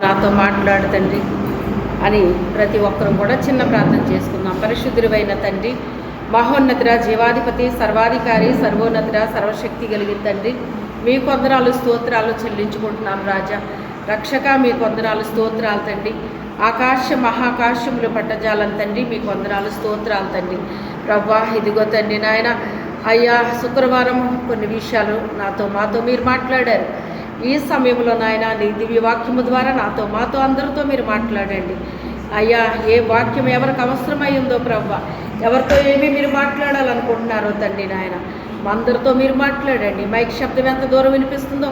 నాతో మాట్లాడు తండ్రి అని ప్రతి ఒక్కరూ కూడా చిన్న ప్రార్థన చేసుకుందాం. పరిశుద్ధుడైన తండ్రి, మహోన్నతుడ, జీవాధిపతి, సర్వాధికారి, సర్వోన్నతుడ, సర్వశక్తి కలిగిన తండ్రి, మీ కొందనాలు స్తోత్రాలు చెల్లించుకుంటున్నాం. రాజా రక్షక, మీ కొందనాలు స్తోత్రాలు తండ్రి. ఆకాశ మహాకాశములు పట్టజాలం తండ్రి, మీ కొందనాలు స్తోత్రాలు తండ్రి. ప్రభా, ఇదిగో తండ్రి నాయన, అయ్యా శుక్రవారం కొన్ని విషయాలు మాతో మీరు మాట్లాడారు. ఈ సమయంలో నాయన నీ దివ్య వాక్యము ద్వారా మాతో అందరితో మీరు మాట్లాడండి. అయ్యా, ఏ వాక్యం ఎవరికి అవసరమై ఉందో ప్రభా, ఎవరితో ఏమీ మీరు మాట్లాడాలనుకుంటున్నారో తండ్రి నాయన, అందరితో మీరు మాట్లాడండి. మైక్ శబ్దం ఎంత దూరం వినిపిస్తుందో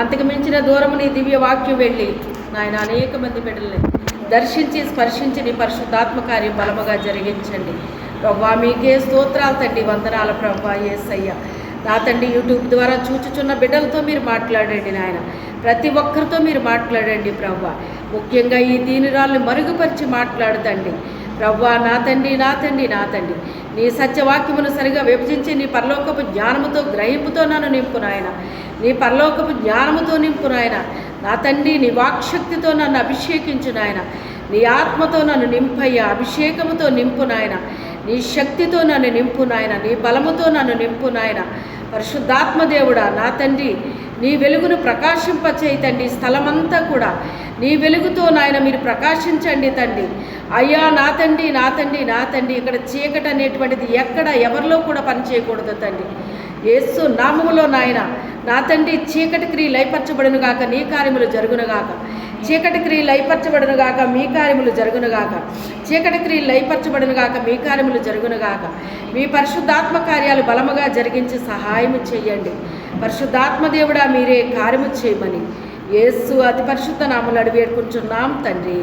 అంతకు మించిన దూరం నీ దివ్య వాక్యం వెళ్ళి నాయన అనేక మంది బిడ్డల్ని దర్శించి స్పర్శించి నీ పరిశుద్ధాత్మ కార్యం బలముగా జరిగించండి. ప్రభా, మీకే స్తోత్రాలు తండ్రి, వందనాల ప్రభా. యేసయ్య నా తండ్రి, యూట్యూబ్ ద్వారా చూచుచున్న బిడ్డలతో మీరు మాట్లాడండి నాయన, ప్రతి ఒక్కరితో మీరు మాట్లాడండి ప్రభా. ముఖ్యంగా ఈ దీనిరాల్ని మరుగుపరిచి మాట్లాడుతండి ప్రభా. నా తండ్రి నీ సత్యవాక్యమును సరిగా విభజించి నీ పరలోకపు జ్ఞానముతో గ్రహింపుతో నన్ను నింపు నాయన, నీ పరలోకపు జ్ఞానముతో నింపు నాయన. నా తండ్రి, నీ వాక్శక్తితో నన్ను అభిషేకించు నాయన, నీ ఆత్మతో నన్ను నింపయ్యా, అభిషేకముతో నింపు నాయన, నీ శక్తితో నన్ను నింపు నాయన, నీ బలముతో నన్ను నింపు నాయన. పరిశుద్ధాత్మ దేవుడా, నా తండ్రి, నీ వెలుగును ప్రకాశింపచేయి తండ్రి. స్థలమంతా కూడా నీ వెలుగుతో నాయన మీరు ప్రకాశించండి తండ్రి. అయ్యా నా తండ్రి, ఇక్కడ చీకటి అనేటువంటిది ఎక్కడ ఎవరిలో కూడా పనిచేయకూడదు తండ్రి. యేసు నామములో నాయన, నా తండ్రి, చీకటి క్రియ లయపరచబడును గాక, నీ కార్యములు జరుగును గాక. చీకటి క్రియ లయపరచబడును గాక, మీ కార్యములు జరుగును గాక. చీకటి క్రియ లయపరచబడును గాక, మీ కార్యములు జరుగును గాక. మీ పరిశుద్ధాత్మ కార్యాలు బలముగా జరిగించి సహాయము చేయండి. పరిశుద్ధాత్మ దేవుడా, మీరే కార్యము చేయమని యేసు అతి పరిశుద్ధ నామములో అడిగి వేడుకుంటున్నాం తండ్రి.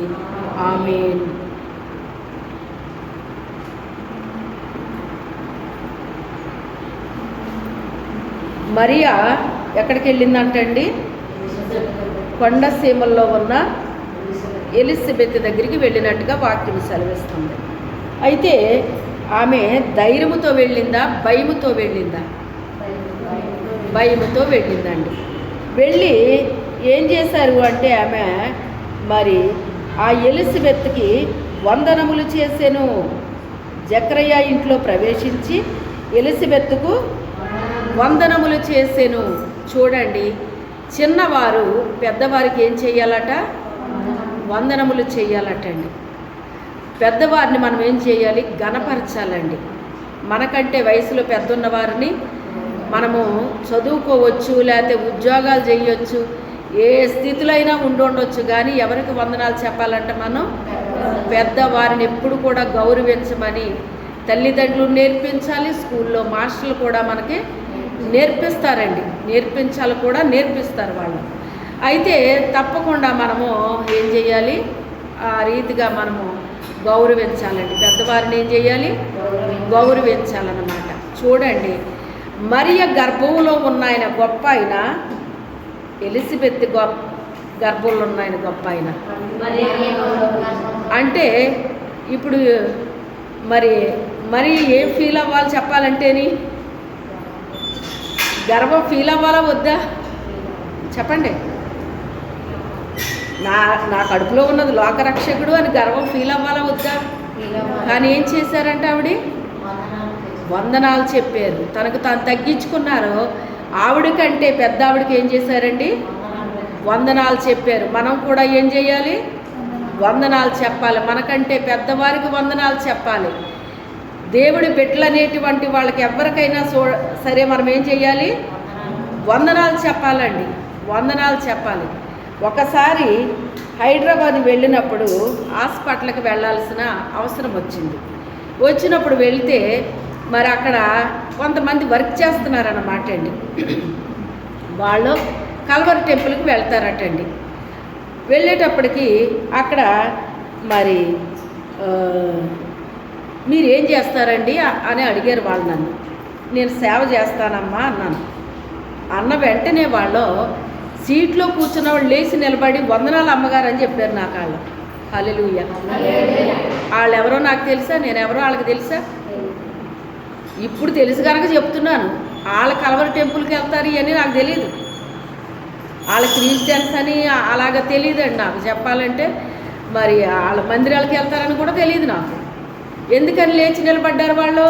ఆమేన్. మరియా ఎక్కడికి వెళ్ళిందంటండి? కొండసీమల్లో ఉన్న ఎలిజబెత్ దగ్గరికి వెళ్ళినట్టుగా వాక్యం సెలవిస్తుంది. అయితే ఆమె ధైర్యముతో వెళ్ళిందా, భయముతో వెళ్ళిందా? భయముతో వెళ్ళిందండి. వెళ్ళి ఏం చేశారు అంటే, ఆమె మరి ఆ ఎలిజబెత్కి వందనములు చేసెను. జకరియా ఇంట్లో ప్రవేశించి ఎలిజబెత్కు వందనములు చేసెను. చూడండి, చిన్నవారు పెద్దవారికి ఏం చేయాలట? వందనములు చేయాలటండి. పెద్దవారిని మనం ఏం చేయాలి? గణపరచాలండి. మనకంటే వయసులో పెద్దన్న వారిని మనము చదువుకోవచ్చు, లేకపోతే ఉద్యోగాలు చేయొచ్చు, ఏ స్థితిలో అయినా ఉండొచ్చు, కానీ ఎవరికి వందనాలు చెప్పాలంటే మనం పెద్దవారిని ఎప్పుడు కూడా గౌరవించమని తల్లిదండ్రులు నేర్పించాలి. స్కూల్లో మాస్టర్లు కూడా మనకి నేర్పిస్తారండి, నేర్పిస్తారు వాళ్ళు. అయితే తప్పకుండా మనము ఏం చేయాలి? ఆ రీతిగా మనము గౌరవించాలండి. పెద్దవారిని ఏం చేయాలి? గౌరవించాలన్నమాట. చూడండి, మరియ గర్భంలో ఉన్న ఆయన గొప్ప ఆయన, ఎలిజబెత్ గర్భంలో ఉన్న ఆయన గొప్ప ఆయన. అంటే ఇప్పుడు మరి ఏం ఫీల్ అవ్వాలి చెప్పాలంటేని? గర్వం ఫీల్ అవ్వాలా వద్దా చెప్పండి? నా కడుపులో ఉన్నది లోకరక్షకుడు అని గర్వం ఫీల్ అవ్వాలా వద్దా? కానీ ఏం చేశారంటే ఆవిడ వందనాలు చెప్పారు. తనకు తాను తగ్గించుకున్నారు. ఆవిడకంటే పెద్ద ఆవిడకి ఏం చేశారండి? వందనాలు చెప్పారు. మనం కూడా ఏం చేయాలి? వందనాలు చెప్పాలి. మనకంటే పెద్దవారికి వందనాలు చెప్పాలి. దేవుడి బిడ్డలు అనేటువంటి వాళ్ళకి ఎవరికైనా సరే మనం ఏం చేయాలి? వందనాలు చెప్పాలండి, వందనాలు చెప్పాలి. ఒకసారి హైదరాబాద్ వెళ్ళినప్పుడు హాస్పిటల్కి వెళ్ళాల్సిన అవసరం వచ్చినప్పుడు వెళ్తే మరి అక్కడ కొంతమంది వర్క్ చేస్తున్నారన్నమాట అండి. వాళ్ళు కల్వరి టెంపుల్కి వెళ్తారటండి. వెళ్ళేటప్పటికి అక్కడ మరి మీరు ఏం చేస్తారండి అని అడిగారు వాళ్ళు నన్ను. నేను సేవ చేస్తానమ్మా అన్నాను. అన్న వెంటనే వాళ్ళు సీట్లో కూర్చున్న వాళ్ళు లేచి నిలబడి వందనాలు అమ్మగారు అని చెప్పారు నాకు. వాళ్ళు హల్లెలూయా. వాళ్ళు ఎవరో నాకు తెలుసా? నేను ఎవరో వాళ్ళకి తెలుసా? ఇప్పుడు తెలుసు కనుక చెప్తున్నాను. వాళ్ళ కల్వరి టెంపుల్కి వెళ్తారు అని నాకు తెలియదు. వాళ్ళ క్రిస్టియన్స్ అని అలాగ తెలియదండి నాకు చెప్పాలంటే. మరి వాళ్ళ మందిరాలకు వెళ్తారని కూడా తెలియదు నాకు. ఎందుకని లేచి నిలబడ్డారు వాళ్ళు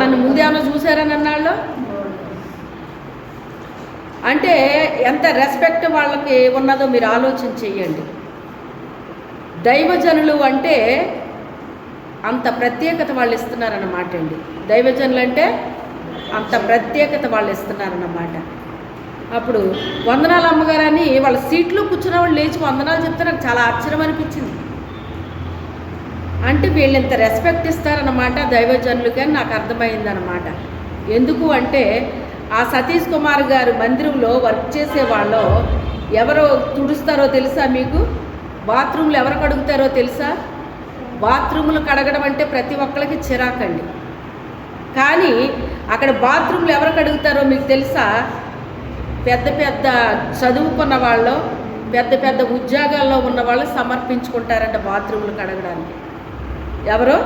నన్ను ముందేమన్నా చూశారని అన్నాళ్ళు. అంటే ఎంత రెస్పెక్ట్ వాళ్ళకి ఉన్నదో మీరు ఆలోచన చెయ్యండి. దైవజనులు అంటే అంత ప్రత్యేకత వాళ్ళు ఇస్తున్నారన్నమాట అండి. దైవజనులు అంటే అంత ప్రత్యేకత వాళ్ళు ఇస్తున్నారన్నమాట. అప్పుడు వందనాలు అమ్మగారని వాళ్ళ సీట్లో కూర్చున్న వాళ్ళు లేచి వందనాలు చెప్తే నాకు చాలా ఆశ్చర్యం అనిపించింది. అంటే వీళ్ళు ఇంత రెస్పెక్ట్ ఇస్తారన్నమాట దైవజనులకి అని నాకు అర్థమైందనమాట. ఎందుకు అంటే ఆ సతీష్ కుమార్ గారు మందిరంలో వర్క్ చేసే వాళ్ళు ఎవరో తుడుస్తారో తెలుసా మీకు? బాత్రూమ్లు ఎవరు కడుగుతారో తెలుసా? బాత్రూములు కడగడం అంటే ప్రతి ఒక్కరికి చిరాకండి. కానీ అక్కడ బాత్రూమ్లు ఎవరు కడుగుతారో మీకు తెలుసా? పెద్ద పెద్ద చదువుకున్న వాళ్ళు, పెద్ద పెద్ద ఉద్యోగాల్లో ఉన్న వాళ్ళు సమర్పించుకుంటారంట బాత్రూములు కడగడానికి. ఎవరు?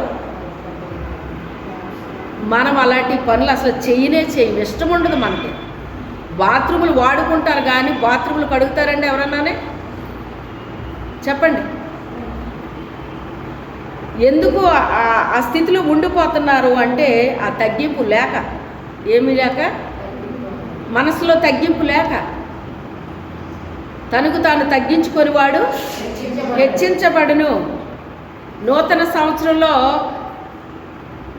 మనం అలాంటి పనులు అసలు చేయనే చేయం, ఇష్టం ఉండదు మనకి. బాత్రూములు వాడుకుంటారు కానీ బాత్రూములు కడుగుతారండి ఎవరన్నానే? చెప్పండి. ఎందుకు ఆ స్థితిలో ఉండిపోతున్నారు అంటే ఆ తగ్గింపు లేక. ఏమీ లేక, మనసులో తగ్గింపు లేక. తనకు తాను తగ్గించుకొని వాడు హెచ్చించబడును. నూతన సంవత్సరంలో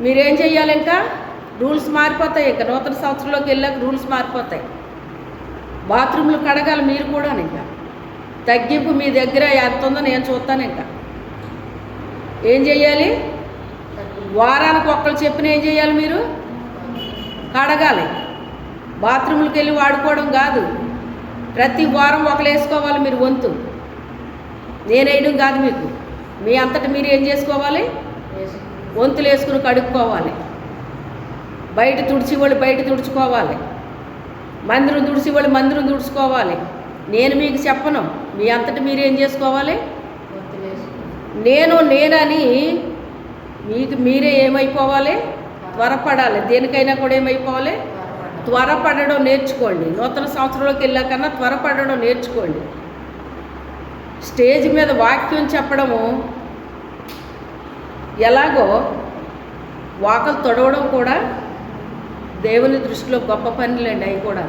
మీరేం చెయ్యాలి? ఇంకా రూల్స్ మారిపోతాయి. ఇంకా నూతన సంవత్సరంలోకి వెళ్ళాక రూల్స్ మారిపోతాయి. బాత్రూమ్లు కడగాలి మీరు కూడా. ఇంకా తగ్గింపు మీ దగ్గర ఎంత ఉందో నేను చూస్తాను. ఇంకా ఏం చెయ్యాలి? వారానికి ఒక్కరు చెప్పిన ఏం చేయాలి? మీరు కడగాలి. బాత్రూమ్లకు వెళ్ళి వాడుకోవడం కాదు. ప్రతి వారం ఒకరు వేసుకోవాలి మీరు వంతు. నేను వేయడం కాదు మీకు. మీ అంతటా మీరు ఏం చేసుకోవాలి? వంతులు వేసుకుని కడుక్కోవాలి. బయట తుడిచివాళ్ళు బయట తుడుచుకోవాలి. మందిరం తుడిచివాళ్ళు మందిరం తుడుచుకోవాలి. నేను మీకు చెప్పను. మీ అంతటా మీరు ఏం చేసుకోవాలి? నేనని మీకు మీరే ఏమైపోవాలి? త్వరపడాలి. దేనికైనా కూడా ఏమైపోవాలి? త్వరపడడం నేర్చుకోండి. నూతన సంవత్సరంలోకి వెళ్ళాకన్నా త్వరపడడం నేర్చుకోండి. స్టేజ్ మీద వాక్యం చెప్పడము ఎలాగో వాకలు తొడవడం కూడా దేవుని దృష్టిలో గొప్ప పనులండి. అవి కూడా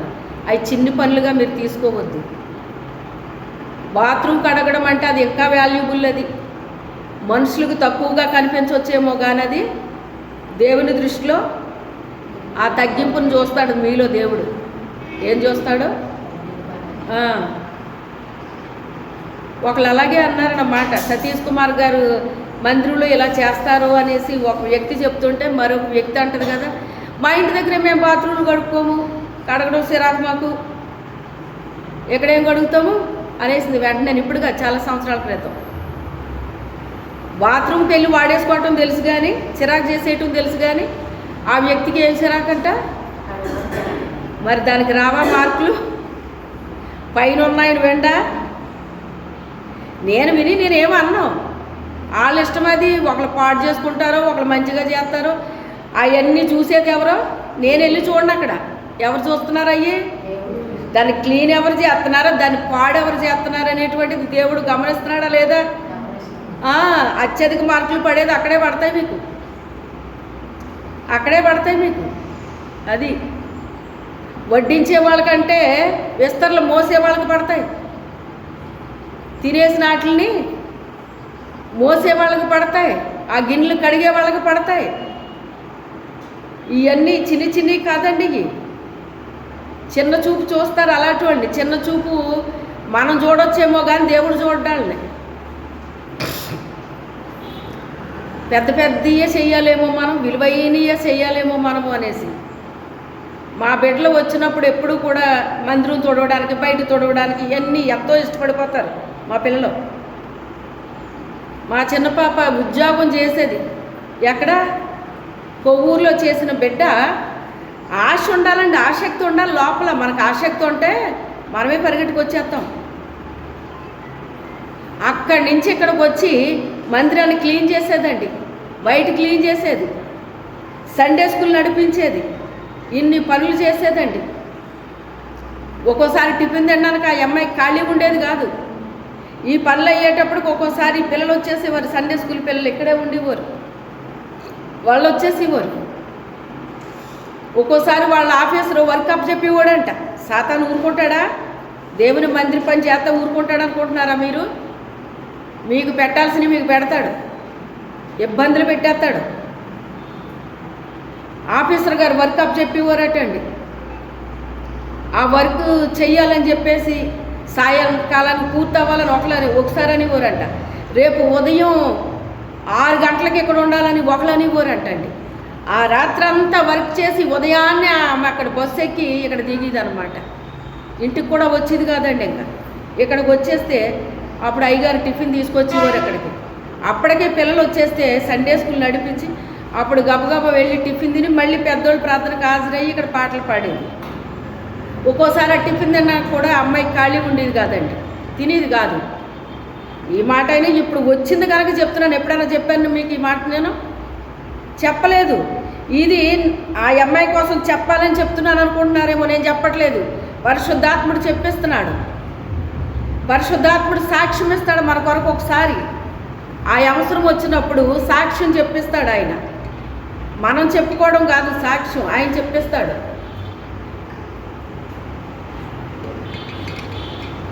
అవి చిన్ని పనులుగా మీరు తీసుకోవద్దు. బాత్రూమ్ కడగడం అంటే అది ఇంకా వాల్యుబుల్. అది మనుషులకు తక్కువగా కనిపించవచ్చేమో కానీ అది దేవుని దృష్టిలో ఆ తగ్గింపును చూస్తాడు మీలో దేవుడు. ఏం చూస్తాడు? ఒకళ్ళు అలాగే అన్నారన్నమాట. సతీష్ కుమార్ గారు మందిరంలో ఇలా చేస్తారు అనేసి ఒక వ్యక్తి చెప్తుంటే మరొక వ్యక్తి అంటది కదా, మా ఇంటి దగ్గర మేము బాత్రూమ్లు కడుక్కోము, కడగడం సిరాకు మాకు, ఎక్కడేం కడుగుతాము అనేసింది వెంటనే. ఇప్పుడుగా చాలా సంవత్సరాల క్రితం. బాత్రూమ్కి వెళ్ళి వాడేసుకోవటం తెలుసు కానీ చిరాకు చేసేయటం తెలుసు కానీ ఆ వ్యక్తికి ఏం చిరాకంట? మరి దానికి రావా మార్కులు? పైన ఉన్నాయని వెండా నేను విని నేనేమో అన్నాను. వాళ్ళ ఇష్టం అది. ఒకళ్ళు పాడు చేసుకుంటారో ఒకళ్ళు మంచిగా చేస్తారో అవన్నీ చూసేది ఎవరో? నేను వెళ్ళి చూడండి అక్కడ ఎవరు చూస్తున్నారు. అయ్యి దాన్ని క్లీన్ ఎవరు చేస్తున్నారో దాన్ని పాడు ఎవరు చేస్తున్నారు అనేటువంటిది దేవుడు గమనిస్తున్నాడా లేదా? అత్యధిక మార్కులు పడేది అక్కడే పడతాయి మీకు. అక్కడే పడతాయి మీకు. అది వడ్డించే వాళ్ళకంటే విస్తరలు మోసే వాళ్ళకి పడతాయి. తినేసిన వాటిని మోసే వాళ్ళకి పడతాయి. ఆ గిన్నెలు కడిగే వాళ్ళకి పడతాయి. ఇవన్నీ చిన్ని చిన్నవి కాదండి. చిన్న చూపు చూస్తారు అలాంటివండి. చిన్న చూపు మనం చూడొచ్చేమో కానీ దేవుడు చూడాలని. పెద్ద పెద్దయే చెయ్యాలేమో మనం, విలువైనయే చెయ్యాలేమో మనము అనేసి. మా బిడ్డలు వచ్చినప్పుడు ఎప్పుడు కూడా మందిరం తొడవడానికి బయట తొడవడానికి ఇవన్నీ ఎంతో ఇష్టపడిపోతారు మా పిల్లలు. మా చిన్న పాప ఉద్యోగం చేసేది ఎక్కడ? కొవ్వూరులో చేసిన బిడ్డ. ఆశ ఉండాలండి, ఆసక్తి ఉండాలి లోపల. మనకు ఆసక్తి ఉంటే మనమే పరిగెట్టుకు వచ్చేస్తాం. అక్కడి నుంచి ఇక్కడికి వచ్చి మందిరాన్ని క్లీన్ చేసేదండి, బయట క్లీన్ చేసేది, సండే స్కూల్ నడిపించేది, ఇన్ని పనులు చేసేదండి. ఒక్కోసారి టిఫిన్ తినడానికి ఆ అమ్మాయికి ఖాళీ ఉండేది కాదు. ఈ పనులు అయ్యేటప్పటికి ఒక్కోసారి పిల్లలు వచ్చేసేవారు, సండే స్కూల్ పిల్లలు ఇక్కడే ఉండేవారు, వాళ్ళు వచ్చేసేవారు. ఒక్కోసారి వాళ్ళ ఆఫీసులో వర్క్ అప్ చెప్పేవాడంట. సాతాను ఊరుకుంటాడా? దేవుని మందిర పని చేస్తా ఊరుకుంటాడు అనుకుంటున్నారా మీరు? మీకు పెట్టాల్సినవి మీకు పెడతాడు, ఇబ్బందులు పెట్టేస్తాడు. ఆఫీసర్ గారు వర్క్ అప్ చెప్పేవారటండి. ఆ వర్క్ చెయ్యాలని చెప్పేసి సాయంకాలానికి పూర్తి అవ్వాలని ఒకసారి అనేవారంట. రేపు ఉదయం 6 గంటలకి ఇక్కడ ఉండాలని ఒకళ్ళనివ్వరంటండి. ఆ రాత్రి అంతా వర్క్ చేసి ఉదయాన్నే అక్కడ బస్సు ఎక్కి ఇక్కడ దిగేదనమాట. ఇంటికి కూడా వచ్చేది కాదండి. ఇంకా ఇక్కడికి వచ్చేస్తే అప్పుడు అయ్యగారు టిఫిన్ తీసుకొచ్చేవారు ఇక్కడికి. అప్పటికే పిల్లలు వచ్చేస్తే సండే స్కూల్ నడిపించి అప్పుడు గబగబా వెళ్ళి టిఫిన్ తిని మళ్ళీ పెద్దోళ్ళు ప్రార్థనకు హాజరయ్యి ఇక్కడ పాటలు పాడేది. ఒక్కోసారి ఆ టిఫిన్ తిన్నా కూడా అమ్మాయికి ఖాళీ ఉండేది కాదండి, తినేది కాదు. ఈ మాట అయినా ఇప్పుడు వచ్చింది కనుక చెప్తున్నాను. ఎప్పుడైనా చెప్పాను మీకు ఈ మాట? నేను చెప్పలేదు. ఇది ఆ అమ్మాయి కోసం చెప్పాలని చెప్తున్నాను అనుకుంటున్నారేమో. నేను చెప్పట్లేదు, పరిశుద్ధాత్ముడు చెప్పిస్తున్నాడు. పరిశుద్ధాత్ముడు సాక్ష్యం ఇస్తాడు మన కొరకు. ఒకసారి ఆ అవసరం వచ్చినప్పుడు సాక్ష్యం చెప్పిస్తాడు ఆయన. మనం చెప్పుకోవడం కాదు, సాక్ష్యం ఆయన చెప్పిస్తాడు.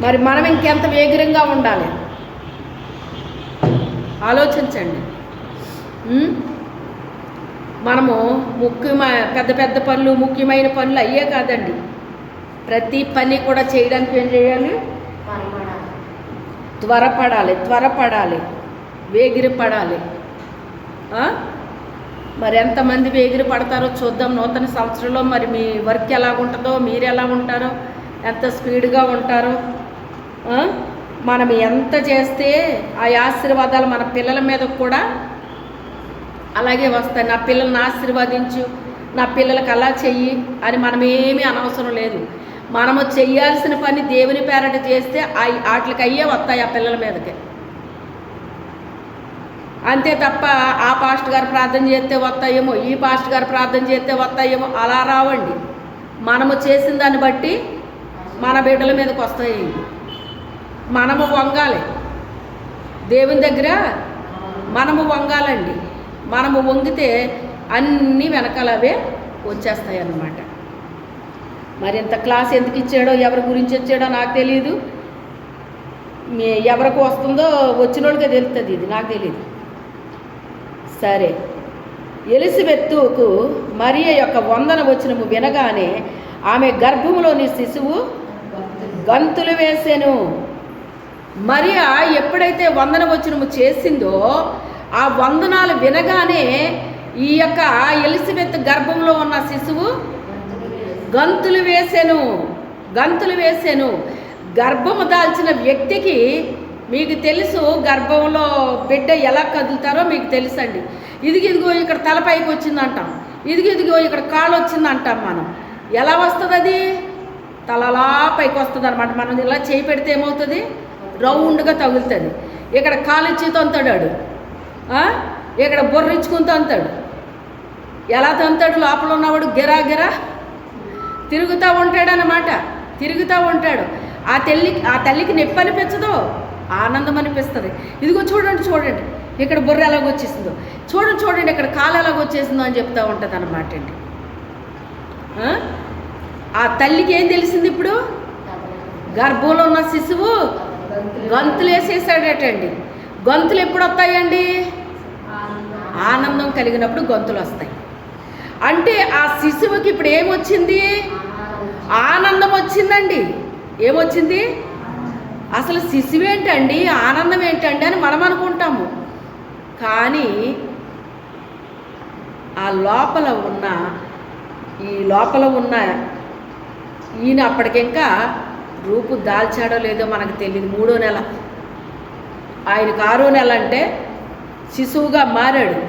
మరి మనం ఇంకెంత వేగంగా ఉండాలి ఆలోచించండి. మనము పెద్ద పెద్ద పనులు, ముఖ్యమైన పనులు అయ్యే కాదండి. ప్రతి పని కూడా చేయడానికి ఏం చేయాలి? త్వరపడాలి, వేగిరపడాలి. మరి ఎంతమంది వేగిరి పడతారో చూద్దాం. నూతన సంవత్సరంలో మరి మీ వర్క్ ఎలా ఉంటుందో, మీరు ఎలా ఉంటారో, ఎంత స్పీడ్గా ఉంటారో. మనం ఎంత చేస్తే ఆ ఆశీర్వాదాలు మన పిల్లల మీద కూడా అలాగే వస్తాయి. నా పిల్లల్ని ఆశీర్వదించు, నా పిల్లలకు అలా చెయ్యి అని మనం ఏమీ అనవసరం లేదు. మనము చెయ్యాల్సిన పని దేవుని పేరట చేస్తే వాటికి అయ్యే వస్తాయి ఆ పిల్లల మీదకి. అంతే తప్ప ఆ పాస్టర్ గారు ప్రార్థన చేస్తే వస్తాయేమో, ఈ పాస్టర్ గారు ప్రార్థన చేస్తే వస్తాయేమో అలా రావండి. మనము చేసిన దాన్ని బట్టి మన బిడ్డల మీదకి వస్తాయి. మనము వంగాలి, దేవుని దగ్గర మనము వంగాలండి. మనము వంగితే అన్నీ వెనకాలవే వచ్చేస్తాయి అన్నమాట. మరి ఇంత క్లాస్ ఎందుకు ఇచ్చాడో, ఎవరి గురించి ఇచ్చాడో నాకు తెలియదు. ఎవరికి వస్తుందో వచ్చిన వాళ్ళకే తెలుస్తుంది, ఇది నాకు తెలియదు. సరే, ఎలిజబెత్తుకు మరియ యొక్క వందన వచనము వినగానే ఆమె గర్భములోని శిశువు గంతులు వేసెను. మరియ ఎప్పుడైతే వందన వచనము చేసిందో ఆ వందనాలు వినగానే ఈ యొక్క ఎలిజబెత్ గర్భంలో ఉన్న శిశువు గంతులు వేసెను. గర్భము దాల్చిన వ్యక్తికి మీకు తెలుసు, గర్భంలో బిడ్డ ఎలా కదులుతారో మీకు తెలుసండి. ఇదిగో ఇక్కడ తలపైకి వచ్చిందంటాం, ఇదిగో ఇక్కడ కాళ్ళు వచ్చిందంటాం. మనం ఎలా వస్తుంది? అది తలలా పైకి వస్తుంది అనమాట. మనం ఇలా చేయి పెడితే ఏమవుతుంది? రౌండ్గా తగులుతుంది. ఇక్కడ కాలు ఇచ్చి తంతాడు, ఇక్కడ బొర్రిచ్చుకుని తంతాడు. ఎలా తంతాడు? లోపల ఉన్నవాడు గిరా తిరుగుతూ ఉంటాడనమాట. తిరుగుతూ ఉంటాడు. ఆ తల్లికి నొప్పి అనిపించదు, ఆనందం అనిపిస్తుంది. ఇదిగో చూడండి ఇక్కడ బుర్ర ఎలాగొచ్చేసిందో, చూడండి ఇక్కడ కాలు ఎలాగొచ్చేసిందో అని చెప్తూ ఉంటుంది అన్నమాట అండి. ఆ తల్లికి ఏం తెలిసింది? ఇప్పుడు గర్భంలో ఉన్న శిశువు గంతులు వేసేసాడటండి. గంతులు ఎప్పుడు వస్తాయండి? ఆనందం కలిగినప్పుడు గంతులు వస్తాయి. అంటే ఆ శిశువుకి ఇప్పుడు ఏమొచ్చింది? ఆనందం వచ్చిందండి. ఏమొచ్చింది? అసలు శిశువు ఏంటండి, ఆనందం ఏంటండి అని మనం అనుకుంటాము. కానీ ఆ లోపల ఉన్న ఈయన అప్పటికింకా రూపు దాల్చాడో లేదో మనకు తెలియదు. 3వ నెల, ఆయనకు 6వ నెల అంటే శిశువుగా మారాడు.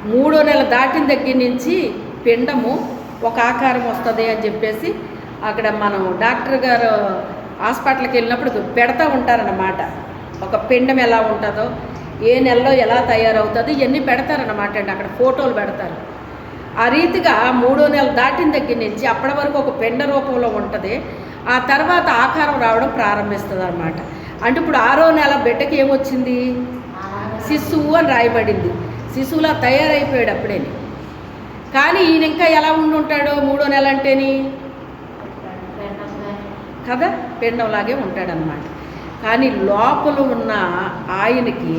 3వ నెల దాటిన దగ్గర నుంచి పిండము ఒక ఆకారం వస్తుంది అని చెప్పేసి అక్కడ మనం డాక్టర్ గారు హాస్పిటల్కి వెళ్ళినప్పుడు పెడతా ఉంటారన్నమాట. ఒక పిండం ఎలా ఉంటుందో, ఏ నెలలో ఎలా తయారవుతుందో ఇవన్నీ పెడతారన్నమాట అండి. అక్కడ ఫోటోలు పెడతారు. ఆ రీతిగా 3వ నెల దాటిన దగ్గర నుంచి అప్పటి వరకు ఒక పెండ రూపంలో ఉంటుంది. ఆ తర్వాత ఆకారం రావడం ప్రారంభిస్తుంది అన్నమాట. అంటే ఇప్పుడు 6వ నెల బిడ్డకి ఏమొచ్చింది? శిశువు అని రాయబడింది. శిశువులా తయారైపోయాడు అప్పుడే. కానీ ఈయన ఇంకా ఎలా ఉండి ఉంటాడో 3వ నెల అంటేని కదా, పెండంలాగే ఉంటాడనమాట. కానీ లోపల ఉన్న ఆయనకి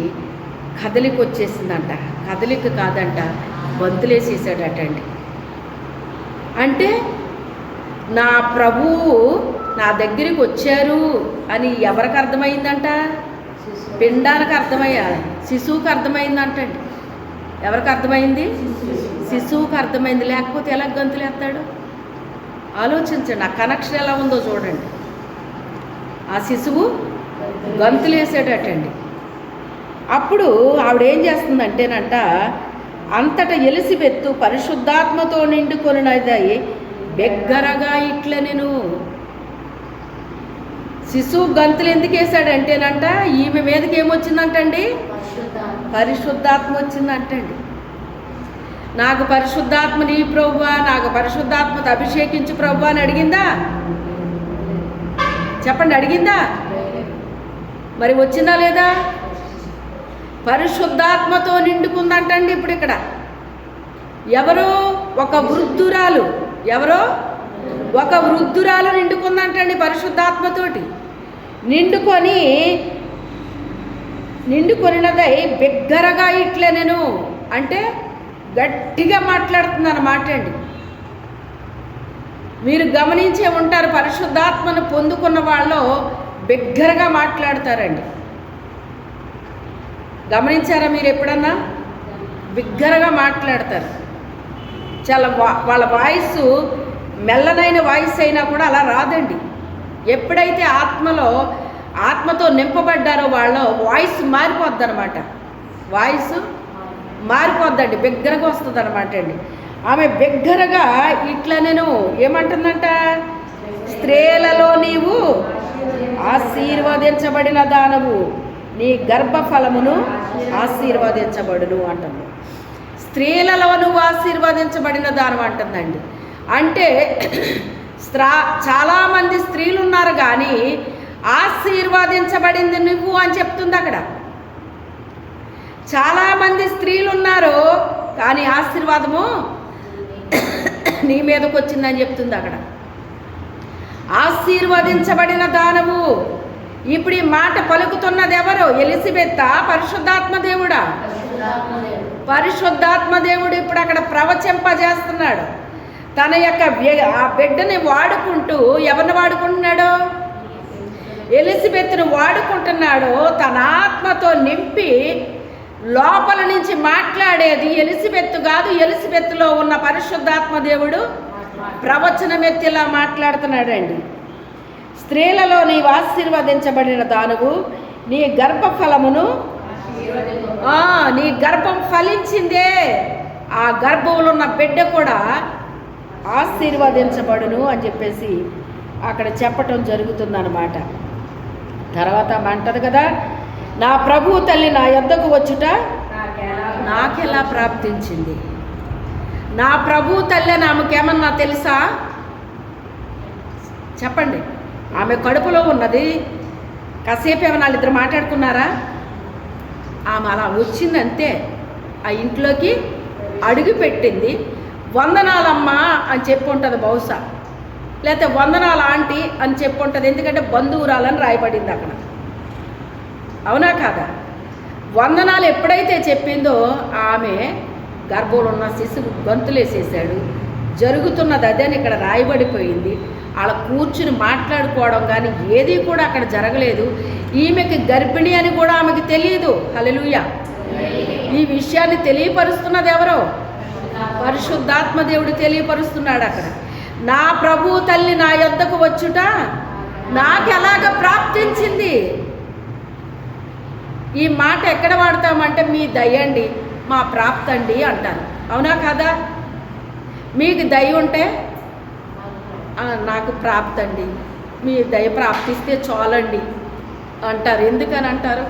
కదలిక వచ్చేసిందంట. కదలిక కాదంట, బంతులేసేసాడట అండి. అంటే నా ప్రభువు నా దగ్గరికి వచ్చారు అని ఎవరికి అర్థమైందంట? పిండానికి అర్థమయ్యా, శిశువుకి అర్థమైందంటండి. ఎవరికి అర్థమైంది? శిశువుకి అర్థమైంది. లేకపోతే ఎలా గంతులేస్తాడు? ఆలోచించండి, ఆ కనెక్షన్ ఎలా ఉందో చూడండి. ఆ శిశువు గంతులేసాడటండి. అప్పుడు ఆవిడేం చేస్తుందంటేనంట, అంతటా ఎలిజబెత్ పరిశుద్ధాత్మతో నిండుకొనినదై బిగ్గరగా ఇట్ల నేను. శిశువు గంతులు ఎందుకు వేసాడంటేనంట, ఈమె మీదకి ఏమొచ్చిందంటండి? పరిశుద్ధాత్మ వచ్చిందంటండి. నాకు పరిశుద్ధాత్మ నీ ప్రభువా, నాకు పరిశుద్ధాత్మతో అభిషేకించు ప్రభువా అని అడిగిందా? చెప్పండి, అడిగిందా? మరి వచ్చిందా లేదా? పరిశుద్ధాత్మతో నిండుకుందంటండి. ఇప్పుడు ఇక్కడ ఎవరో ఒక వృద్ధురాలు, ఎవరో ఒక వృద్ధురాలు నిండుకుందంటండి పరిశుద్ధాత్మతోటి. నిండుకొనినదై బిగ్గరగా ఇట్లే నేను, అంటే గట్టిగా మాట్లాడుతున్నాను మాట అండి. మీరు గమనించే ఉంటారు, పరిశుద్ధాత్మను పొందుకున్న వాళ్ళు బిగ్గరగా మాట్లాడతారండి. గమనించారా మీరు ఎప్పుడన్నా? బిగ్గరగా మాట్లాడతారు. చాలా వాళ్ళ వాయిస్ మెల్లనైన వాయిస్ అయినా కూడా అలా రాదండి. ఎప్పుడైతే ఆత్మతో నింపబడ్డారో వాళ్ళ వాయిస్ మారిపోద్ది అనమాట. వాయిస్ మారిపోద్దండి, బిగ్గరగా వస్తుంది అనమాట అండి. ఆమె బిగ్గరగా ఇట్లా నేను ఏమంటుందంట, స్త్రీలలో నీవు ఆశీర్వదించబడిన దానవు, నీ గర్భఫలమును ఆశీర్వదించబడును అంటుంది. స్త్రీలలో నువ్వు ఆశీర్వదించబడిన దానవు అంటుందండి. అంటే చాలామంది స్త్రీలు ఉన్నారు కానీ ఆశీర్వదించబడింది నువ్వు అని చెప్తుంది అక్కడ. చాలామంది స్త్రీలు ఉన్నారు కానీ ఆశీర్వాదము నీ మీదకి వచ్చిందని చెప్తుంది అక్కడ. ఆశీర్వదించబడిన దానవు. ఇప్పుడు ఈ మాట పలుకుతున్నది ఎవరు? ఎలిజబెత్తా, పరిశుద్ధాత్మ దేవుడా? పరిశుద్ధాత్మ దేవుడు ఇప్పుడు అక్కడ ప్రవచింపజేస్తున్నాడు. తన యొక్క ఆ బిడ్డని వాడుకుంటూ, ఎవరిని వాడుకుంటున్నాడు? ఎలిజబెత్ను వాడుకుంటున్నాడు. తన ఆత్మతో నింపి లోపల నుంచి మాట్లాడేది ఎలిజబెత్ కాదు, ఎలిజబెత్లో ఉన్న పరిశుద్ధాత్మ దేవుడు ప్రవచనమెత్తిలా మాట్లాడుతున్నాడండి. స్త్రీలలో నీవు ఆశీర్వదించబడిన దానువు, నీ గర్భఫలమును, నీ గర్భం ఫలించిందే, ఆ గర్భంలో ఉన్న బిడ్డ కూడా ఆశీర్వదించబడును అని చెప్పేసి అక్కడ చెప్పటం జరుగుతుందన్నమాట. తర్వాత అంటది కదా, నా ప్రభు తల్లి నా యొద్దకు వచ్చుట నాకెలా ప్రాప్తించింది. నా ప్రభు తల్లి అని ఆమెకేమన్నా తెలుసా? చెప్పండి. ఆమె కడుపులో ఉన్నది. కాసేపు ఏమన్నా వాళ్ళిద్దరు మాట్లాడుకున్నారా? ఆమె అలా వచ్చిందంతే, ఆ ఇంట్లోకి అడుగు పెట్టింది. వందనాలమ్మా అని చెప్పి ఉంటుంది బహుశా, లేకపోతే వందనాలు ఆంటీ అని చెప్పి ఉంటుంది. ఎందుకంటే బంధువురాలని రాయబడింది అక్కడ. అవునా కాదా? వందనాలు ఎప్పుడైతే చెప్పిందో ఆమె గర్భంలో ఉన్న శిశువు గంతులేసేసాడు. జరుగుతున్నది అదే అని ఇక్కడ రాయబడిపోయింది. అలా కూర్చుని మాట్లాడుకోవడం కానీ ఏది కూడా అక్కడ జరగలేదు. ఈమెకి గర్భిణి అని కూడా ఆమెకి తెలియదు. హల్లెలూయా. ఈ విషయాన్ని తెలియపరుస్తున్నది ఎవరో? పరిశుద్ధాత్మ దేవుడు తెలియపరుస్తున్నాడు అక్కడ. నా ప్రభు తల్లి నా యొద్దకు వచ్చుట నాకు ఎలాగ ప్రాప్తించింది. ఈ మాట ఎక్కడ వాడతామంటే మీ దయండి, మా ప్రాప్తండి అంటారు. అవునా కదా? మీకు దయ ఉంటే నాకు ప్రాప్తండి, మీ దయ ప్రాప్తిస్తే చాలండి అంటారు. ఎందుకని అంటారు?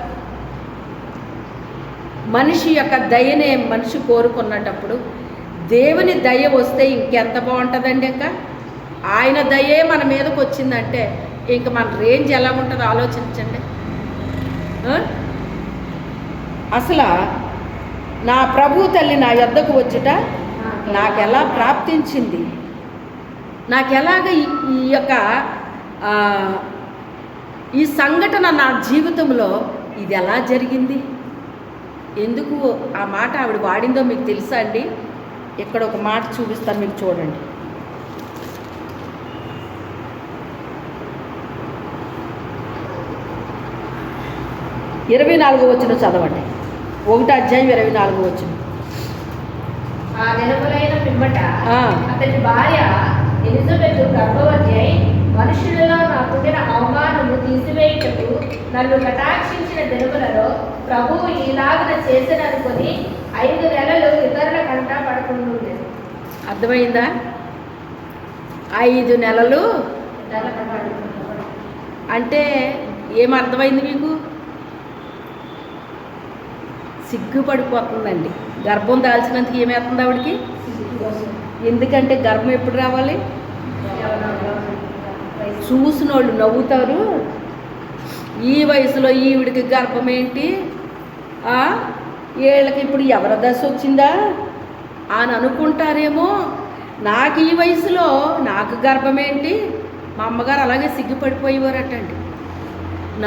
మనిషి యొక్క దయనే మనిషి కోరుకున్నటప్పుడు దేవుని దయ వస్తే ఇంకెంత బాగుంటుందండి. ఇంకా ఆయన దయే మన మీదకి వచ్చిందంటే ఇంక మన రేంజ్ ఎలా ఉంటుందో ఆలోచించండి. అసలు నా ప్రభు తల్లి నా యొద్దకు వచ్చుట నాకెలా ప్రాప్తించింది, నాకెలాగ ఈ యొక్క ఈ సంఘటన నా జీవితంలో ఇది ఎలా జరిగింది, ఎందుకు ఆ మాట ఆవిడ వాడిందో మీకు తెలుసా అండి? ఇక్కడ ఒక మాట చూపిస్తాను మీకు, చూడండి. ఇరవై 24వ వచనం చదవండి. 1వ అధ్యాయం 24వ వచనం. ఆ దినములైన పిమ్మట అతని భార్య ఎలిజబెత్ గర్భవతి అయి, మనుషులలో నాకుండిన అవమానము తీసివేయుటకు నన్ను కటాక్షించిన దినములలో ప్రభువు ఈలాగున చేసిననుకొని 5 నెలలు ఇతరుల కంట పడకుండా. అర్థమైందా? 5 నెలలు అంటే ఏమర్థమైంది మీకు? సిగ్గుపడిపోతుందండి. గర్భం దాల్చినందుకు ఏమవుతుంది ఆవిడకి? ఎందుకంటే గర్భం ఎప్పుడు రావాలి? చూసిన వాళ్ళు నవ్వుతారు, ఈ వయసులో ఈవిడికి గర్భం ఏంటి, వీళ్ళకి ఇప్పుడు ఎవరి దశ వచ్చిందా అని అనుకుంటారేమో. నాకు ఈ వయసులో నాకు గర్భం ఏంటి? మా అమ్మగారు అలాగే సిగ్గుపడిపోయేవారటండి.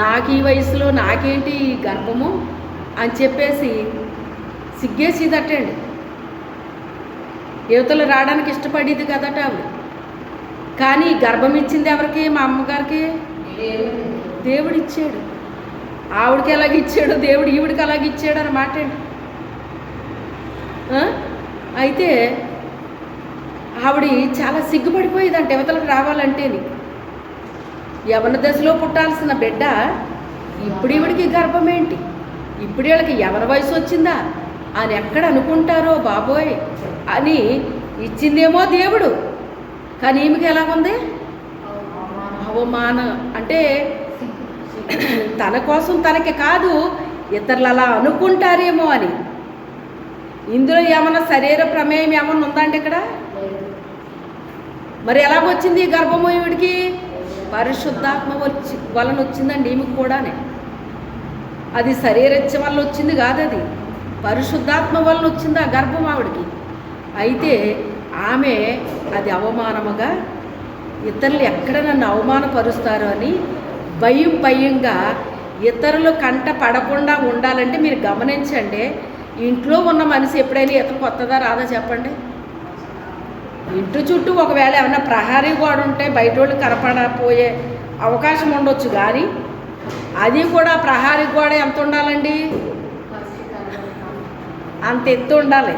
నాకు ఈ వయసులో నాకేంటి ఈ గర్భము అని చెప్పేసి సిగ్గేసిదటండి. యువతలు రావడానికి ఇష్టపడేది కదట ఆవిడ. కానీ గర్భం ఇచ్చింది ఎవరికి? మా అమ్మగారికి దేవుడు ఇచ్చాడు. ఆవిడకి ఎలాగిచ్చాడు దేవుడు, ఈవిడికి అలాగిచ్చాడు అన్నమాట అండి. అయితే ఆవిడ చాలా సిగ్గుపడిపోయేదంట యువతలకు రావాలంటేని. యవన దశలో పుట్టాల్సిన బిడ్డ ఇప్పుడు ఈవిడికి గర్భం ఏంటి, ఇప్పుడు వీళ్ళకి యవన వయసు వచ్చిందా అని ఎక్కడ అనుకుంటారో బాబోయ్ అని ఇచ్చిందేమో దేవుడు. కానీ ఈమెకి ఎలాగుంది? అవమానం. అంటే తన కోసం తనకి కాదు, ఇతరులు అలా అనుకుంటారేమో అని. ఇందులో ఏమన్నా శరీర ప్రమేయం ఏమన్నా ఉందండి ఇక్కడ? మరి ఎలాగొచ్చింది ఈ గర్భము ఈవిడికి? పరిశుద్ధాత్మ వలన వచ్చిందండి ఈమెకు కూడానే. అది శరీరచ్చ వల్ల వచ్చింది కాదు, అది పరిశుద్ధాత్మ వలన వచ్చింది ఆ గర్భం ఆవిడికి. అయితే ఆమె అది అవమానముగా, ఇతరులు ఎక్కడ నన్ను అవమానపరుస్తారో అని భయంగా ఇతరులు కంట పడకుండా ఉండాలంటే మీరు గమనించండి. ఇంట్లో ఉన్న మనిషి ఎప్పుడైనా ఈత కొత్తదా రాదా చెప్పండి? ఇంటి చుట్టూ ఒకవేళ ఏమైనా ప్రహారీ గోడ ఉంటే బయట వాళ్ళు కనపడపోయే అవకాశం ఉండొచ్చు, కానీ అది కూడా ప్రహారీ గోడ ఎంత ఉండాలండి? అంత ఎత్తు ఉండాలి.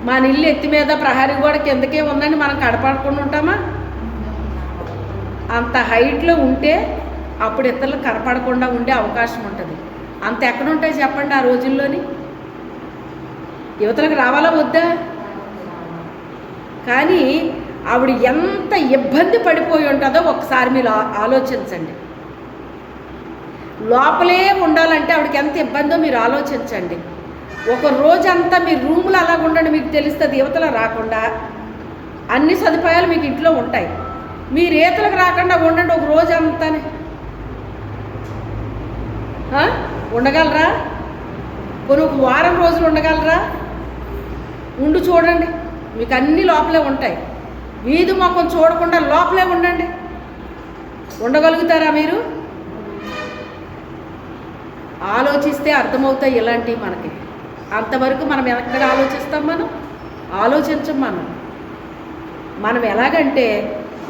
మన ఇల్లు ఎత్తి మీద ప్రహారీ గోడ కిందకే ఉందని మనం కనపడకుండా ఉంటామా? అంత హైట్లో ఉంటే అప్పుడు ఇతరులు కనపడకుండా ఉండే అవకాశం ఉంటుంది. అంత ఎక్కడ ఉంటాయి చెప్పండి ఆ రోజుల్లోని? యువతలకు రావాలా వద్దా? కానీ ఆవిడ ఎంత ఇబ్బంది పడిపోయి ఉంటుందో ఒకసారి మీరు ఆలోచించండి. లోపలే ఉండాలంటే ఆవిడకి ఎంత ఇబ్బందో మీరు ఆలోచించండి. ఒక రోజంతా మీ రూమ్లో అలా ఉండండి, మీకు తెలుస్తుంది. యువతలో రాకుండా అన్ని సదుపాయాలు మీకు ఇంట్లో ఉంటాయి, మీరు ఈతలకు రాకుండా ఉండండి ఒక రోజు అంతానే. ఉండగలరా? కొన్ని ఒక వారం రోజులు ఉండగలరా? ఉండి చూడండి, మీకు అన్నీ లోపలే ఉంటాయి. వీధి మొక్కం చూడకుండా లోపలే ఉండండి. ఉండగలుగుతారా మీరు? ఆలోచిస్తే అర్థమవుతాయి ఇలాంటివి మనకి. అంతవరకు మనం ఎక్కడ ఆలోచిస్తాం? ఆలోచించం. మనం ఎలాగంటే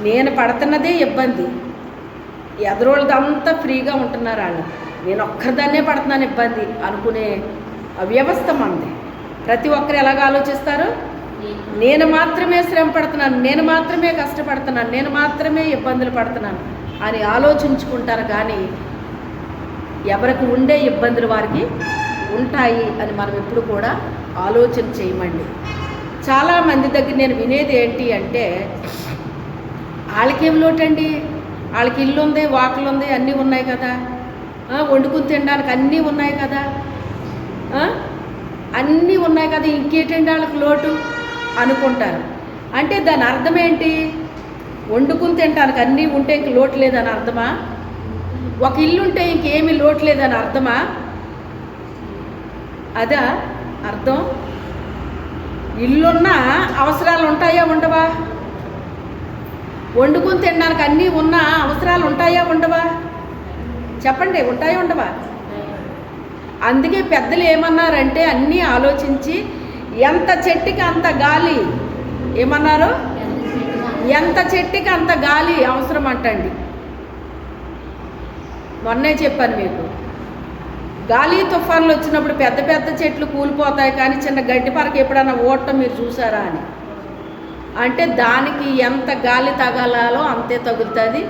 నేను పడుతున్నదే ఇబ్బంది, ఎదురోళ్ళదంతా ఫ్రీగా ఉంటున్నారు వాళ్ళు, నేను ఒక్కదాన్నే పడుతున్నాను ఇబ్బంది అనుకునే వ్యవస్థ మనది. ప్రతి ఒక్కరు ఎలాగ ఆలోచిస్తారు? నేను మాత్రమే శ్రమ పడుతున్నాను, నేను మాత్రమే కష్టపడుతున్నాను, నేను మాత్రమే ఇబ్బందులు పడుతున్నాను అని ఆలోచించుకుంటారు. కానీ ఎవరికి ఉండే ఇబ్బందులు వారికి ఉంటాయి అని మనం ఎప్పుడు కూడా ఆలోచన చేయమండి. చాలామంది దగ్గర నేను వినేది ఏంటి అంటే, వాళ్ళకేం లోటండి, వాళ్ళకి ఇల్లు ఉంది, వాకిలు ఉంది, అన్నీ ఉన్నాయి కదా, వండుకుని తినడానికి అన్నీ ఉన్నాయి కదా, అన్నీ ఉన్నాయి కదా, ఇంకేంటండి వాళ్ళకి లోటు అనుకుంటారు. అంటే దాని అర్థం ఏంటి? వండుకుని తింటానికి అన్నీ ఉంటే ఇంక లోటు లేదని అర్థమా? ఒక ఇల్లు ఉంటే ఇంకేమీ లోటు లేదని అర్థమా? అదా అర్థం? ఇల్లున్నా అవసరాలు ఉంటాయా ఉండవా? వండుకుని తినడానికి అన్నీ ఉన్నా అవసరాలు ఉంటాయా ఉండవా? చెప్పండి, ఉంటాయా ఉండవా? అందుకే పెద్దలు ఏమన్నారంటే అన్నీ ఆలోచించి ఎంత చెట్టుకి అంత గాలి, ఏమన్నారు? ఎంత చెట్టుకి అంత గాలి అవసరం అంటండి. మొన్నే చెప్పాను మీకు, గాలి తుఫాన్లు వచ్చినప్పుడు పెద్ద పెద్ద చెట్లు కూలిపోతాయి కానీ చిన్న గడ్డి పరక ఎప్పుడైనా ఓడటం మీరు చూసారా అని. అంటే దానికి ఎంత గాలి తగలాలో అంతే తగులుతుంది.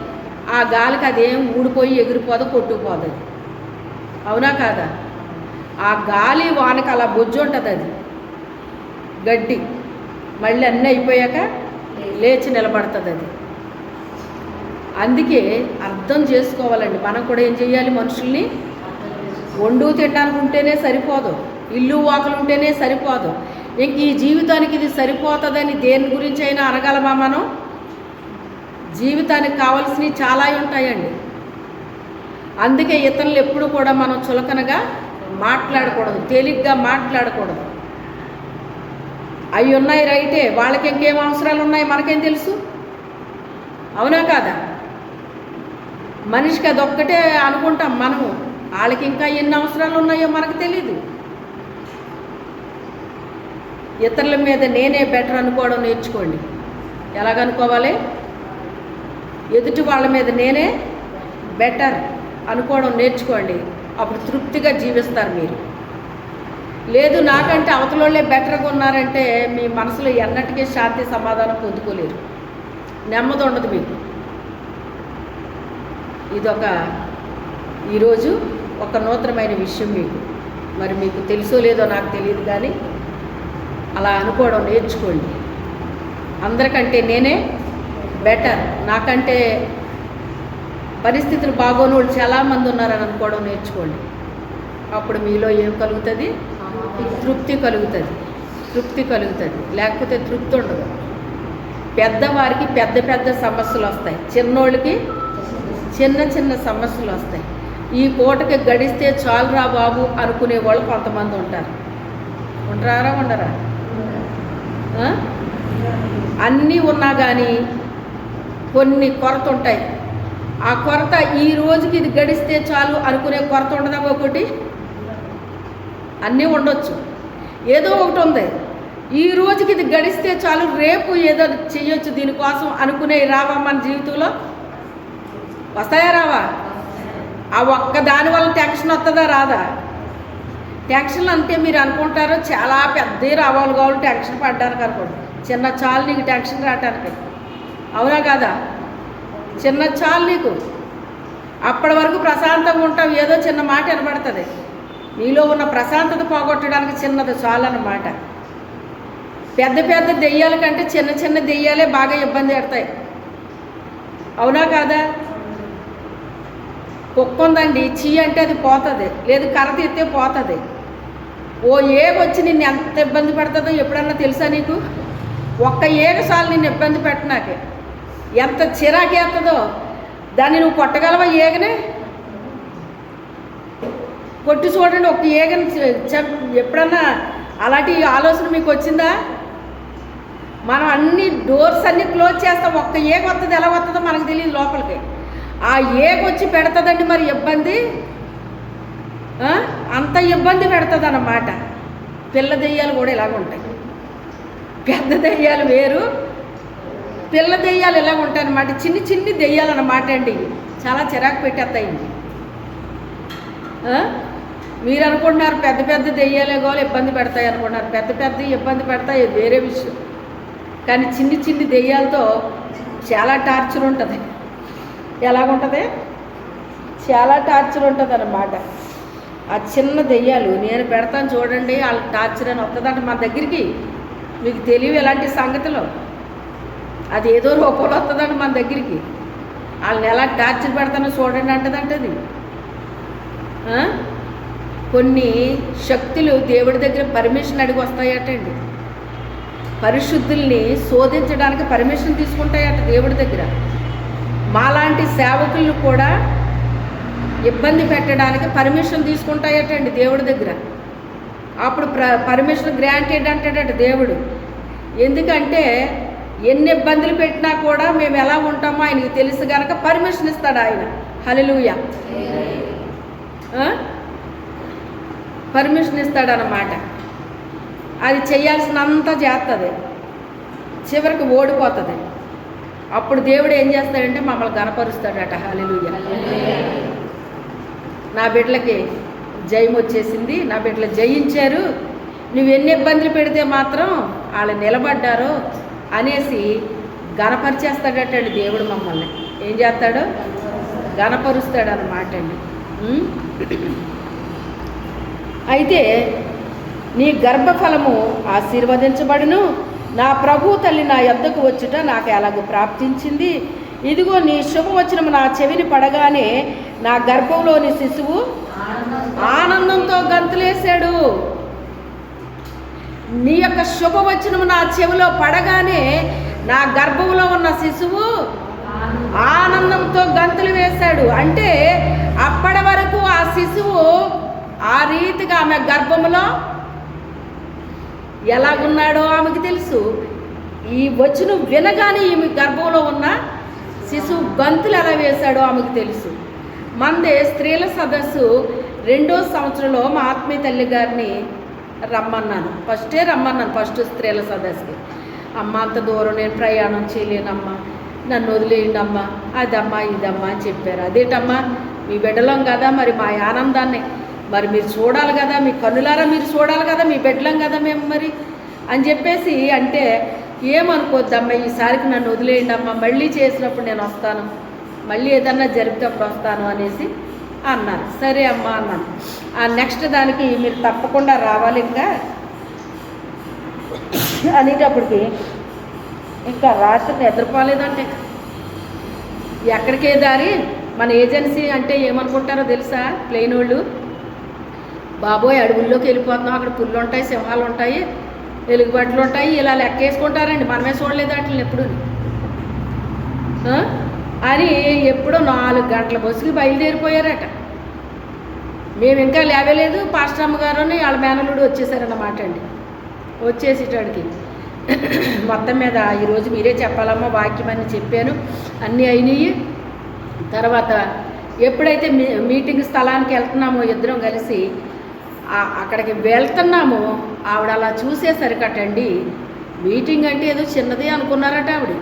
ఆ గాలికి అదేం ఊడిపోయి ఎగిరిపోదు, కొట్టుకుపోదు. అది అవునా కాదా? ఆ గాలి వానకి అలా బొజ్జు ఉంటుంది. అది గడ్డి మళ్ళీ అన్నీ అయిపోయాక లేచి నిలబడుతుంది. అది అందుకే అర్థం చేసుకోవాలండి. మనం కూడా ఏం చేయాలి? మనుషుల్ని వండు తినడానికి ఉంటేనే సరిపోదు, ఇల్లు వాకలు ఉంటేనే సరిపోదు. ఇంక ఈ జీవితానికి ఇది సరిపోతుందని దేని గురించి అయినా అనగలమా మనం? జీవితానికి కావాల్సినవి చాలా ఉంటాయండి. అందుకే ఇతరులు ఎప్పుడు కూడా మనం చులకనగా మాట్లాడకూడదు, తేలిగ్గా మాట్లాడకూడదు. అవి ఉన్నాయి రైటే, వాళ్ళకి ఇంకేం అవసరాలు ఉన్నాయి మనకేం తెలుసు? అవునా కాదా? మనిషికి అదొక్కటే అనుకుంటాం మనము, వాళ్ళకి ఇంకా ఎన్ని అవసరాలు ఉన్నాయో మనకు తెలీదు. ఇతరుల మీద నేనే బెటర్ అనుకోవడం నేర్చుకోండి. ఎలాగనుకోవాలి? ఎదుటి వాళ్ళ మీద నేనే బెటర్ అనుకోవడం నేర్చుకోండి. అప్పుడు తృప్తిగా జీవిస్తారు మీరు. లేదు నాకంటే అవతలోళ్ళే బెటర్గా ఉన్నారంటే మీ మనసులో ఎన్నటికీ శాంతి సమాధానం పొందుకోలేరు, నెమ్మది ఉండదు మీకు. ఇదొక ఈరోజు ఒక నూతనమైన విషయం మీకు. మరి మీకు తెలుసో లేదో నాకు తెలియదు, కానీ అలా అనుకోవడం నేర్చుకోండి. అందరికంటే నేనే బెటర్, నాకంటే పరిస్థితులు బాగోని వాళ్ళు చాలామంది ఉన్నారని అనుకోవడం నేర్చుకోండి. అప్పుడు మీలో ఏం కలుగుతుంది? తృప్తి కలుగుతుంది. తృప్తి కలుగుతుంది, లేకపోతే తృప్తి ఉండదు. పెద్దవారికి పెద్ద పెద్ద సమస్యలు వస్తాయి, చిన్నోళ్ళకి చిన్న చిన్న సమస్యలు వస్తాయి. ఈ పూటకి గడిస్తే చాలురా బాబు అనుకునే వాళ్ళు కొంతమంది ఉంటారు. ఉంటారా ఉండరా? అన్నీ ఉన్నా కానీ కొన్ని కొరత ఉంటాయి. ఆ కొరత ఈ రోజుకి ఇది గడిస్తే చాలు అనుకునే కొరత ఉండదా? ఒకటి అన్నీ ఉండొచ్చు, ఏదో ఒకటి ఉంది. ఈ రోజుకి ఇది గడిస్తే చాలు, రేపు ఏదో చెయ్యొచ్చు దీనికోసం అనుకునే రావా మన జీవితంలో? వస్తాయా రావా? ఆ ఒక్క దానివల్ల టెన్షన్ వస్తుందా రాదా? టెన్షన్ అంటే మీరు అనుకుంటారు చాలా పెద్ద రావాలి కావాలి టెన్షన్ పడ్డానికి అనుకోండి. చిన్న చాలు నీకు టెన్షన్ రావటానికి. అవునా కాదా? చిన్న చాలు నీకు. అప్పటి వరకు ప్రశాంతంగా ఉంటావు, ఏదో చిన్న మాట వినబడుతుంది. నీలో ఉన్న ప్రశాంతత పోగొట్టడానికి చిన్నది చాలు అన్నమాట. పెద్ద పెద్ద దెయ్యాల కంటే చిన్న చిన్న దెయ్యాలే బాగా ఇబ్బంది పెడతాయి. అవునా కాదా? కుక్క ఉందండి, చీ అంటే అది పోతుంది, లేదు కర్ర తీస్తే పోతుంది. ఓ ఏగ వచ్చి నిన్ను ఎంత ఇబ్బంది పెడుతుందో ఎప్పుడన్నా తెలుసా నీకు? ఒక్క ఏగ చాలు నిన్ను ఇబ్బంది పెట్టనాకే ఎంత చిరాకేస్తుందో. దాన్ని నువ్వు కొట్టగలవా? ఏగనే కొట్టి చూడండి. ఒక ఏగని ఎప్పుడన్నా అలాంటి ఆలోచన మీకు వచ్చిందా? మనం అన్ని డోర్స్ అన్నీ క్లోజ్ చేస్తాం, ఒక్క ఏగ వస్తుంది, ఎలా వస్తుందో మనకు తెలియదు లోపలికి. ఆ ఏగ వచ్చి పెడుతుందండి మరి ఇబ్బంది, అంత ఇబ్బంది పెడుతుంది అన్నమాట. పిల్ల దెయ్యాలు కూడా ఇలాగ ఉంటాయి. పెద్ద దెయ్యాలు వేరు, పిల్ల దెయ్యాలు ఇలాగ ఉంటాయి అన్నమాట. చిన్ని చిన్ని దెయ్యాలు అన్నమాట అండి. చాలా చిరాకు పెట్టేస్తాయి. మీరు అనుకుంటున్నారు పెద్ద పెద్ద దెయ్యాలే కావాలి ఇబ్బంది పెడతాయి అనుకుంటున్నారు. పెద్ద పెద్ద ఇబ్బంది పెడతాయి వేరే విషయం, కానీ చిన్ని చిన్ని దెయ్యాలతో చాలా టార్చర్ ఉంటుంది. ఎలాగుంటుంది? చాలా టార్చర్ ఉంటుంది అన్నమాట. ఆ చిన్న దెయ్యాలు నేను పెడతాను చూడండి, వాళ్ళకి టార్చర్ అని వస్తుందంట మన దగ్గరికి. మీకు తెలియదు ఎలాంటి సంగతిలో, అది ఏదో రూపంలో వస్తుందంట మన దగ్గరికి. వాళ్ళని ఎలా టార్చర్ పెడతానో చూడండి అంటదంటది. కొన్ని శక్తులు దేవుడి దగ్గర పర్మిషన్ అడిగి వస్తాయటండి. పరిశుద్ధుల్ని శోధించడానికి పర్మిషన్ తీసుకుంటాయట దేవుడి దగ్గర. మాలాంటి సేవకులను కూడా ఇబ్బంది పెట్టడానికి పర్మిషన్ తీసుకుంటాయటండి దేవుడి దగ్గర. అప్పుడు పర్మిషన్ గ్రాంటెడ్ అంటాడట దేవుడు. ఎందుకంటే ఎన్ని ఇబ్బందులు పెట్టినా కూడా మేము ఎలా ఉంటామో ఆయనకి తెలుసు కనుక పర్మిషన్ ఇస్తాడు ఆయన. హల్లెలూయా. పర్మిషన్ ఇస్తాడనమాట. అది చేయాల్సినంత చేస్తుంది, చివరికి ఓడిపోతుంది. అప్పుడు దేవుడు ఏం చేస్తాడంటే మమ్మల్ని గణపరుస్తాడట. హల్లెలూయా. నా బిడ్డలకి జయం వచ్చేసింది, నా బిడ్డలు జయించారు, నువ్వు ఎన్ని ఇబ్బందులు పెడితే మాత్రం వాళ్ళు నిలబడ్డారో అనేసి గణపరిచేస్తాడటండి దేవుడు. మమ్మల్ని ఏం చేస్తాడు? గణపరుస్తాడు అన్నమాట అండి. అయితే నీ గర్భఫలము ఆశీర్వదించబడును, నా ప్రభు తల్లి నా యొద్దకు వచ్చుట నాకు ఎలాగో ప్రాప్తించింది. ఇదిగో నీ శుభవచనము నా చెవిని పడగానే నా గర్భంలోని శిశువు ఆనందంతో గంతులేశాడు. నీ యొక్క శుభవచనము నా చెవిలో పడగానే నా గర్భంలో ఉన్న శిశువు ఆనందంతో గంతులు వేశాడు. అంటే అప్పటి వరకు ఆ శిశువు ఆ రీతిగా ఆమె గర్భంలో ఎలాగున్నాడో ఆమెకు తెలుసు. ఈ వచనం వినగానే ఈమె గర్భంలో ఉన్న శిశువు గంతులు ఎలా వేశాడో ఆమెకు తెలుసు. మందే స్త్రీల సదస్సు 2వ సంవత్సరంలో మా ఆత్మీయ తల్లి గారిని రమ్మన్నాను. ఫస్ట్ స్త్రీల సదస్సుకి. అమ్మ అంత దూరం నేను ప్రయాణం చేయలేనమ్మా, నన్ను వదిలేయండి అమ్మా, అదమ్మా ఇదమ్మా అని చెప్పారు. అదేటమ్మా మీ బిడ్డలం కదా, మరి మా ఆనందాన్ని మరి మీరు చూడాలి కదా, మీ కన్నులారా మీరు చూడాలి కదా, మీ బిడ్డలం కదా మేము మరి అని చెప్పేసి అంటే, ఏమనుకోద్దమ్మా ఈసారికి నన్ను వదిలేయండి అమ్మా, మళ్ళీ చేసినప్పుడు నేను వస్తాను, మళ్ళీ ఏదన్నా జరిగినప్పుడు వస్తాను అనేసి అన్నారు. సరే అమ్మా అన్నాను. ఆ నెక్స్ట్ దానికి మీరు తప్పకుండా రావాలి ఇంకా అనేటప్పటికి ఇంకా రాత్రి నిద్రపోలేదంటే ఎక్కడికే దారి. మన ఏజెన్సీ అంటే ఏమనుకుంటారో తెలుసా ప్లేన్ వాళ్ళు? బాబోయ్ అడవుల్లోకి వెళ్ళిపోతున్నాం, అక్కడ పుల్లు ఉంటాయి, సింహాలు ఉంటాయి, ఎలుగుబట్లు ఉంటాయి, ఇలా లెక్కేసుకుంటారండి. మనమే చూడలేదు వాటిని ఎప్పుడు అని. ఎప్పుడో 4 గంటల బస్సుకి బయలుదేరిపోయారట. మేము ఇంకా లేవలేదు. పాస్టర్ అమ్మగారుని వాళ్ళ మేనలుడు వచ్చేసారన్నమాట అండి. వచ్చేసేటాడికి మొత్తం మీద ఈరోజు మీరే చెప్పాలమ్మా వాక్యం అని చెప్పాను, అన్నీ అయినాయి. తర్వాత ఎప్పుడైతే మీటింగ్ స్థలానికి వెళ్తున్నామో ఇద్దరం కలిసి అక్కడికి వెళ్తున్నామో ఆవిడ అలా చూసేసరికటండి, మీటింగ్ అంటే ఏదో చిన్నదే అనుకున్నారట ఆవిడ.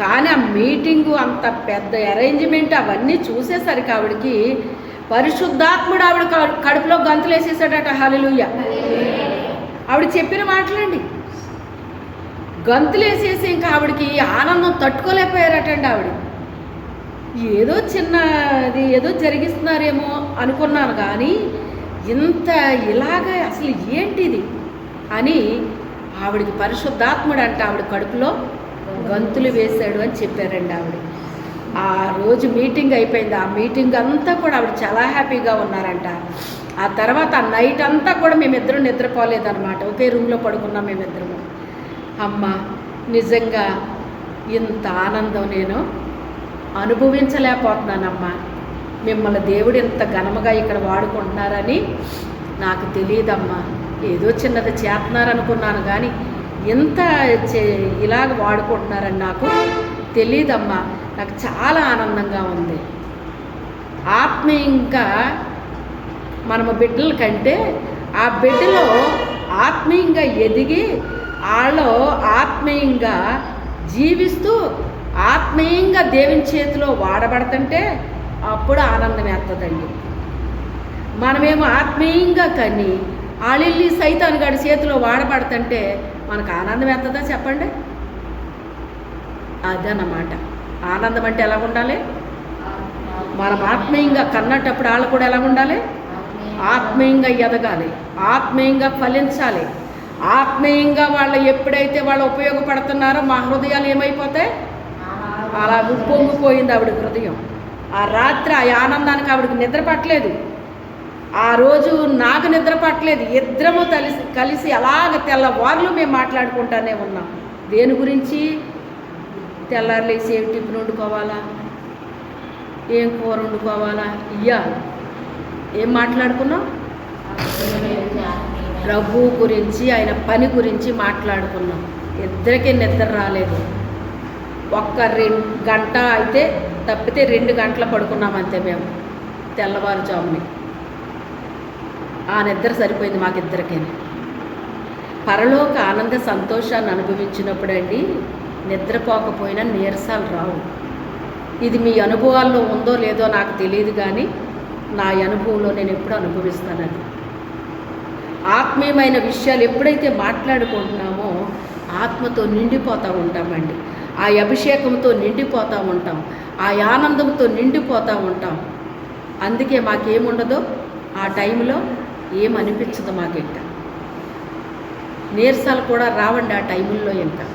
కానీ ఆ మీటింగు అంత పెద్ద అరేంజ్మెంట్ అవన్నీ చూసేసరికి ఆవిడకి పరిశుద్ధాత్ముడు ఆవిడ కడుపులో గంతులు వేసేసాడట. హల్లెలూయా. ఆవిడ చెప్పిన మాటలండి. గంతులు వేసేసి ఇంకా ఆవిడకి ఆనందం తట్టుకోలేకపోయారటండి. ఆవిడ ఏదో చిన్నది ఏదో జరిగిస్తున్నారేమో అనుకున్నాను, కానీ ఇంత ఇలాగ అసలు ఏంటిది అని ఆవిడకి పరిశుద్ధాత్ముడు అంటే ఆవిడ కడుపులో గంతులు వేశాడు అని చెప్పారండి ఆవిడ. ఆ రోజు మీటింగ్ అయిపోయింది. ఆ మీటింగ్ అంతా కూడా ఆవిడ చాలా హ్యాపీగా ఉన్నారంట. ఆ తర్వాత ఆ నైట్ అంతా కూడా మేమిద్దరం నిద్రపోలేదన్నమాట. ఒకే రూమ్లో పడుకున్నాం మేమిద్దరము. అమ్మ నిజంగా ఇంత ఆనందం నేను అనుభవించలేకపోతున్నానమ్మా, మిమ్మల్ని దేవుడు ఇంత ఘనముగా ఇక్కడ వాడుకుంటున్నారని నాకు తెలియదమ్మా. ఏదో చిన్నది చేస్తున్నారనుకున్నాను, కానీ ఇంత ఇలాగ వాడుకుంటున్నారని నాకు తెలియదమ్మా. నాకు చాలా ఆనందంగా ఉంది. ఆత్మీయంగా మనము బిడ్డల కంటే ఆ బిడ్డలో ఆత్మీయంగా ఎదిగి వాళ్ళు ఆత్మీయంగా జీవిస్తూ ఆత్మీయంగా దేవుని చేతిలో వాడబడుతుంటే అప్పుడు ఆనందం వేస్తుందండి. మనమేమో ఆత్మీయంగా కానీ ఆళ్ళిల్లి సైతాను గాడి చేతిలో వాడబడుతుంటే మనకు ఆనందం వేస్తుందా చెప్పండి? అదన్నమాట. ఆనందం అంటే ఎలా ఉండాలి? మనం ఆత్మీయంగా కన్నటప్పుడు వాళ్ళు కూడా ఎలా ఉండాలి? ఆత్మీయంగా ఎదగాలి, ఆత్మీయంగా ఫలించాలి, ఆత్మీయంగా వాళ్ళు ఎప్పుడైతే వాళ్ళు ఉపయోగపడుతున్నారో మా హృదయాలు ఏమైపోతాయి? అలా ఉప్పొంగిపోయింది ఆవిడ హృదయం. ఆ రాత్రి ఆ ఆనందానికి ఆవిడకి నిద్ర పట్టలేదు. ఆ రోజు నాకు నిద్ర పట్టలేదు. ఇద్దరము కలిసి అలాగ తెల్లవార్లు మేము మాట్లాడుకుంటానే ఉన్నాం. దేని గురించి? తెల్లారు లేసి ఏం టిఫిన్ వండుకోవాలా, ఏం కూర వండుకోవాలా, ఏం మాట్లాడుకున్నాం? ప్రభు గురించి, ఆయన పని గురించి మాట్లాడుకున్నాం. ఇద్దరికీ నిద్ర రాలేదు. ఒక్క 2 గంట అయితే తప్పితే 2 గంటలు పడుకున్నాం అంతే మేము తెల్లవారుజాముని. ఆ నిద్ర సరిపోయింది మాకిద్దరికీ. పరలోక ఆనంద సంతోషాన్ని అనుభవించినప్పుడు అండి నిద్రపోకపోయినా నీరసాలు రావు. ఇది మీ అనుభవాల్లో ఉందో లేదో నాకు తెలియదు, కానీ నా అనుభవంలో నేను ఎప్పుడు అనుభవిస్తాను. అది ఆత్మీయమైన విషయాలు ఎప్పుడైతే మాట్లాడుకుంటున్నామో ఆత్మతో నిండిపోతూ ఉంటామండి. ఆ అభిషేకంతో నిండిపోతూ ఉంటాం, ఆ ఆనందంతో నిండిపోతూ ఉంటాం. అందుకే మాకేముండదో ఆ టైంలో ఏమనిపించదు. మాకు ఇంకా నీరసాలు కూడా రావండి ఆ టైంలో. ఇంకా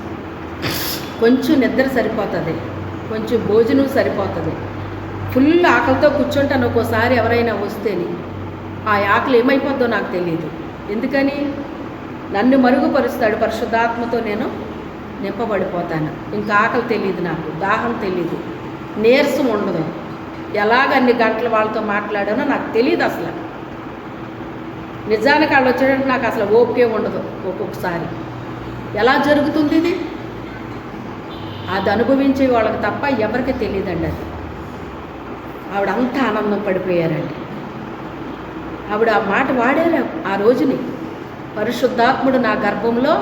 కొంచెం నిద్ర సరిపోతుంది, కొంచెం భోజనం సరిపోతుంది. ఫుల్ ఆకలితో కూర్చుంటాను ఒక్కోసారి ఎవరైనా వస్తేని. ఆ ఆకలి ఏమైపోద్దో నాకు తెలియదు. ఎందుకని? నన్ను మరుగుపరుస్తాడు పరిశుద్ధాత్మతో, నేను నింపబడిపోతాను. ఇంకా ఆకలి తెలియదు నాకు, దాహం తెలియదు, నీరసం ఉండదు. ఎలాగ అన్ని గంటలు వాళ్ళతో మాట్లాడానో నాకు తెలియదు అసలు. నిజానికి వాళ్ళు వచ్చేటప్పుడు నాకు అసలు ఓపికే ఉండదు ఒక్కొక్కసారి. ఎలా జరుగుతుంది ఇది? అది అనుభవించే వాళ్ళకి తప్ప ఎవరికి తెలియదండి. అది ఆవిడ అంత ఆనందం పడిపోయారండి. ఆవిడ ఆ మాట వాడారు ఆ రోజుని. పరిశుద్ధాత్ముడు నా గర్భంలో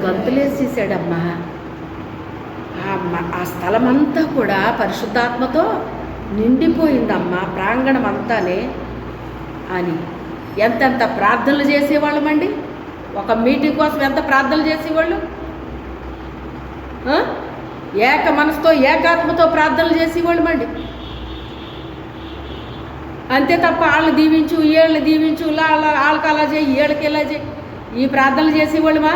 గంతులేసేసాడమ్మా. ఆ స్థలమంతా కూడా పరిశుద్ధాత్మతో నిండిపోయిందమ్మా, ప్రాంగణం అంతానే అని. ఎంతెంత ప్రార్థనలు చేసేవాళ్ళమండి. ఒక మీటింగ్ కోసం ఎంత ప్రార్థనలు చేసేవాళ్ళు. ఏక మనసుతో ఏకాత్మతో ప్రార్థనలు చేసేవాళ్ళమండి. అంతే తప్ప వాళ్ళని దీవించు, వీళ్ళని దీవించు, వాళ్ళకి అలా చేయి, వీళ్ళకి ఇలా చేయి, ఈ ప్రార్థనలు చేసేవాళ్ళమా?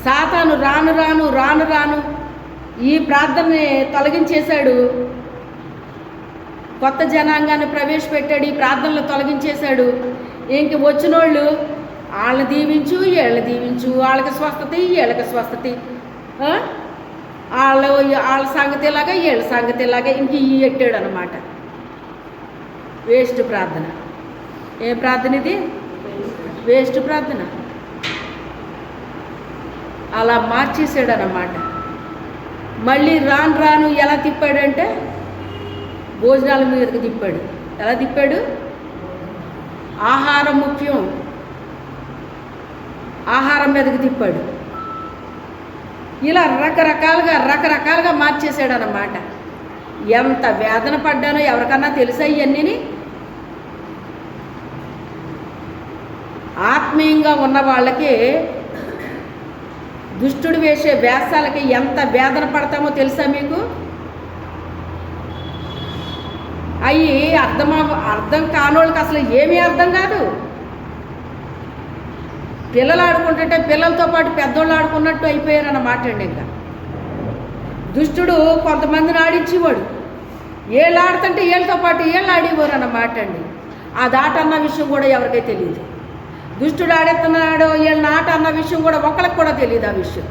సాతాను రాను రాను రాను రాను ఈ ప్రార్థనని తొలగించేశాడు. కొత్త జనాంగాన్ని ప్రవేశపెట్టాడు, ఈ ప్రార్థనలు తొలగించేశాడు. ఇంక వచ్చిన వాళ్ళు వాళ్ళని దీవించు, వీళ్ళని దీవించు, వాళ్ళకి స్వస్థత, వీళ్ళకి స్వస్థత, వాళ్ళ సంగతి ఇలాగా, వీళ్ళ సంగతి ఇలాగా, ఇంక ఈ ఎట్టాడు అనమాట. వేస్ట్ ప్రార్థన. ఏ ప్రార్థన ఇది? వేస్ట్ ప్రార్థన. అలా మార్చేసాడు అన్నమాట. మళ్ళీ రాను రాను ఎలా తిప్పాడంటే భోజనాల మీదకి తిప్పాడు. ఎలా తిప్పాడు? ఆహారం ముఖ్యం, ఆహారం మీదకి తిప్పాడు. ఇలా రకరకాలుగా మార్చేసాడు అన్నమాట. ఎంత వేదన పడ్డానో ఎవరికన్నా తెలుసా ఇవన్నీ? ఆత్మీయంగా ఉన్న వాళ్ళకి దుష్టుడు వేసే వేషాలకి ఎంత వేదన పడతామో తెలుసా మీకు? అవి అర్థం కానోళ్ళకి అసలు ఏమీ అర్థం కాదు. పిల్లలు ఆడుకుంటుంటే పిల్లలతో పాటు పెద్దోళ్ళు ఆడుకున్నట్టు అయిపోయారన్నమాట అండి. ఇంకా దుష్టుడు కొంతమందిని ఆడించేవాడు, వీళ్ళు ఆడుతుంటే వీళ్ళతో పాటు వీళ్ళు ఆడేవారు అన్నమాట అండి. ఆ దాట అన్న విషయం కూడా ఎవరికై తెలియదు. దుష్టుడు ఆడేస్తున్నాడు వీళ్ళని ఆట అన్న విషయం కూడా ఒకరికి కూడా తెలియదు. ఆ విషయం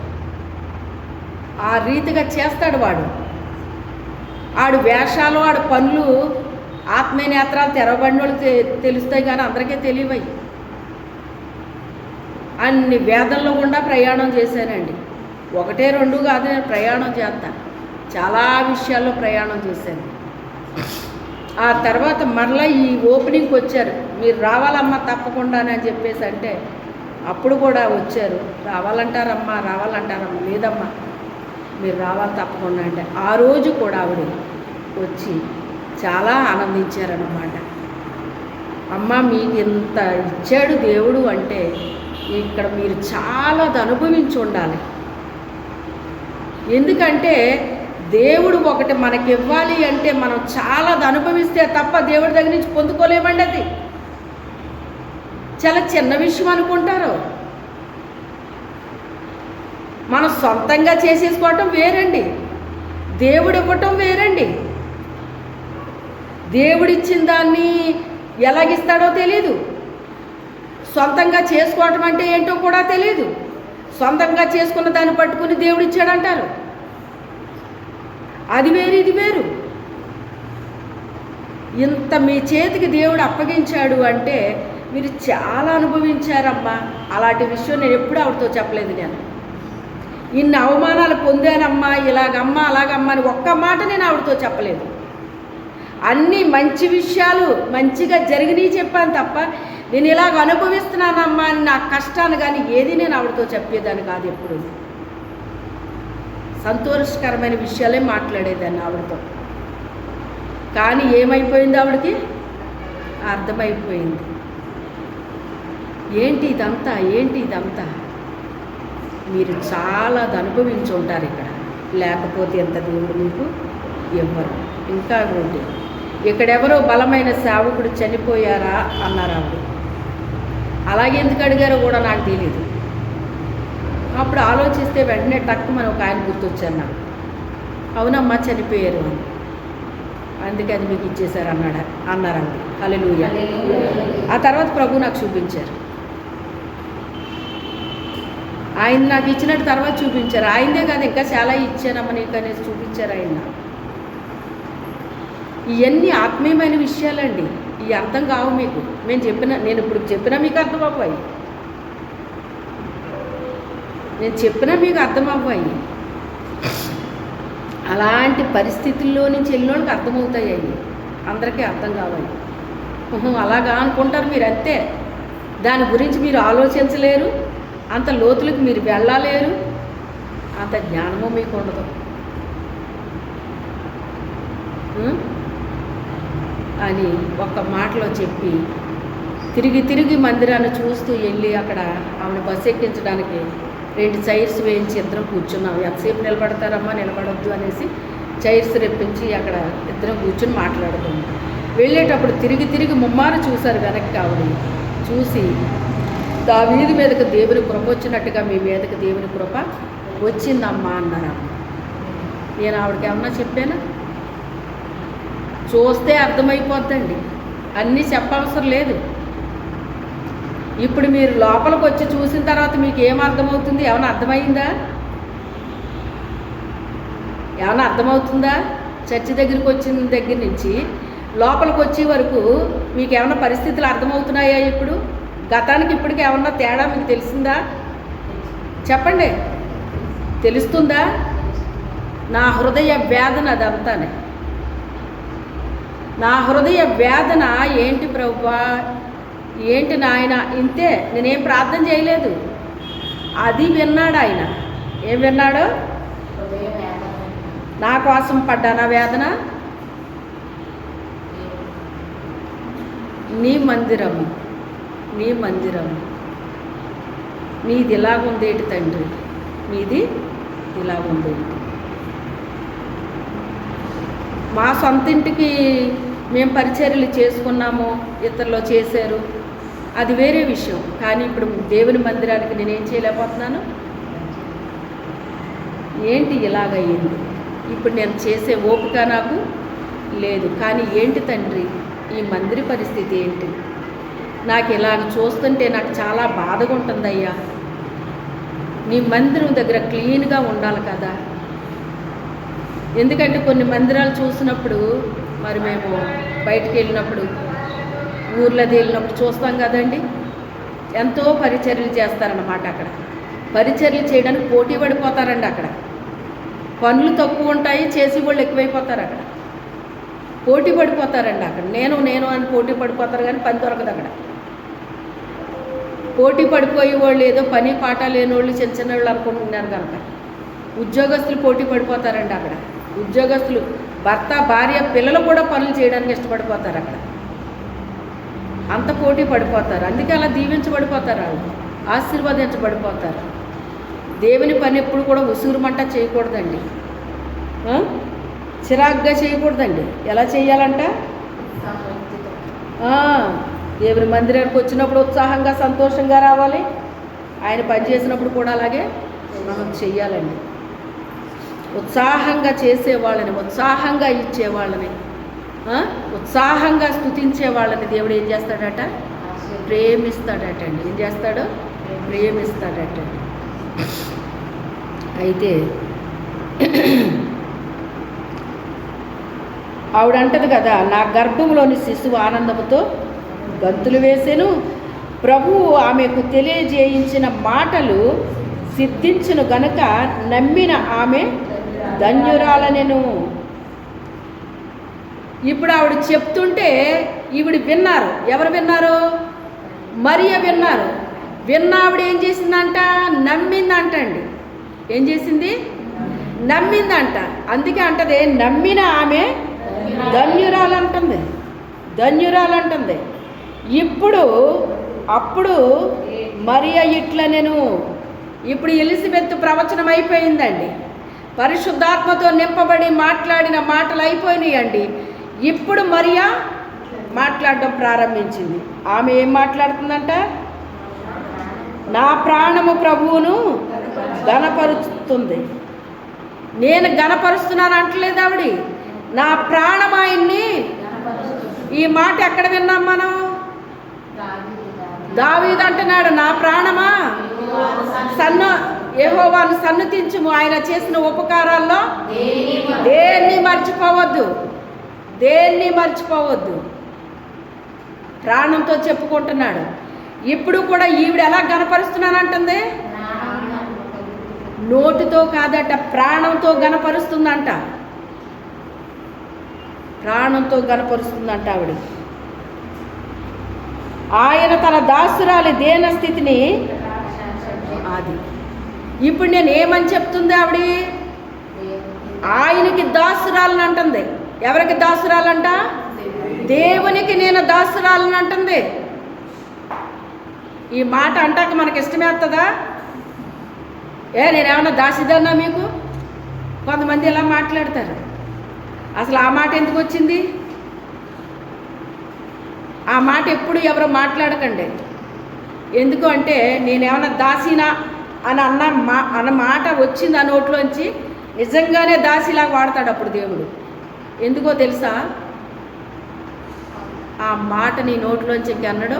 ఆ రీతిగా చేస్తాడు వాడు. ఆడు వేషాలు, ఆడు పనులు, ఆత్మీయ నేత్రాలు తెరవబడిన వాళ్ళకి తెలుస్తాయి, కానీ అందరికీ తెలియవై. అన్ని వేదనలో గుండా ప్రయాణం చేశానండి. 1, 2 కాదు, నేను ప్రయాణం చేస్తాను. చాలా విషయాల్లో ప్రయాణం చేశాను. ఆ తర్వాత మరలా ఈ ఓపెనింగ్కి వచ్చారు, మీరు రావాలమ్మా తప్పకుండా అని చెప్పేసి అంటే అప్పుడు కూడా వచ్చారు. రావాలంటారమ్మా, లేదమ్మా మీరు రావాలి తప్పకుండా అంటే ఆ రోజు కూడా ఆవిడ వచ్చి చాలా ఆనందించారన్నమాట. అమ్మ మీకు ఇంత ఇచ్చాడు దేవుడు అంటే ఇక్కడ మీరు చాలా అనుభవించి ఉండాలి. ఎందుకంటే దేవుడు ఒకటి మనకి ఇవ్వాలి అంటే మనం చాలా అనుభవిస్తే తప్ప దేవుడి దగ్గర నుంచి పొందుకోలేమండి. అది చాలా చిన్న విషయం అనుకుంటారు. మనం సొంతంగా చేసేసుకోవటం వేరండి, దేవుడు ఇవ్వటం వేరండి. దేవుడిచ్చిన దాన్ని ఎలాగిస్తాడో తెలీదు. సొంతంగా చేసుకోవటం అంటే ఏంటో కూడా తెలీదు. సొంతంగా చేసుకున్న దాన్ని పట్టుకుని దేవుడిచ్చాడంటారు. అది వేరు, ఇది వేరు. ఇంత మీ చేతికి దేవుడు అప్పగించాడు అంటే మీరు చాలా అనుభవించారమ్మా. అలాంటి విషయం నేను ఎప్పుడూ ఆవిడతో చెప్పలేదు. నేను ఇన్ని అవమానాలు పొందానమ్మా, ఇలాగమ్మా అలాగమ్మా అని ఒక్క మాట నేను ఆవిడతో చెప్పలేదు. అన్నీ మంచి విషయాలు మంచిగా జరిగినాయి చెప్పాను తప్ప నేను ఇలాగ అనుభవిస్తున్నానమ్మా అని నా కష్టాన్ని కానీ ఏది నేను ఆవిడతో చెప్పేదాన్ని కాదు. ఎప్పుడు సంతోషకరమైన విషయాలే మాట్లాడేదాన్ని ఆవిడతో. కానీ ఏమైపోయింది, ఆవిడకి అర్థమైపోయింది. ఏంటి ఇదంతా, ఏంటి ఇదంతా. మీరు చాలా అనుభవించి ఉంటారు ఇక్కడ, లేకపోతే ఎంత దేవుడు మీకు ఇవ్వరు. ఇంకా ఒకటి, ఇక్కడెవరో బలమైన సేవకుడు చనిపోయారా అన్నారు ఆవిడ. అలాగే ఎందుకు అడిగారో కూడా నాకు తెలియదు. అప్పుడు ఆలోచిస్తే వెంటనే టక్కు మనం ఒక ఆయన గుర్తొచ్చారు నాకు. అవునమ్మా చనిపోయారు అని. అందుకే అది మీకు ఇచ్చేశారు అన్నారండి. హల్లెలూయా. ఆ తర్వాత ప్రభు నాకు చూపించారు. ఆయన నాకు ఇచ్చినట్టు తర్వాత చూపించారు. ఆయనదే కాదు ఇంకా చాలా ఇచ్చానమ్మ నీకు అనేసి చూపించారు ఆయన. ఇవన్నీ ఆత్మీయమైన విషయాలండి. ఇవి అర్థం కావు మీకు. నేను ఇప్పుడు చెప్పినా మీకు అర్థం అవ్వాయి. నేను చెప్పినా మీకు అర్థం అవ్వాయి. అలాంటి పరిస్థితుల్లో నుంచి వెళ్ళినోళ్ళకి అర్థమవుతాయి. అవి అందరికీ అర్థం కావాలి. అలాగా అనుకుంటారు మీరు, అంతే. దాని గురించి మీరు ఆలోచించలేరు, అంత లోతులకు మీరు వెళ్ళలేరు, అంత జ్ఞానము మీకు ఉండదు. అని ఒక్క మాటలో చెప్పి తిరిగి తిరిగి మందిరాన్ని చూస్తూ వెళ్ళి అక్కడ ఆమెను బస్సు ఎక్కించడానికి 2 చైర్స్ వేయించి ఇద్దరం కూర్చున్నాం. ఎంతసేపు నిలబడతారమ్మా, నిలబడొద్దు అనేసి చైర్స్ రెప్పించి అక్కడ ఇద్దరం కూర్చొని మాట్లాడుకున్నాం. వెళ్ళేటప్పుడు తిరిగి తిరిగి ముమ్మారు చూశారు వెనక్కి. ఆవిడ చూసి దావీదు మీదకి దేవుని కృప వచ్చినట్టుగా మీ మీదకి దేవుని కృప వచ్చిందమ్మా అన్నారు. నేను ఆవిడకి ఏమన్నా చెప్పానా? చూస్తే అర్థమైపోద్దండి, అన్నీ చెప్పవసరం లేదు. ఇప్పుడు మీరు లోపలికి వచ్చి చూసిన తర్వాత మీకు ఏం అర్థమవుతుంది? ఏమైనా అర్థమైందా? ఏమైనా అర్థమవుతుందా? చర్చి దగ్గరికి వచ్చిన దగ్గర నుంచి లోపలికి వచ్చే వరకు మీకు ఏమైనా పరిస్థితులు అర్థమవుతున్నాయా? ఇప్పుడు గతానికి ఇప్పటికి ఏమన్నా తేడా మీకు తెలిసిందా? చెప్పండి, తెలుస్తుందా? నా హృదయ వేదన అదంతానే. నా హృదయ వేదన ఏంటి ప్రభువా, ఏంటి నాయన, ఇంతే. నేనేం ప్రార్థన చేయలేదు, అది విన్నాడు ఆయన. ఏం విన్నాడు? నా కోసం పడ్డానా వేదన? నీ మందిరము, నీ మందిరము, నీది ఇలాగుందేటి తండ్రి, నీది ఇలాగుందేటి. మా సొంత ఇంటికి మేము పరిచర్యలు చేసుకున్నాము, ఇతరులు చేశారు, అది వేరే విషయం. కానీ ఇప్పుడు దేవుని మందిరానికి నేనేం చేయలేకపోతున్నాను. ఏంటి ఇలాగయ్యింది? ఇప్పుడు నేను చేసే ఓపిక నాకు లేదు. కానీ ఏంటి తండ్రి ఈ మందిర పరిస్థితి ఏంటి? నాకు ఇలాగ చూస్తుంటే నాకు చాలా బాధగా ఉంటుందయ్యా. నీ మందిరం దగ్గర క్లీన్గా ఉండాలి కదా. ఎందుకంటే కొన్ని మందిరాలు చూసినప్పుడు, మరి మేము బయటికి వెళ్ళినప్పుడు, ఊర్లోది వెళ్ళినప్పుడు చూస్తాం కదండి, ఎంతో పరిచర్యలు చేస్తారన్నమాట. అక్కడ పరిచర్యలు చేయడానికి పోటీ పడిపోతారండి. అక్కడ పనులు తక్కువ ఉంటాయి, చేసి వాళ్ళు ఎక్కువైపోతారు. అక్కడ పోటీ పడిపోతారండి. అక్కడ నేను అని పోటీ పడిపోతారు, కానీ పని దొరకదు. అక్కడ పోటీ పడిపోయే వాళ్ళు ఏదో పని పాట లేని వాళ్ళు, చిన్న చిన్న వాళ్ళు అనుకుంటున్నారు కనుక ఉద్యోగస్తులు పోటీ పడిపోతారండి. అక్కడ ఉద్యోగస్తులు భర్త భార్య పిల్లలు కూడా పనులు చేయడానికి ఇష్టపడిపోతారు. అక్కడ అంత పోటీ పడిపోతారు. అందుకే అలా దీవించబడిపోతారు, వాళ్ళు ఆశీర్వదించబడిపోతారు. దేవుని పని ఎప్పుడు కూడా ఉసూరుమంట చేయకూడదండి, చిరాగ్గా చేయకూడదండి. ఎలా చేయాలంట? దేవుని మందిరానికి వచ్చినప్పుడు ఉత్సాహంగా సంతోషంగా రావాలి. ఆయన పని చేసినప్పుడు కూడా అలాగే మనం చెయ్యాలండి. ఉత్సాహంగా చేసేవాళ్ళని, ఉత్సాహంగా ఇచ్చేవాళ్ళని ఉత్సాహంగా స్తుతించే వాళ్ళని దేవుడు ఏం చేస్తాడట? ప్రేమిస్తాడటండి. ఏం చేస్తాడు? ప్రేమిస్తాడటండి. అయితే ఆవిడంటది కదా, నా గర్భంలోని శిశువు ఆనందముతో గంతులు వేసెను, ప్రభువు ఆమెకు తెలియజేయించిన మాటలు సిద్ధించును గనుక నమ్మిన ఆమె ధన్యురాలనెను. ఇప్పుడు ఆవిడ చెప్తుంటే ఈవిడ విన్నారు. ఎవరు విన్నారు? మరియ విన్నారు. విన్న ఆవిడ ఏం చేసిందంట? నమ్మిందంటండి. ఏం చేసింది? నమ్మిందంట. అందుకే అంటది నమ్మిన ఆమె ధన్యురాలంటుంది. ధన్యురాలంటుంది. అప్పుడు మరియ ఇట్లనెను. ఇప్పుడు ఎలిజబెత్ ప్రవచనం అయిపోయిందండి. పరిశుద్ధాత్మతో నింపబడి మాట్లాడిన మాటలు అయిపోయినాయండి. ఇప్పుడు మరియ మాట్లాడడం ప్రారంభించింది. ఆమె ఏం మాట్లాడుతుందంట? నా ప్రాణము ప్రభువును ఘనపరుస్తుంది. నేను ఘనపరుస్తున్నాను అంటలేదు ఆవిడ, నా ప్రాణం ఆయన్ని. ఈ మాట ఎక్కడ విన్నాం మనం? దావీదు అంటున్నాడు, నా ప్రాణమా యెహోవాను సన్నుతించుము, ఆయన చేసిన ఉపకారాల్లో దేన్ని మర్చిపోవద్దు. దేన్ని మర్చిపోవద్దు. ప్రాణంతో చెప్పుకుంటున్నాడు. ఇప్పుడు కూడా ఈవిడ ఎలా గణపరుస్తున్నానంటుంది? నోటితో కాదట, ప్రాణంతో గణపరుస్తుందంట. ప్రాణంతో గణపరుస్తుందంట ఆవిడ. ఆయన తన దాసురాలి దేన స్థితిని అది. ఇప్పుడు నేను ఏమని చెప్తుంది ఆవిడ? ఆయనకి దాసురాలని అంటుంది. ఎవరికి దాసురాలంట? దేవునికి నేను దాసురాలని అంటుంది. ఈ మాట అంటాక మనకి ఇష్టమేస్తుందా? నేనేమన్నా దాసిదన్నా మీకు? కొంతమంది ఇలా మాట్లాడతారు. అసలు ఆ మాట ఎందుకు వచ్చింది? ఆ మాట ఎప్పుడు ఎవరు మాట్లాడకండి. ఎందుకు అంటే నేనేమన్నా దాసినా అని అన్న మాట వచ్చింది ఆ నోట్లోంచి, నిజంగానే దాసిలాగా వాడతాడు అప్పుడు దేవుడు. ఎందుకో తెలుసా? ఆ మాట నీ నోట్లోంచి ఇంకెన్నడో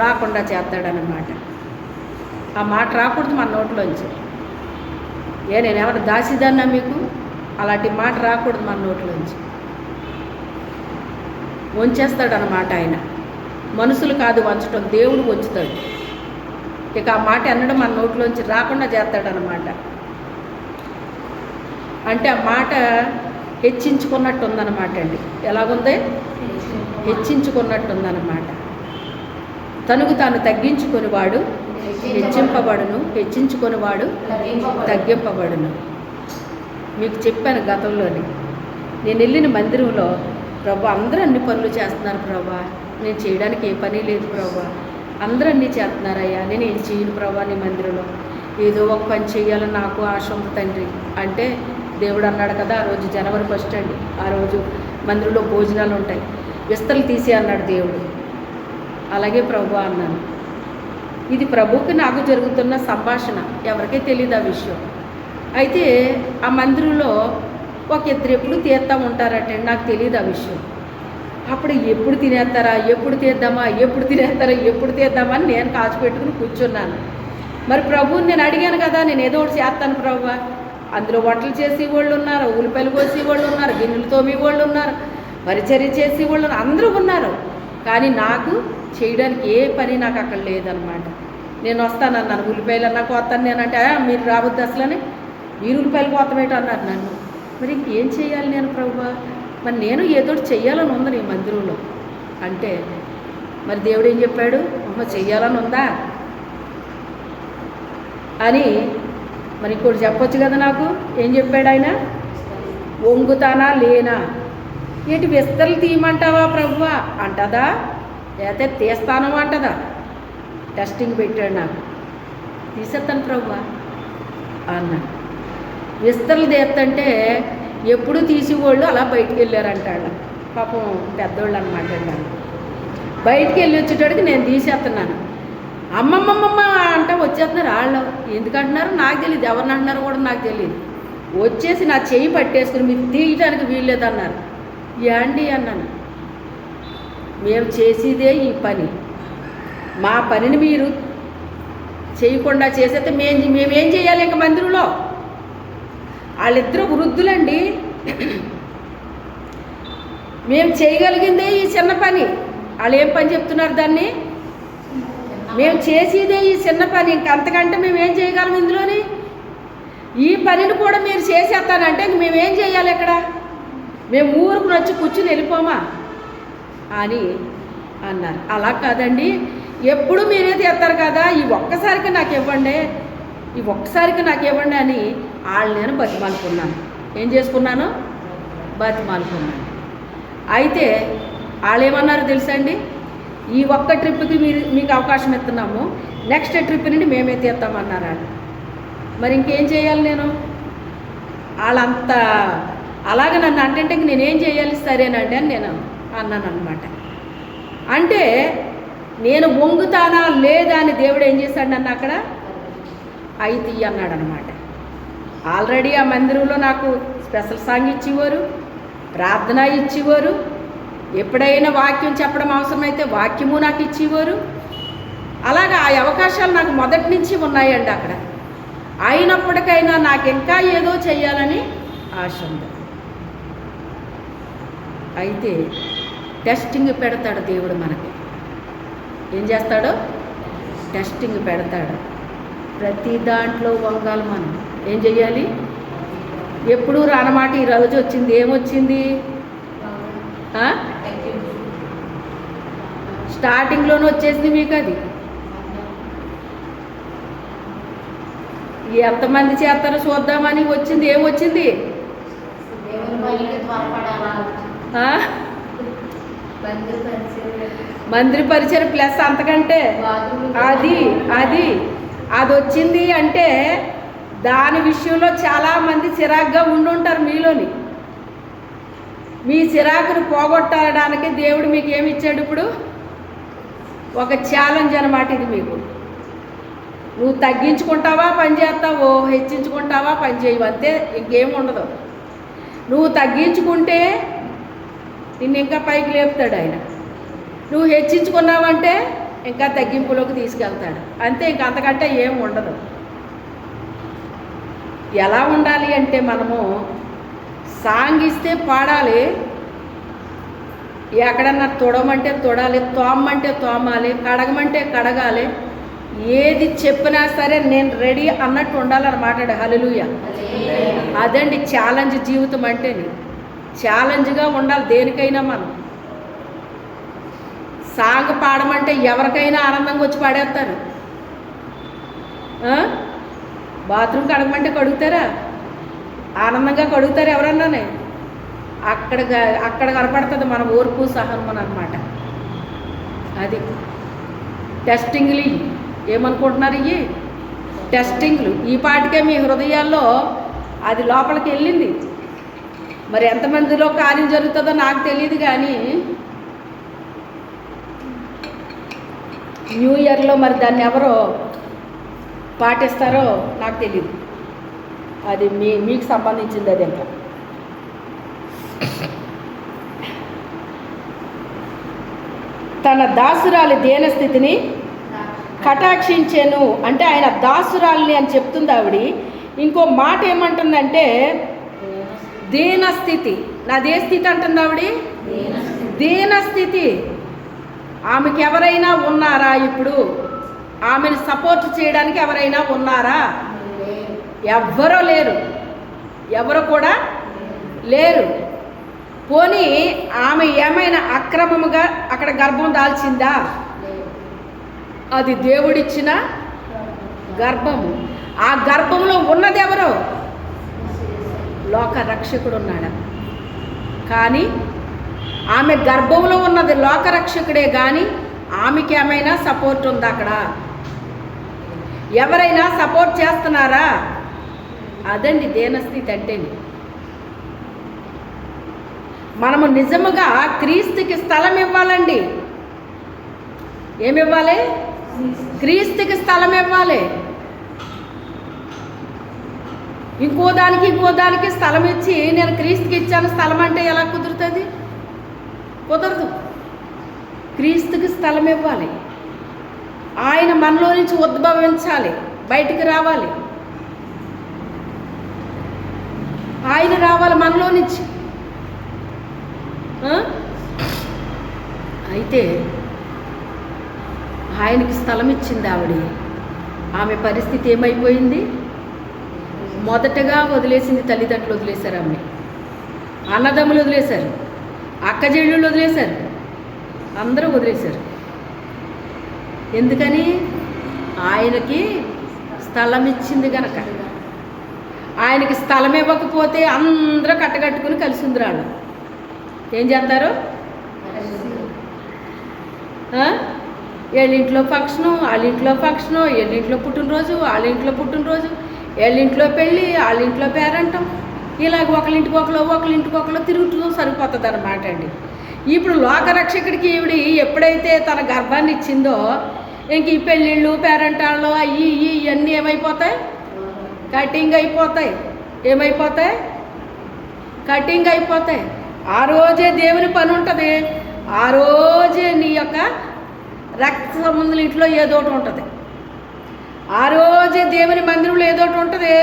రాకుండా చేస్తాడన్నమాట. ఆ మాట రాకూడదు మన నోట్లోంచి. నేనేమన్నా దాసిదన్నా మీకు? అలాంటి మాట రాకూడదు మన నోట్లోంచి. వంచేస్తాడనమాట ఆయన. మనుషులు కాదు వంచటం, దేవుడు వంచుతాడు. ఇక ఆ మాట ఎన్నడం మన నోట్లోంచి రాకుండా చేస్తాడనమాట. అంటే ఆ మాట హెచ్చించుకున్నట్టు ఉందన్నమాట అండి. ఎలాగుంది? హెచ్చించుకున్నట్టుందన్నమాట. తనకు తాను తగ్గించుకొనివాడు హెచ్చింపబడును, హెచ్చించుకొనివాడు తగ్గింపబడును. మీకు చెప్పాను గతంలోని, నేను వెళ్ళిన మందిరంలో, ప్రభా అందరూ అన్ని పనులు చేస్తున్నారు ప్రభా, నేను చేయడానికి ఏ పని లేదు ప్రభా, అందరూ అన్నీ చేస్తున్నారయ్యా, నేను ఏం చేయను ప్రభా నీ మందిరంలో, ఏదో ఒక పని చేయాలని నాకు ఆశ ఉంది తండ్రి అంటే, దేవుడు అన్నాడు కదా ఆ రోజు జనవరి 1 అండి, ఆ రోజు మందిరంలో భోజనాలు ఉంటాయి, విస్తలు తీసి అన్నాడు దేవుడు. అలాగే ప్రభు అన్నాను. ఇది ప్రభుకి నాకు జరుగుతున్న సంభాషణ, ఎవరికీ తెలియదు ఆ విషయం. అయితే ఆ మందిరంలో ఒక ఇద్దరు ఎప్పుడు తీరుతూ ఉంటారట, నాకు తెలియదు ఆ విషయం. అప్పుడు ఎప్పుడు తినేస్తారా, ఎప్పుడు తీద్దామా, ఎప్పుడు తినేస్తారా, ఎప్పుడు తీద్దామా అని నేను కాచిపెట్టుకుని కూర్చున్నాను. మరి ప్రభువుని నేను అడిగాను కదా, నేను ఏదో ఒకటి చేస్తాను ప్రభు. అందులో వంటలు చేసే వాళ్ళు ఉన్నారు, ఉల్లిపాయలు కోసే వాళ్ళు ఉన్నారు, గిన్నెలు తోమి వాళ్ళు ఉన్నారు, పరిచర్య చేసే వాళ్ళు ఉన్నారు, అందరూ ఉన్నారు. కానీ నాకు చేయడానికి ఏ పని నాకు అక్కడ లేదనమాట. నేను వస్తానన్నాను, ఉల్లిపాయలు అన్నా కోస్తాను నేనంటే, మీరు రావద్దు అసలని, మీరు ఉల్లిపాయలు కోతమేట అన్నారు నన్ను. మరి ఇంకేం చేయాలి నేను ప్రభు, మరి నేను ఏదో చెయ్యాలని ఉంది నీ మందిరంలో అంటే, మరి దేవుడు ఏం చెప్పాడు, చెయ్యాలని ఉందా అని మరి ఇంకోటి చెప్పొచ్చు కదా నాకు. ఏం చెప్పాడు ఆయన, వంగుతానా లేనా, ఏంటి విస్తరలు తీయమంటావా ప్రభువా అంటదా, లేకపోతే తీస్తాను అంటదా. టెస్టింగ్ పెట్టాడు నాకు, తీసేస్తాను ప్రభువా అన్నా. విస్తరలు తీస్తంటే ఎప్పుడు తీసేవాళ్ళు అలా బయటికి వెళ్ళారంటాడు, పాపం పెద్దోళ్ళు అనమాట అండి. బయటికి వెళ్ళి వచ్చేటోడికి నేను తీసేస్తున్నాను, అమ్మమ్మమ్మమ్మ అంటే వచ్చేస్తున్నారు వాళ్ళు. ఎందుకంటున్నారు నాకు తెలియదు, ఎవరిని అంటున్నారో కూడా నాకు తెలియదు. వచ్చేసి నా చెయ్యి పట్టేసుకుని మీరు తీయటానికి వీల్లేదన్నారు. యాండి అన్నాను, మేము చేసేదే ఈ పని, మా పనిని మీరు చేయకుండా చేసేస్తే మేమేం చేయాలి ఇంక మందిరంలో? వాళ్ళిద్దరూ వృద్ధులండి, మేము చేయగలిగిందే ఈ చిన్న పని. వాళ్ళు ఏం పని చెప్తున్నారు దాన్ని? మేము చేసేదే ఈ చిన్న పని, ఇంకంతకంటే మేమేం చేయగలం ఇందులోని? ఈ పనిని కూడా మీరు చేసేస్తానంటే ఇంక మేమేం చేయాలి ఇక్కడ? మేము ఊరుకు వచ్చి కూర్చుని వెళ్ళిపోమా అని అన్నారు. అలా కాదండి, ఎప్పుడు మీరే తీస్తారు కదా, ఈ ఒక్కసారికి నాకు ఇవ్వండి, ఈ ఒక్కసారికి నాకు ఇవ్వండి అని వాళ్ళు నేను బతిమాలుకున్నాను. ఏం చేసుకున్నాను? బతిమాలుకున్నాను. అయితే వాళ్ళు ఏమన్నారు తెలుసా అండి? ఈ ఒక్క ట్రిప్కి మీకు అవకాశం ఇస్తున్నాము, నెక్స్ట్ ట్రిప్ నుండి మేమే తీస్తామన్నారు వాళ్ళు. మరి ఇంకేం చేయాలి నేను? వాళ్ళంత అలాగే నన్ను అంటే నేనేం చేయాలి సరేనండి అని నేను అన్నాను అనమాట. అంటే నేను వంగుతానా లేదా అని దేవుడు ఏం చేశాడు నన్ను అక్కడ అయితే అన్నాడు అనమాట. ఆల్రెడీ ఆ మందిరంలో నాకు స్పెషల్ సాంగ్ ఇచ్చేవారు, ప్రార్థన ఇచ్చేవారు, ఎప్పుడైనా వాక్యం చెప్పడం అవసరమైతే వాక్యము నాకు ఇచ్చేవారు. అలాగా ఆ అవకాశాలు నాకు మొదటి నుంచి ఉన్నాయండి అక్కడ. అయినప్పటికైనా నాకు ఇంకా ఏదో చేయాలని ఆశ ఉంది. అయితే టెస్టింగ్ పెడతాడు దేవుడు మనకి. ఏం చేస్తాడో? టెస్టింగ్ పెడతాడు. ప్రతి దాంట్లో వంగాలి. మనం ఏం చెయ్యాలి? ఎప్పుడు రానమాట ఈ రోజు వచ్చింది. ఏమొచ్చింది? స్టార్టింగ్లోనే వచ్చేసింది మీకు అది. ఎంతమంది చేస్తారో చూద్దామని వచ్చింది. ఏమొచ్చింది? మందిర పరిచయం ప్లస్ అంతకంటే అది అది అది వచ్చింది. అంటే దాని విషయంలో చాలామంది చిరాగ్గా ఉండుంటారు మీలోని. మీ చిరాకును పోగొట్టడానికి దేవుడు మీకు ఏమి ఇచ్చాడు? ఇప్పుడు ఒక ఛాలెంజ్ అన్నమాట ఇది మీకు. నువ్వు తగ్గించుకుంటావా పని చేస్తావో, హెచ్చించుకుంటావా పని చేయవు, అంతే, ఇంకేం ఉండదు. నువ్వు తగ్గించుకుంటే నిన్ను ఇంకా పైకి లేపుతాడు ఆయన. నువ్వు హెచ్చించుకున్నావంటే ఇంకా తగ్గింపులోకి తీసుకెళ్తాడు, అంతే. ఇంక అంతకంటే ఏం ఉండదు. ఎలా ఉండాలి అంటే మనము సాంగ్ ఇస్తే పాడాలి, ఎక్కడన్నా తొడమంటే తొడాలి, తోమ్మంటే తోమాలి, కడగమంటే కడగాలి. ఏది చెప్పినా సరే నేను రెడీ అన్నట్టు ఉండాలన్నమాట. హల్లెలూయా. అదండి ఛాలెంజ్ జీవితం అంటేని. ఛాలెంజ్గా ఉండాలి దేనికైనా. మనం సాంగ్ పాడమంటే ఎవరికైనా ఆనందంగా వచ్చి పాడేస్తారు. బాత్రూమ్ కడగమంటే కడుగుతారా? ఆనందంగా కడుగుతారు ఎవరన్నానే? అక్కడ కనపడుతుంది మన ఓర్పు సహనం అన్నమాట. అది టెస్టింగ్లు. ఏమనుకుంటున్నారు? ఇవి టెస్టింగ్లు. ఈ పాటికే మీ హృదయాల్లో అది లోపలికి వెళ్ళింది. మరి ఎంతమందిలో కార్యం జరుగుతుందో నాకు తెలియదు, కానీ న్యూ ఇయర్లో మరి దాన్ని ఎవరో పాటిస్తారో నాకు తెలియదు. అది మీకు సంబంధించింది. అది ఇంకా తన దాసురాలి దీనస్థితిని కటాక్షించాను అంటే ఆయన దాసురాలిని అని చెప్తుంది ఆవిడ. ఇంకో మాట ఏమంటుందంటే దీనస్థితి. నాదే స్థితి అంటుంది ఆవిడ? దీనస్థితి. ఆమెకి ఎవరైనా ఉన్నారా? ఇప్పుడు ఆమెను సపోర్ట్ చేయడానికి ఎవరైనా ఉన్నారా? ఎవ్వరూ లేరు. ఎవరు కూడా లేరు. పోనీ ఆమె ఏమైనా అక్రమముగా అక్కడ గర్భం దాల్చిందా? అది దేవుడిచ్చిన గర్భము. ఆ గర్భంలో ఉన్నది ఎవరు? లోక రక్షకుడు ఉన్నాడు. కానీ ఆమె గర్భంలో ఉన్నది లోకరక్షకుడే, కానీ ఆమెకి ఏమైనా సపోర్ట్ ఉందా? అక్కడ ఎవరైనా సపోర్ట్ చేస్తున్నారా? అదండి దీనస్థితి అంటేని. మనము నిజముగా క్రీస్తుకి స్థలం ఇవ్వాలండి. ఏమివ్వాలి? క్రీస్తుకి స్థలం ఇవ్వాలి. ఇంకో దానికి స్థలం ఇచ్చి నేను క్రీస్తుకి ఇచ్చాను స్థలం అంటే ఎలా కుదురుతుంది? కుదరదు. క్రీస్తుకి స్థలం ఇవ్వాలి. ఆయన మనలో నుంచి ఉద్భవించాలి, బయటికి రావాలి. ఆయన రావాలి మనలో నుంచి. అయితే ఆయనకి స్థలం ఇచ్చింది ఆవిడ. ఆమె పరిస్థితి ఏమైపోయింది? మొదటగా వదిలేసింది తల్లిదండ్రులు వదిలేశారు, ఆమె అన్నదమ్ములు వదిలేశారు, అక్కచెల్లెళ్ళు వదిలేశారు, అందరూ వదిలేశారు. ఎందుకని? ఆయనకి స్థలం ఇచ్చింది కనుక. ఆయనకి స్థలం ఇవ్వకపోతే అందరూ కట్టగట్టుకుని కలిసి ఉందిరాళ్ళు ఏం చేస్తారు? వీళ్ళింట్లో ఫంక్షను, వాళ్ళింట్లో ఫంక్షను, వీళ్ళింట్లో పుట్టినరోజు, వాళ్ళింట్లో పుట్టినరోజు, వీళ్ళింట్లో పెళ్ళి, వాళ్ళింట్లో పేరంటం, ఇలాగ ఒకరింటికి ఒకళ్ళు తిరుగుతూ సరిపోతుంది అన్నమాట అండి. ఇప్పుడు లోకరక్షకుడికి ఈవిడ ఎప్పుడైతే తన గర్భాన్ని ఇచ్చిందో ఇంక ఈ పెళ్ళిళ్ళు పేరంటాళ్ళు అవి ఇవన్నీ ఏమైపోతాయి? కటింగ్ అయిపోతాయి. ఏమైపోతాయి? కటింగ్ అయిపోతాయి. ఆ రోజే దేవుని పని ఉంటుంది. ఆ రోజే నీ యొక్క రక్త సంబంధుల ఇంట్లో ఏదోటి ఉంటుంది. ఆ రోజే దేవుని మందిరంలో ఏదోటి ఉంటుంది.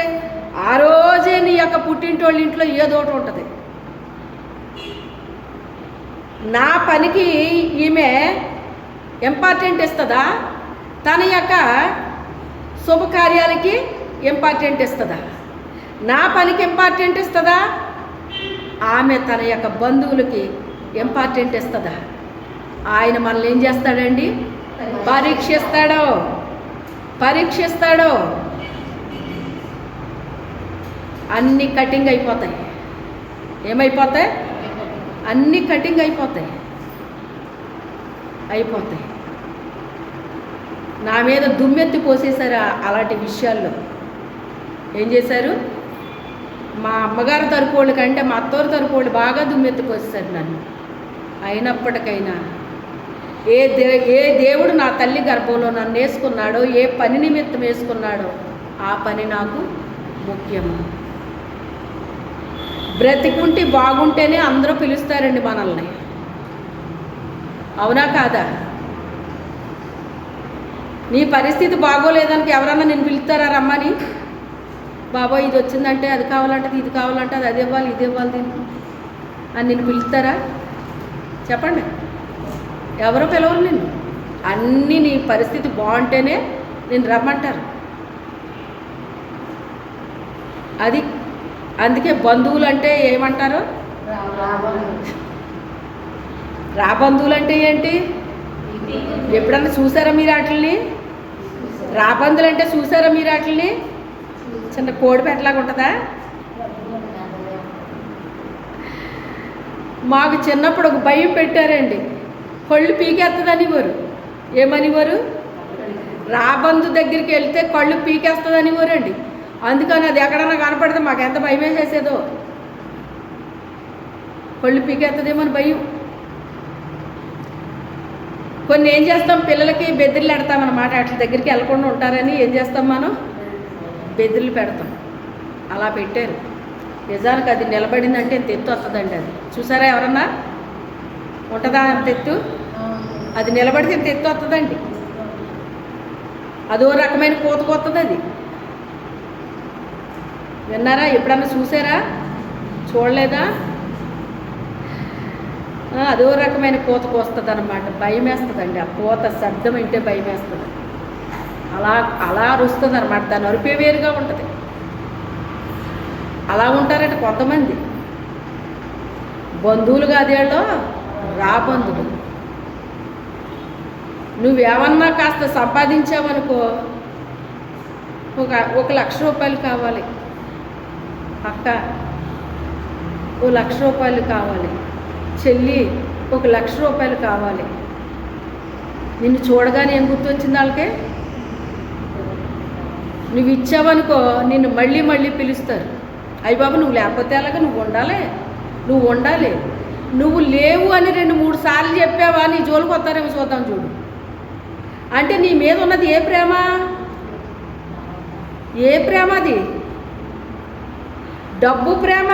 ఆ రోజే నీ యొక్క పుట్టింటోళ్ళ ఇంట్లో ఏదోటి ఉంటుంది. నా పనికి ఈమె ఇంపార్టెంట్ ఇస్తుందా? తన యొక్క శుభకార్యాలకి ఇంపార్టెంట్ ఇస్తుందా? నా పనికి ఇంపార్టెంట్ ఇస్తుందా? ఆమె తన యొక్క బంధువులకి ఇంపార్టెంట్ ఇస్తుందా? ఆయన మనల్ని ఏం చేస్తాడండి? పరీక్షిస్తాడో. అన్నీ కటింగ్ అయిపోతాయి. ఏమైపోతాయి? అన్నీ కటింగ్ అయిపోతాయి. నా మీద దుమ్మెత్తి పోసేశారు. అలాంటి విషయాల్లో ఏం చేశారు? మా అమ్మగారు తరపు వాళ్ళు కంటే మా అత్తవారి తరపు వాళ్ళు బాగా దుమ్మెత్తి పోసేశారు నన్ను. అయినప్పటికైనా ఏ దేవుడు నా తల్లి గర్భంలో నన్ను వేసుకున్నాడో, ఏ పని నిమిత్తం వేసుకున్నాడో ఆ పని నాకు ముఖ్యము. బ్రతికుంటే బాగుంటేనే అందరూ పిలుస్తారండి మనల్ని. అవునా కాదా? నీ పరిస్థితి బాగోలేదానికి ఎవరన్నా నేను పిలుస్తారా రమ్మని? బాబోయ్ ఇది వచ్చిందంటే అది కావాలంటే ఇది కావాలంటే అది ఇవ్వాలి ఇది ఇవ్వాలి దీనికి అని నేను పిలుస్తారా? చెప్పండి. ఎవరో పిలవరు నిన్ను. అన్నీ నీ పరిస్థితి బాగుంటేనే నేను రమ్మంటారు. అది అందుకే బంధువులు అంటే ఏమంటారు? రాబంధువులు అంటే ఏంటి? ఎప్పుడన్నా చూసారా మీరు వాటిని? రాబంధులు అంటే చూసారా మీరు వాటిని? చిన్న కోడి పెట్టలాగా ఉంటుందా? మాకు చిన్నప్పుడు ఒక భయం పెట్టారండి. కళ్ళు పీకేస్తుందని వారు. ఏమనివారు? రాబంధు దగ్గరికి వెళ్తే కళ్ళు పీకేస్తుందని వారండి. అందుకని అది ఎక్కడన్నా కనపడితే మాకు ఎంత భయం వేసేసేదో. కళ్ళు పీకేస్తుందేమో అని భయం. కొన్ని ఏం చేస్తాం? పిల్లలకి బెదిరిలు పెడతామన్నమాట. వాటి దగ్గరికి వెళ్ళకుండా ఉంటారని ఏం చేస్తాం? మనం బెదిరిలు పెడతాం. అలా పెట్టారు. నిజానికి అది నిలబడిందంటే ఎంత ఎత్తు వస్తుందండి. అది చూసారా? ఎవరన్నా ఉంటుందా అంత ఎత్తు? అది నిలబడితే ఎంత ఎత్తు వస్తుందండి. అదో రకమైన కోతకొస్తుంది అది. విన్నారా? ఎప్పుడన్నా చూసారా? చూడలేదా? అదో రకమైన కోతకు వస్తుంది అన్నమాట. భయం వేస్తుందండి. ఆ కోత శబ్దం అంటే భయం వేస్తుంది. అలా అరుస్తుంది అన్నమాట. దాని అరుపే వేరుగా ఉంటుంది. అలా ఉంటారట కొంతమంది. బంధువులు కాదేళ్ళో రాబంధువులు. నువ్వేమన్నా కాస్త సంపాదించావనుకో, ఒక 1,00,000 రూపాయలు కావాలి అక్క, 1,00,000 రూపాయలు కావాలి చెల్లి, 1,00,000 రూపాయలు కావాలి. నిన్ను చూడగానే ఏం గుర్తొచ్చింది వాళ్ళకే? నువ్వు ఇచ్చావనుకో నిన్ను మళ్ళీ మళ్ళీ పిలుస్తారు. అయ్య బాబు నువ్వు లేకపోతే అలాగా, నువ్వు ఉండాలి. నువ్వు లేవు అని 2-3 సార్లు చెప్పావా నీ జోలికి వస్తారేమో చూద్దాం చూడు. అంటే నీ మీద ఉన్నది ఏ ప్రేమ? ఏ ప్రేమ అది? డబ్బు ప్రేమ,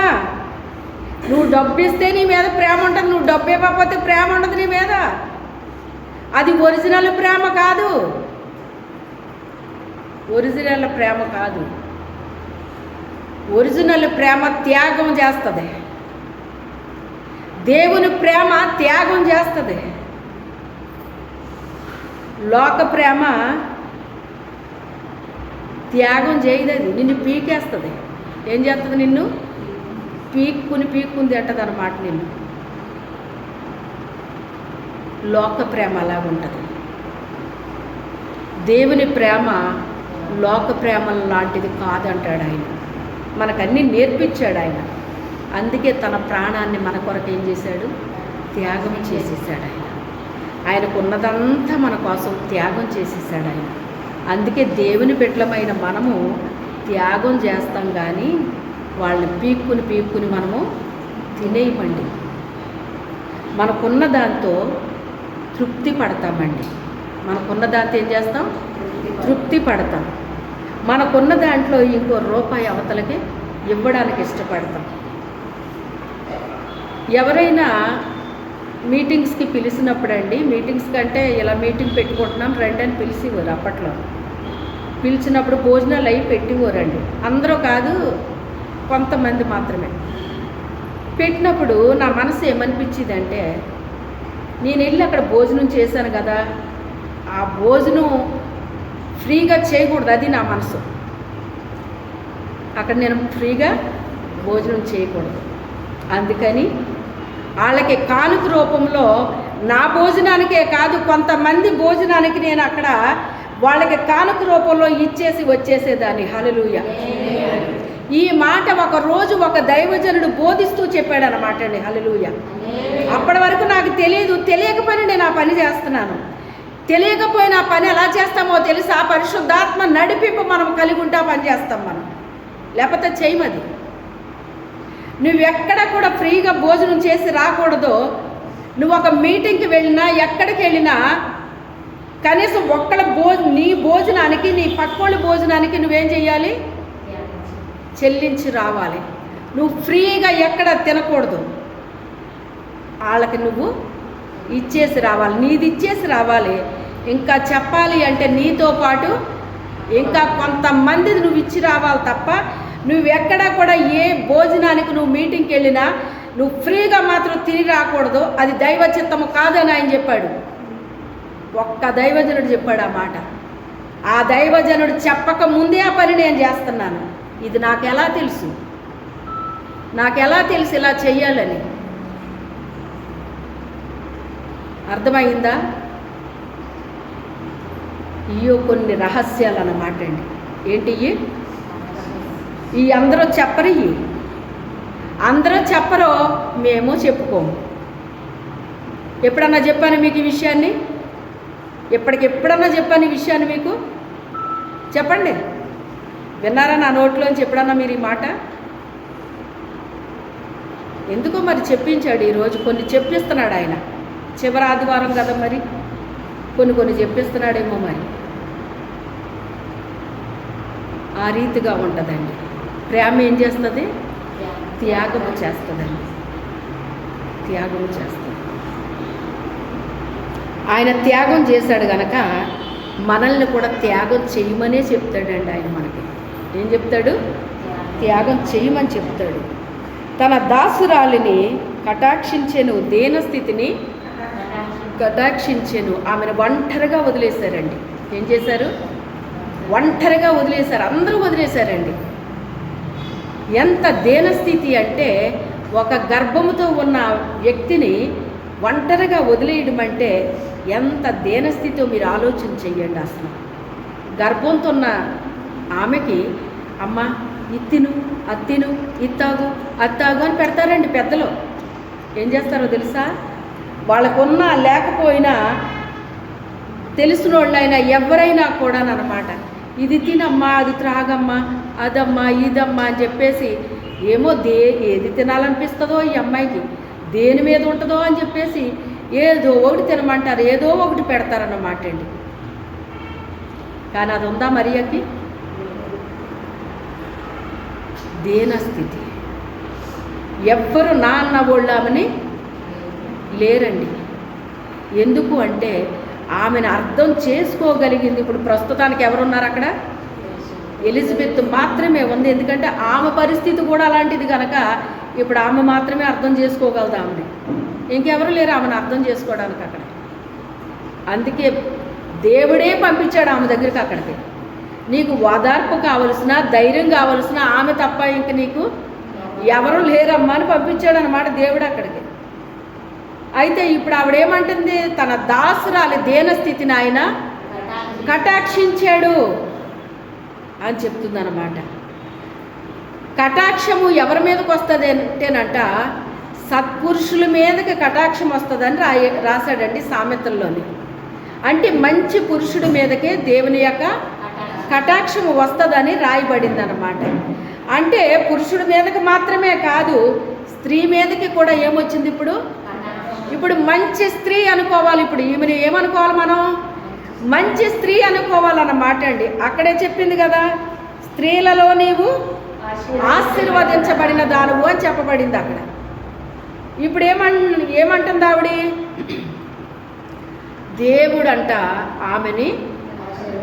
నువ్వు డబ్బు ఇస్తే నీ మీద ప్రేమ ఉంటుంది, నువ్వు డబ్బు ఇవ్వకపోతే ప్రేమ ఉండదు నీ మీద. అది ఒరిజినల్ ప్రేమ కాదు, ఒరిజినల్ ప్రేమ కాదు. ఒరిజినల్ ప్రేమ త్యాగం చేస్తుంది. దేవుని ప్రేమ త్యాగం చేస్తుంది. లోక ప్రేమ త్యాగం చేయదు, అది నిన్ను పీకేస్తుంది. ఏం చేస్తుంది? నిన్ను పీక్కుని తింటది అన్నమాట నిన్ను. లోక ప్రేమ అలాగుంటుంది. దేవుని ప్రేమ లోక ప్రేమ లాంటిది కాదంటాడు ఆయన. మనకన్నీ నేర్పించాడు ఆయన. అందుకే తన ప్రాణాన్ని మన కొరకు ఏం చేశాడు? త్యాగం చేసేసాడు ఆయన. ఆయనకున్నదంతా మన కోసం త్యాగం చేసేసాడు ఆయన. అందుకే దేవుని బిడ్డలమైన మనము త్యాగం చేస్తాం, కానీ వాళ్ళని పీక్కుని మనము తినేయమండి. మనకున్న దాంతో తృప్తి పడతామండి. మనకున్న దాంతో ఏం చేస్తాం? తృప్తి పడతాం. మనకున్న దాంట్లో ఇంకో రూపాయి అవతలకి ఇవ్వడానికి ఇష్టపడతాం. ఎవరైనా మీటింగ్స్కి పిలిచినప్పుడు అండి, మీటింగ్స్ కంటే ఇలా మీటింగ్ పెట్టుకుంటున్నాం రండి అని పిలిచేవారు. అప్పట్లో పిలిచినప్పుడు భోజనాలు అవి పెట్టివారండి. అందరూ కాదు, కొంతమంది మాత్రమే. పెట్టినప్పుడు నా మనసు ఏమనిపించిందంటే, నేను వెళ్ళి అక్కడ భోజనం చేశాను కదా, ఆ భోజనం ఫ్రీగా చేయకూడదు, అది నా మనసు. అక్కడ నేను ఫ్రీగా భోజనం చేయకూడదు. అందుకని వాళ్ళకి కానుక రూపంలో నా భోజనానికే కాదు, కొంతమంది భోజనానికి నేను అక్కడ వాళ్ళకి కానుక రూపంలో ఇచ్చేసి వచ్చేసేదాన్ని. హల్లెలూయా. ఈ మాట ఒక రోజు ఒక దైవజనుడు బోధిస్తూ చెప్పాడనమాట అండి. హల్లెలూయా. అప్పటి వరకు నాకు తెలియదు, తెలియకపోయినా నేను ఆ పని చేస్తున్నాను. తెలియకపోయినా ఆ పని ఎలా చేస్తామో తెలుసా? పరిశుద్ధాత్మ నడిపింపు మనం కలిగి ఉంటే ఆ పని చేస్తాం మనం, లేకపోతే చేయమది. నువ్వెక్కడ కూడా ఫ్రీగా భోజనం చేసి రాకూడదు. నువ్వు ఒక మీటింగ్కి వెళ్ళినా, ఎక్కడికి వెళ్ళినా కనీసం నీ భోజనానికి, నీ పక్కోళ్ళ భోజనానికి నువ్వేం చెయ్యాలి? చెల్లించి రావాలి. నువ్వు ఫ్రీగా ఎక్కడ తినకూడదు. వాళ్ళకి నువ్వు ఇచ్చేసి రావాలి, నీది ఇచ్చేసి రావాలి. ఇంకా చెప్పాలి అంటే నీతో పాటు ఇంకా కొంతమంది నువ్వు ఇచ్చి రావాలి తప్ప నువ్వెక్కడ కూడా ఏ భోజనానికి నువ్వు మీటింగ్కి వెళ్ళినా నువ్వు ఫ్రీగా మాత్రం తిని రాకూడదు. అది దైవ చిత్తము కాదని ఆయన చెప్పాడు. ఒక్క దైవజనుడు చెప్పాడు ఆ మాట. ఆ దైవజనుడు చెప్పక ముందే ఆ పని నేను చేస్తున్నాను. ఇది నాకెలా తెలుసు? నాకెలా తెలుసు ఇలా చెయ్యాలని? అర్థమైందా? ఇయ్యో కొన్ని రహస్యాలు అన్నమాట అండి. ఏంటి ఈ అందరూ చెప్పరు, అందరూ చెప్పరో మేము చెప్పుకోము. ఎప్పుడన్నా చెప్పాను మీకు ఈ విషయాన్ని? ఎప్పుడన్నా చెప్పాను ఈ విషయాన్ని మీకు? చెప్పండి, విన్నారా నా నోట్లోంచి ఎప్పుడన్నా మీరు ఈ మాట? ఎందుకో మరి చెప్పించాడు ఈరోజు. కొన్ని చెప్పిస్తున్నాడు ఆయన. చివరి ఆదివారం కదా, మరి కొన్ని చెప్పిస్తున్నాడేమో. మరి ఆ రీతిగా ఉంటుందండి. ప్రేమ ఏం చేస్తుంది? త్యాగము చేస్తుందండి. త్యాగము చేస్తుంది. ఆయన త్యాగం చేశాడు కనుక మనల్ని కూడా త్యాగం చేయమనే చెప్తాడండి ఆయన. మనకి ఏం చెప్తాడు? త్యాగం చేయమని చెప్తాడు. తన దాసురాలిని కటాక్షించెను, దీనస్థితిని కటాక్షించెను. ఆమెను ఒంటరిగా వదిలేశారండి. ఏం చేశారు? ఒంటరిగా వదిలేశారు. అందరూ వదిలేశారండి. ఎంత దీనస్థితి అంటే, ఒక గర్భముతో ఉన్న వ్యక్తిని ఒంటరిగా వదిలేయడం అంటే ఎంత దీనస్థితితో మీరు ఆలోచన చెయ్యండి. అసలు గర్భంతో ఉన్న ఆమెకి అమ్మ ఇత్తిను, అత్తిను, ఇత్తాగు, అత్తాగు అని పెడతారండి పెద్దలు. ఏం చేస్తారో తెలుసా? వాళ్ళకున్నా లేకపోయినా తెలిసిన వాళ్ళైనా ఎవరైనా కూడా అన్నమాట, ఇది తినమ్మా, అది త్రాగమ్మా, అదమ్మా, ఇదమ్మా అని చెప్పేసి ఏమో ఏది తినాలనిపిస్తుందో ఈ అమ్మాయికి, దేని మీద ఉంటుందో అని చెప్పేసి ఏదో ఒకటి తినమంటారు, ఏదో ఒకటి పెడతారన్నమాట అండి. కానీ అది ఉందా మరియకి? దీనస్థితి. ఎవ్వరు నా అన్న వాళ్ళు ఆమెని లేరండి. ఎందుకు అంటే ఆమెను అర్థం చేసుకోగలిగింది. ఇప్పుడు ప్రస్తుతానికి ఎవరున్నారు అక్కడ? ఎలిజబెత్ మాత్రమే ఉంది. ఎందుకంటే ఆమె పరిస్థితి కూడా అలాంటిది కనుక ఇప్పుడు ఆమె మాత్రమే అర్థం చేసుకోగలదు ఆమెని. ఇంకెవరు లేరు ఆమెను అర్థం చేసుకోవడానికి అక్కడ. అందుకే దేవుడే పంపించాడు ఆమె దగ్గరికి. అక్కడికి నీకు ఓదార్పు కావలసిన, ధైర్యం కావలసిన ఆమె తప్ప ఇంక నీకు ఎవరు లేరమ్మా అని పంపించాడు అన్నమాట దేవుడు అక్కడికి. అయితే ఇప్పుడు ఆవిడేమంటుంది? తన దాసురాలి దేనస్థితిని ఆయన కటాక్షించాడు అని చెప్తుందన్నమాట. కటాక్షము ఎవరి మీదకి వస్తుంది అంటేనంట, సత్పురుషుల మీదకి కటాక్షం వస్తుందని రాశాడండి సామెతల్లోని. అంటే మంచి పురుషుడి మీదకే దేవుని యొక్క కటాక్షము వస్తుందని రాయబడింది అన్నమాట. అంటే పురుషుడి మీదకి మాత్రమే కాదు, స్త్రీ మీదకి కూడా ఏమొచ్చింది ఇప్పుడు? ఇప్పుడు మంచి స్త్రీ అనుకోవాలి. ఇప్పుడు ఈమెను ఏమనుకోవాలి మనం? మంచి స్త్రీ అనుకోవాలన్నమాట అండి. అక్కడే చెప్పింది కదా, స్త్రీలలో నీవు ఆశీర్వదించబడిన దానవు అని చెప్పబడింది అక్కడ. ఇప్పుడు ఏమంటుంది ఆవిడ? దేవుడంట ఆమెని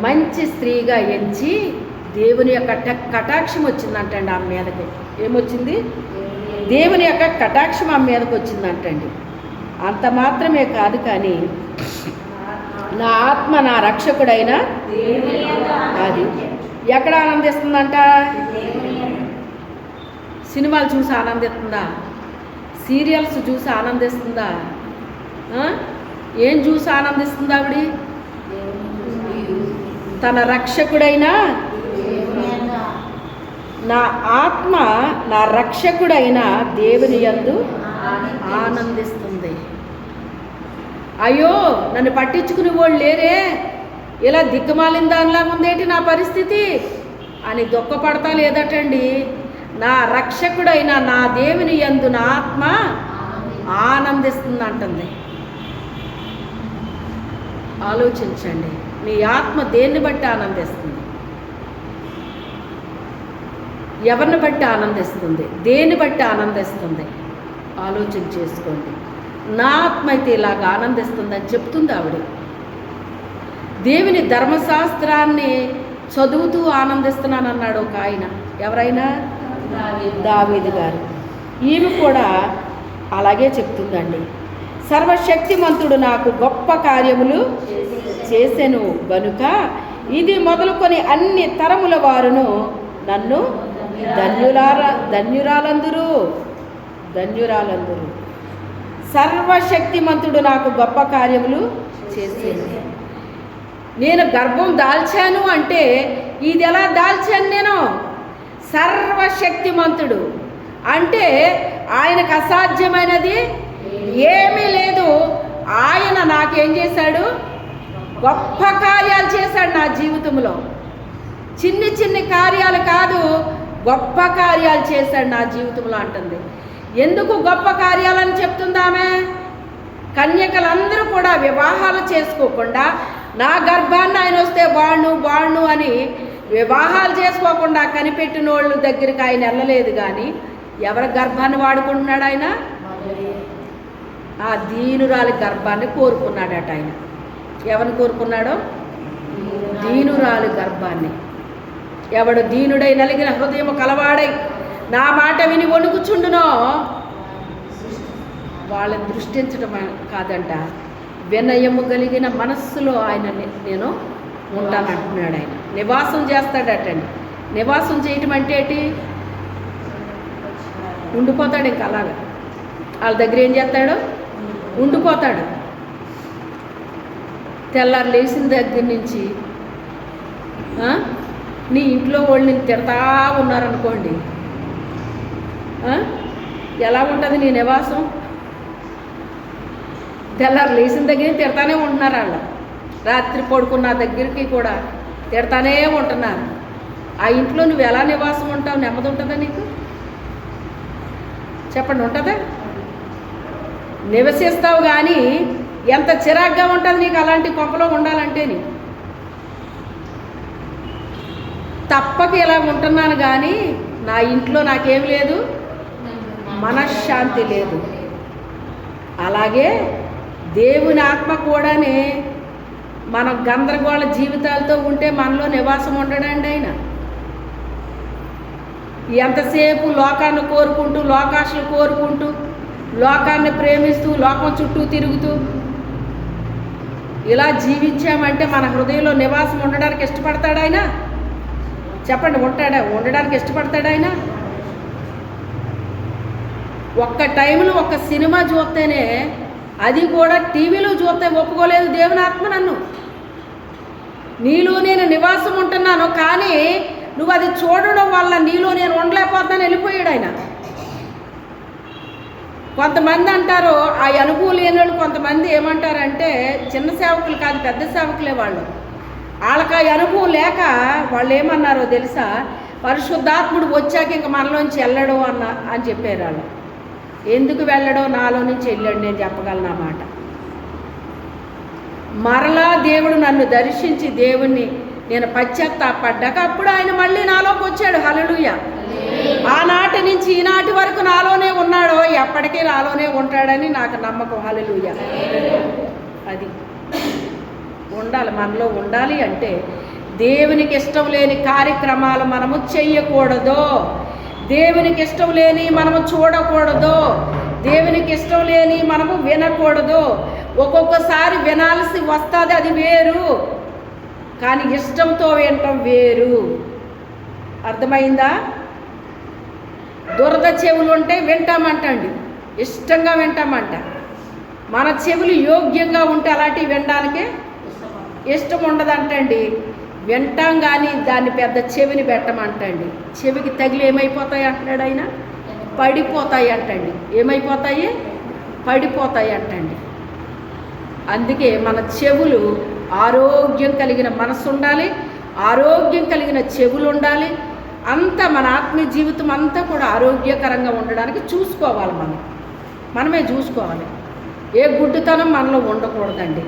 మంచి స్త్రీగా ఎంచి దేవుని యొక్క కటాక్షం వచ్చిందంటండి ఆమె మీదకి. ఏమొచ్చింది? దేవుని యొక్క కటాక్షం ఆమె మీదకి వచ్చిందంటండి. అంత మాత్రమే కాదు, కానీ నా ఆత్మ నా రక్షకుడైన అది ఎక్కడ ఆనందిస్తుందంట? సినిమాలు చూసి ఆనందిస్తుందా? సీరియల్స్ చూసి ఆనందిస్తుందా? ఏం చూసి ఆనందిస్తుంది ఆవిడ? తన రక్షకుడైన నా ఆత్మ నా రక్షకుడైన దేవుని యందు ఆనందిస్తుంది. అయ్యో నన్ను పట్టించుకునే వాళ్ళు లేరే, ఇలా దిక్కుమాలిన దానిలాగా ఉందేంటి నా పరిస్థితి అని దుఃఖపడతా లేదటండి. నా రక్షకుడైన నా దేవుని యందు నా ఆత్మ ఆనందిస్తుంది అంటుంది. ఆలోచించండి, మీ ఆత్మ దేన్ని బట్టి ఆనందిస్తుంది? ఎవరిని బట్టి ఆనందిస్తుంది? దేన్ని బట్టి ఆనందిస్తుంది? ఆలోచన చేసుకోండి. నా ఆత్మ అయితే ఇలాగ ఆనందిస్తుందని చెప్తుంది ఆవిడ. దేవుని ధర్మశాస్త్రాన్ని చదువుతూ ఆనందిస్తున్నానన్నాడు ఒక ఆయన. ఎవరైనా? దావీదు గారు. ఈమె కూడా అలాగే చెప్తుందండి. సర్వశక్తిమంతుడు నాకు గొప్ప కార్యములు చేసెను గనుక ఇది మొదలుకొని అన్ని తరముల వారును నన్ను ధన్యురాలందురు. సర్వశక్తిమంతుడు నాకు గొప్ప కార్యములు చేసేను. నేను గర్భం దాల్చాను అంటే ఇది ఎలా దాల్చాను? నేను సర్వశక్తిమంతుడు అంటే ఆయనకు అసాధ్యమైనది ఏమీ లేదు. ఆయన నాకేం చేశాడు? గొప్ప కార్యాలు చేశాడు నా జీవితంలో. చిన్ని చిన్ని కార్యాలు కాదు, గొప్ప కార్యాలు చేశాడు నా జీవితంలో అంటుంది. ఎందుకు గొప్ప కార్యాలని చెప్తుంది ఆమె? కన్యకలందరూ కూడా వివాహాలు చేసుకోకుండా నా గర్భాన్ని ఆయన వస్తే బాణు అని వివాహాలు చేసుకోకుండా కనిపెట్టిన వాళ్ళ దగ్గరికి ఆయన వెళ్ళలేదు. కానీ ఎవరి గర్భాన్ని వాడుకుంటున్నాడు ఆయన? ఆ దీనురాలి గర్భాన్ని కోరుకున్నాడట ఆయన. ఎవరిని కోరుకున్నాడో? దీనురాలి గర్భాన్ని. ఎవడు దీనుడై నలిగిన హృదయం కలవాడై నా మాట విని వణుకుచుండునో వాళ్ళని దృష్టించడం కాదంట, వినయము కలిగిన మనస్సులో ఆయన నేను ఉంటానంటున్నాడు. ఆయన నివాసం చేస్తాడటండి. నివాసం చేయటం అంటే ఏంటి? ఉండిపోతాడు. ఇంకా అలాగా వాళ్ళ దగ్గర ఏం చేస్తాడు? ఉండిపోతాడు. తెల్లారు లేచిన దగ్గర నుంచి నీ ఇంట్లో వాళ్ళు నేను తిడతా ఉన్నారనుకోండి, ఎలా ఉంటుంది నీ నివాసం? తెల్లారు లేచిన దగ్గర తిడతానే ఉంటున్నారు. వాళ్ళు రాత్రి పడుకున్న దగ్గరికి కూడా తిడతానే ఉంటున్నారు. ఆ ఇంట్లో నువ్వు ఎలా నివాసం ఉంటావు? నెమ్మది ఉంటుందా నీకు? చెప్పండి, ఉంటుందా? నివసిస్తావు కానీ ఎంత చిరాగ్గా ఉంటుంది నీకు అలాంటి కొంపలో ఉండాలంటే. తప్పక ఇలా ఉంటున్నాను కానీ నా ఇంట్లో నాకేం లేదు, మనశ్శాంతి లేదు. అలాగే దేవుని ఆత్మ కూడానే మనం గందరగోళ జీవితాలతో ఉంటే మనలో నివాసం ఉండడండి. ఆయన ఎంతసేపు లోకాన్ని కోరుకుంటూ, లోకాశలు కోరుకుంటూ, లోకాన్ని ప్రేమిస్తూ, లోకం చుట్టూ తిరుగుతూ ఇలా జీవించామంటే మన హృదయంలో నివాసం ఉండడానికి ఇష్టపడతాడు ఆయన? చెప్పండి, ఉండడానికి ఇష్టపడతాడు ఆయన? ఒక్క టైంలో ఒక్క సినిమా చూస్తేనే, అది కూడా టీవీలో చూస్తే ఒప్పుకోలేదు దేవుని ఆత్మ నన్ను. నీలో నేను నివాసం ఉంటున్నాను, కానీ నువ్వు అది చూడడం వల్ల నీలో నేను ఉండలేకపోతాను వెళ్ళిపోయాడు ఆయన. కొంతమంది అంటారు, ఆ అనుభవం లేని వాళ్ళు కొంతమంది ఏమంటారంటే, చిన్న సేవకులు కాదు పెద్ద సేవకులే వాళ్ళు, వాళ్ళకి ఆ అనుభవం లేక వాళ్ళు ఏమన్నారో తెలుసా, పరిశుద్ధాత్ముడు వచ్చాక ఇంక మనలోంచి వెళ్ళడు అని చెప్పారు వాళ్ళు. ఎందుకు వెళ్ళడో, నాలో నుంచి వెళ్ళాడు నేను చెప్పగలను ఆ మాట. మరలా దేవుడు నన్ను దర్శించి దేవుణ్ణి నేను పశ్చాత్తాపడ్డాక అప్పుడు ఆయన మళ్ళీ నాలోకి వచ్చాడు. హల్లెలూయా. ఆనాటి నుంచి ఈనాటి వరకు నాలోనే ఉన్నాడో, ఎప్పటికీ నాలోనే ఉంటాడని నాకు నమ్మకం. హల్లెలూయా. అది ఉండాలి, మనలో ఉండాలి. అంటే దేవునికి ఇష్టం లేని కార్యక్రమాలు మనము చెయ్యకూడదు, దేవునికి ఇష్టం లేని మనము చూడకూడదు, దేవునికి ఇష్టం లేని మనము వినకూడదు. ఒక్కొక్కసారి వినాల్సి వస్తుంది, అది వేరు, కానీ ఇష్టంతో వినటం వేరు. అర్థమైందా? దురద చెవులు ఉంటే వింటామంటండి, ఇష్టంగా వింటామంట. మన చెవులు యోగ్యంగా ఉంటే అలాంటివి వినడానికి ఇష్టం ఉండదంటండి. వింటాం కానీ దాన్ని పెద్ద చెవిని పెట్టమంటండి. చెవికి తగిలి ఏమైపోతాయి అంటున్నాడు ఆయన? పడిపోతాయి అంటండి. ఏమైపోతాయి? పడిపోతాయి అంటండి. అందుకే మన చెవులు ఆరోగ్యం కలిగిన మనసు ఉండాలి, ఆరోగ్యం కలిగిన చెవులు ఉండాలి. అంతా మన ఆత్మీయ జీవితం అంతా కూడా ఆరోగ్యకరంగా ఉండడానికి చూసుకోవాలి. మనమే చూసుకోవాలి. ఏ గుడ్డుతనం మనలో ఉండకూడదండి.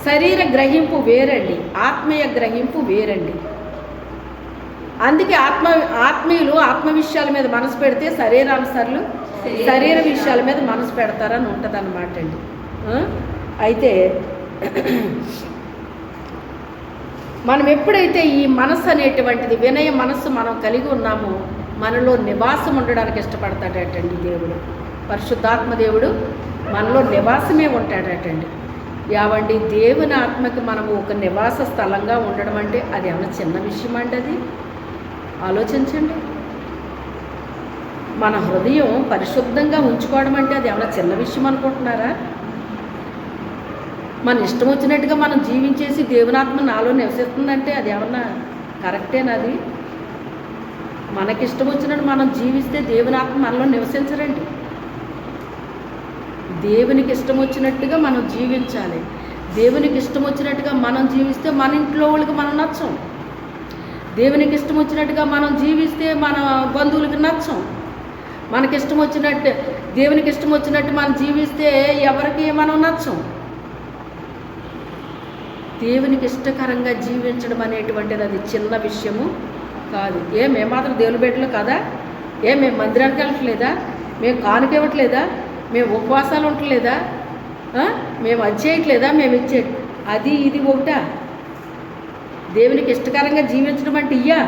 శరీర గ్రహింపు వేరండి, ఆత్మీయ గ్రహింపు వేరండి. అందుకే ఆత్మీయులు ఆత్మ విషయాల మీద మనసు పెడితే శరీరానుసరులు శరీర విషయాల మీద మనసు పెడతారని ఉంటుంది అన్నమాట అండి. అయితే మనం ఎప్పుడైతే ఈ మనసు అనేటువంటిది వినయ మనస్సు మనం కలిగి ఉన్నామో మనలో నివాసం ఉండడానికి ఇష్టపడతాడటండి దేవుడు. పరిశుద్ధాత్మ దేవుడు మనలో నివాసమే ఉంటాడటండి. యావండి, దేవుని ఆత్మకి మనము ఒక నివాస స్థలంగా ఉండడం అంటే అది ఏమైనా చిన్న విషయం అండి? అది ఆలోచించండి. మన హృదయం పరిశుద్ధంగా ఉంచుకోవడం అంటే అది ఏమైనా చిన్న విషయం అనుకుంటున్నారా? మన ఇష్టం వచ్చినట్టుగా మనం జీవించేసి దేవునాత్మ నాలో నివసిస్తుందంటే అది ఏమన్నా కరెక్టేనా? అది మనకిష్టం వచ్చినట్టు మనం జీవిస్తే దేవునాత్మ మనలో నివసించరండి. దేవునికి ఇష్టం వచ్చినట్టుగా మనం జీవించాలి. దేవునికి ఇష్టం వచ్చినట్టుగా మనం జీవిస్తే మన ఇంట్లో వాళ్ళకి మనం నచ్చం. దేవునికి ఇష్టం వచ్చినట్టుగా మనం జీవిస్తే మన బంధువులకి నచ్చం. మనకిష్టం వచ్చినట్టు దేవునికి ఇష్టం వచ్చినట్టు మనం జీవిస్తే ఎవరికి మనం నచ్చం. దేవునికి ఇష్టకరంగా జీవించడం అనేటువంటిది అది చిన్న విషయము కాదు. మేము మాత్రం దేవుని బిడ్డలు కదా? మేము మందిరానికి వెళ్ళట్లేదా? మేము కానుక ఇవ్వట్లేదా? మేము ఉపవాసాలు ఉండట్లేదా? మేము అది చేయట్లేదా? మేము ఇచ్చే అది ఇది ఒకటా? దేవునికి ఇష్టకరంగా జీవించడం అంటే ఇయ్యా?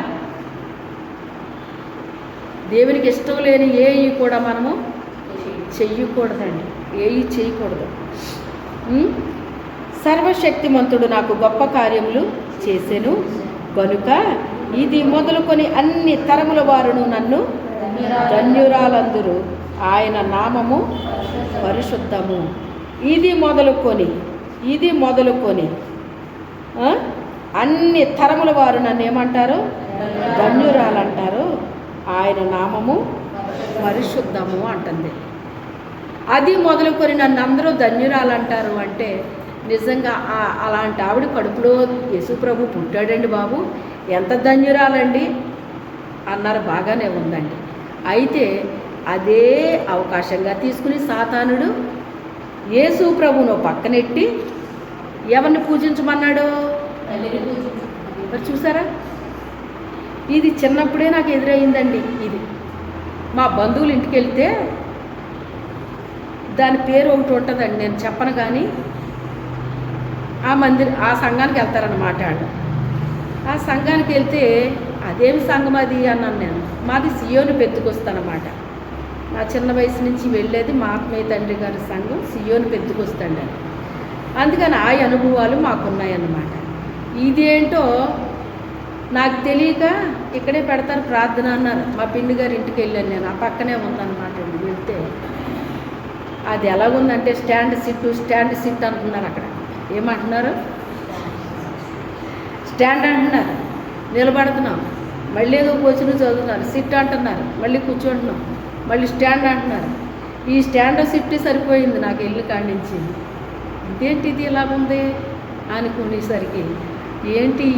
దేవునికి ఇష్టం లేని ఏవి కూడా మనము చెయ్యకూడదండి, ఏవి చేయకూడదు. సర్వశక్తిమంతుడు నాకు గొప్ప కార్యములు చేసెను గనుక ఇది మొదలుకొని అన్ని తరముల వారును నన్ను ధన్యురాలందురు. ఆయన నామము పరిశుద్ధము. ఇది మొదలుకొని అన్ని తరముల వారు నన్ను ఏమంటారు? ధన్యురాలంటారు. ఆయన నామము పరిశుద్ధము అంటుంది. అది మొదలుకొని నన్ను అందరూ ధన్యురాలంటారు అంటే నిజంగా అలాంటి ఆవిడ కడుపులో యేసుప్రభు పుట్టాడండి బాబు, ఎంత ధన్యురాలండి అన్నారు. బాగానే ఉందండి. అయితే అదే అవకాశంగా తీసుకుని సాతానుడు యేసుప్రభును పక్కనెట్టి ఎవరిని పూజించమన్నాడు? మరి చూసారా, ఇది చిన్నప్పుడే నాకు ఎదురయ్యిందండి. ఇది మా బంధువులు ఇంటికి వెళ్తే దాని పేరు ఒకటి ఉంటుందండి, నేను చెప్పను కానీ ఆ సంఘానికి వెళ్తారన్నమాట వాళ్ళు. ఆ సంఘానికి వెళ్తే అదేమి సంఘం అది అన్నాను నేను. మాది సియోను పెంతుకొస్తానమాట. నా చిన్న వయసు నుంచి వెళ్ళేది మా ఆత్మీయ తండ్రి గారి సంఘం సియోను పెంతుకొస్తాండి. అందుకని ఆ అనుభవాలు మాకున్నాయన్నమాట. ఇదేంటో నాకు తెలియక ఇక్కడే పెడతారు ప్రార్థన అన్నారు. మా పిండి గారి ఇంటికి వెళ్ళాను నేను, ఆ పక్కనే ఉందన్నమాట. వెళ్తే అది ఎలాగుందంటే స్టాండ్ సిట్ అంటున్నారు. అక్కడ ఏమంటున్నారు? స్టాండ్ అంటున్నారు, నిలబడుతున్నాం. మళ్ళీ ఏదో కూర్చుని చదువుతున్నారు. సిట్ అంటున్నారు, మళ్ళీ కూర్చుంటున్నాం. మళ్ళీ స్టాండ్ అంటున్నారు. ఈ స్టాండ్ సిట్ సరిపోయింది నాకు వెళ్ళి కాడి నుంచి. ఇదేంటి ఇది ఇలా ఉంది అనుకునేసరికి, ఏంటి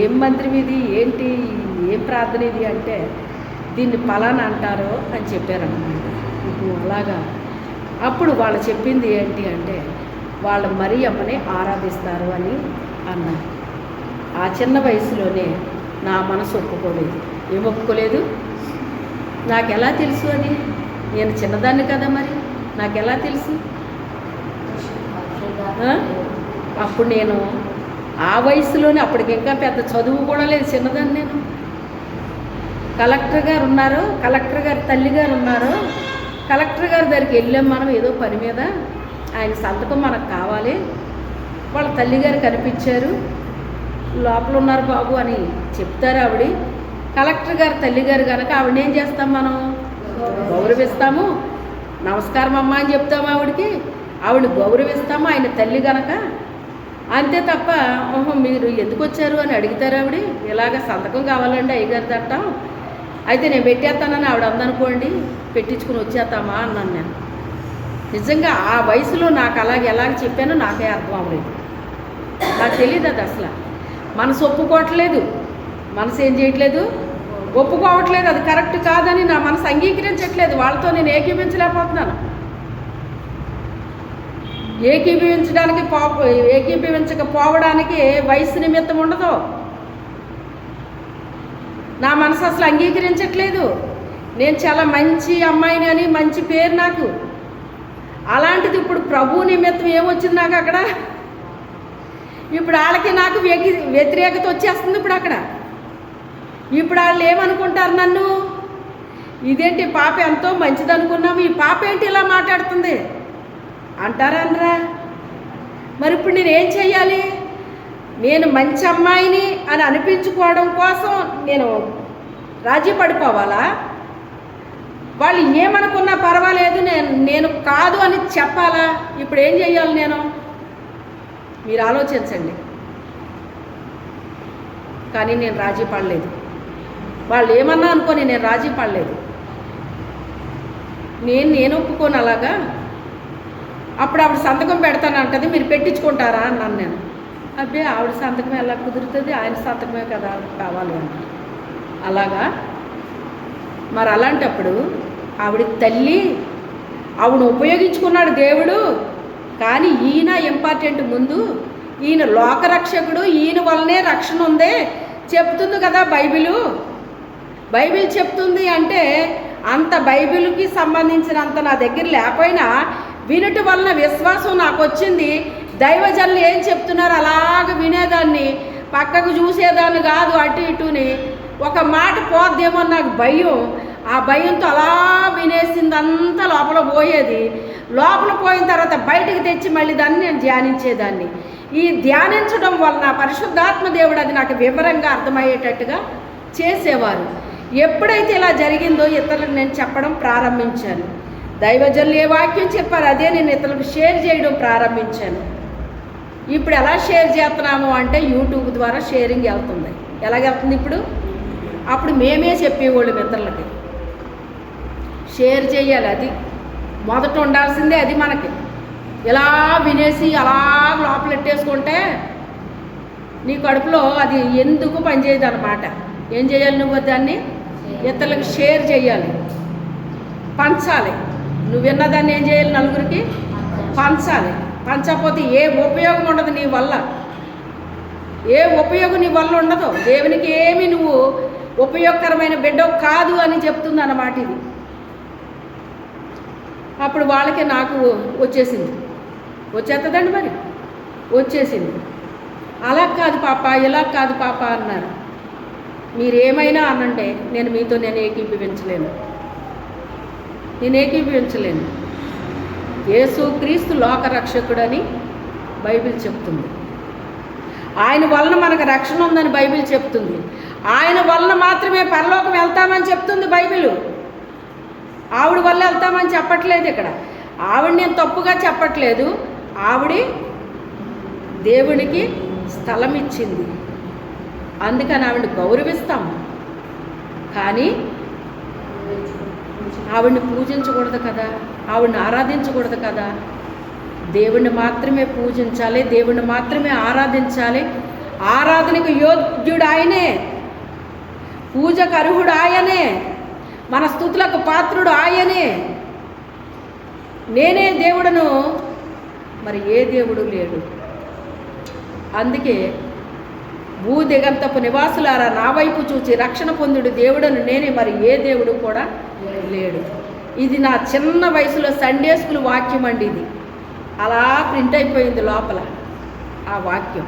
ఏం మంత్రం ఇది, ఏంటి ఏం ప్రార్థన ఇది అంటే దీన్ని పలానా అంటారో అని చెప్పారన్నమాట. అలాగా అప్పుడు వాళ్ళు చెప్పింది ఏంటి అంటే వాళ్ళ మరియమ్మని ఆరాధిస్తారు అని అన్నారు. ఆ చిన్న వయసులోనే నా మనసు ఒప్పుకోలేదు. ఏం ఒప్పుకోలేదు? నాకు ఎలా తెలుసు అది? నేను చిన్నదాన్ని కదా, మరి నాకు ఎలా తెలుసు? అప్పుడు నేను ఆ వయసులోనే, అప్పటికి ఇంకా పెద్ద చదువు కూడా లేదు, చిన్నదాన్ని నేను. కలెక్టర్ గారు ఉన్నారు, కలెక్టర్ గారి తల్లి గారు ఉన్నారు. కలెక్టర్ గారి దగ్గరికి వెళ్ళాం మనం ఏదో పని మీద. ఆయన సంతకం మనకు కావాలి. వాళ్ళ తల్లిగారు కనిపించారు. లోపల ఉన్నారు బాబు అని చెప్తారు ఆవిడ. కలెక్టర్ గారు తల్లిగారు కనుక ఆవిడని ఏం చేస్తాం మనం? గౌరవిస్తాము. నమస్కారం అమ్మ అని చెప్తాము ఆవిడకి. ఆవిడని గౌరవిస్తాము, ఆయన తల్లి కనుక. అంతే తప్ప మీరు ఎందుకు వచ్చారు అని అడుగుతారు ఆవిడ. ఇలాగ సంతకం కావాలండి అయ్యగారి తట్టం, అయితే నేను పెట్టేస్తానని ఆవిడ అందనుకోండి, పెట్టించుకుని వచ్చేస్తామా అన్నాను నేను. నిజంగా ఆ వయసులో నాకు ఎలాగ చెప్పానో నాకే అర్థం అవ్వలేదు. నాకు తెలియదు అది అసలు. మనసు ఒప్పుకోవట్లేదు, మనసు ఏం చేయట్లేదు, ఒప్పుకోవట్లేదు. అది కరెక్ట్ కాదని నా మనసు అంగీకరించట్లేదు. వాళ్ళతో నేను ఏకీభించలేకపోతున్నాను. ఏకీభవించకపోవడానికి వయసు నిమిత్తం ఉండదు. నా మనసు అసలు అంగీకరించట్లేదు. నేను చాలా మంచి అమ్మాయిని అని మంచి పేరు నాకు. అలాంటిది ఇప్పుడు ప్రభు నిమిత్తం ఏమొచ్చింది నాకు అక్కడ? ఇప్పుడు వాళ్ళకి నాకు వ్యతిరేకత వచ్చేస్తుంది. ఇప్పుడు వాళ్ళు ఏమనుకుంటారు నన్ను? ఇదేంటి పాప ఎంతో మంచిది అనుకున్నాము, ఈ పాప ఏంటి ఇలా మాట్లాడుతుంది అంటారనరా? మరి ఇప్పుడు నేనేం చెయ్యాలి? నేను మంచి అమ్మాయిని అని అనిపించుకోవడం కోసం నేను రాజీ పడిపోవాలా? వాళ్ళు ఏమనుకున్నా పర్వాలేదు, నేను కాదు అని చెప్పాలా? ఇప్పుడు ఏం చెయ్యాలి నేను? మీరు ఆలోచించండి. కానీ నేను రాజీ పడలేదు. వాళ్ళు ఏమన్నా అనుకొని నేను రాజీ పడలేదు. నేను ఒప్పుకోను అలాగా. అప్పుడు ఆవిడ సంతకం పెడతానంటది, మీరు పెట్టించుకుంటారా అన్నాను నేను. అబ్బే ఆవిడ సంతకం ఎలా కుదురుతుంది, ఆయన సంతకమే కదా కావాలి అని. అలాగా మరి అలాంటప్పుడు ఆవిడ తల్లి, ఆవిడ ఉపయోగించుకున్నాడు దేవుడు. కానీ ఈయన ఇంపార్టెంట్. ముందు ఈయన లోకరక్షకుడు, ఈయన వల్లనే రక్షణ ఉంది చెప్తుంది కదా బైబిల్ చెప్తుంది. అంటే అంత బైబిల్కి సంబంధించినంత నా దగ్గర లేకపోయినా వినటి వలన విశ్వాసం నాకు వచ్చింది. దైవజనులు ఏం చెప్తున్నారు అలాగ వినేదాన్ని, పక్కకు చూసేదాన్ని కాదు. అటు ఇటుని ఒక మాట పోద్దేమో నాకు భయం. ఆ భయంతో అలా వినేసిందంతా లోపల పోయేది. లోపల పోయిన తర్వాత బయటికి తెచ్చి మళ్ళీ దాన్ని నేను ధ్యానించేదాన్ని. ఈ ధ్యానించడం వలన పరిశుద్ధాత్మ దేవుడు అది నాకు వివరంగా అర్థమయ్యేటట్టుగా చేసేవారు. ఎప్పుడైతే ఇలా జరిగిందో ఇతరులకు నేను చెప్పడం ప్రారంభించాను. దైవజనులు ఏ వాక్యం చెప్పారు అదే నేను ఇతరులకు షేర్ చేయడం ప్రారంభించాను. ఇప్పుడు ఎలా షేర్ చేస్తున్నాము అంటే యూట్యూబ్ ద్వారా షేరింగ్ వెళ్తుంది. ఎలాగెళ్తుంది ఇప్పుడు? అప్పుడు మేమే చెప్పేవాళ్ళం ఇతరులకి షేర్ చేయాలి. అది మొదట ఉండాల్సిందే. అది మనకి ఇలా వినేసి అలా లోపల పెట్టేసుకుంటే నీ కడుపులో అది ఎందుకు పనిచేయదు అన్నమాట. ఏం చేయాలి? నువ్వు దాన్ని ఇతరులకు షేర్ చేయాలి, పంచాలి. నువ్వు విన్నదాన్ని ఏం చేయాలి? నలుగురికి పంచాలి. పంచకపోతే ఏ ఉపయోగం ఉండదు నీ వల్ల. ఏ ఉపయోగం నీ వల్ల ఉండదు. దేవునికి ఏమి నువ్వు ఉపయోగకరమైన బిడ్డ కాదు అని చెప్తుంది అన్నమాట ఇది. అప్పుడు వాళ్ళకి నాకు వచ్చేసింది. వచ్చేస్తుందండి మరి, వచ్చేసింది. అలా కాదు పాప, ఇలా కాదు పాప అన్నారు. మీరేమైనా అనంటే నేను ఏకీభవించలేను. యేసుక్రీస్తు లోకరక్షకుడని బైబిల్ చెప్తుంది. ఆయన వలన మనకు రక్షణ ఉందని బైబిల్ చెప్తుంది. ఆయన వలన మాత్రమే పరలోకం వెళ్తామని చెప్తుంది బైబిల్. ఆవిడ వల్ల వెళ్తామని చెప్పట్లేదు ఇక్కడ. ఆవిడ నేను తప్పుగా చెప్పట్లేదు. ఆవిడ దేవునికి స్థలం ఇచ్చింది, అందుకని ఆవిడని గౌరవిస్తాము. కానీ ఆవిడని పూజించకూడదు కదా, ఆవిడని ఆరాధించకూడదు కదా. దేవుణ్ణి మాత్రమే పూజించాలి, దేవుణ్ణి మాత్రమే ఆరాధించాలి. ఆరాధనకు యోగ్యుడు ఆయనే, పూజకు అర్హుడు ఆయనే, మన స్తుతులకు పాత్రుడు ఆయనే. నేనే దేవుడను, మరి ఏ దేవుడు లేడు. అందుకే భూదిగంతపు నివాసులారా నా వైపు చూచి రక్షణ పొందుడు దేవుడను నేనే, మరి ఏ దేవుడు కూడా లేడు. ఇది నా చిన్న వయసులో సండే స్కూల్ వాక్యం అండి. ఇది అలా ప్రింట్ అయిపోయింది లోపల ఆ వాక్యం.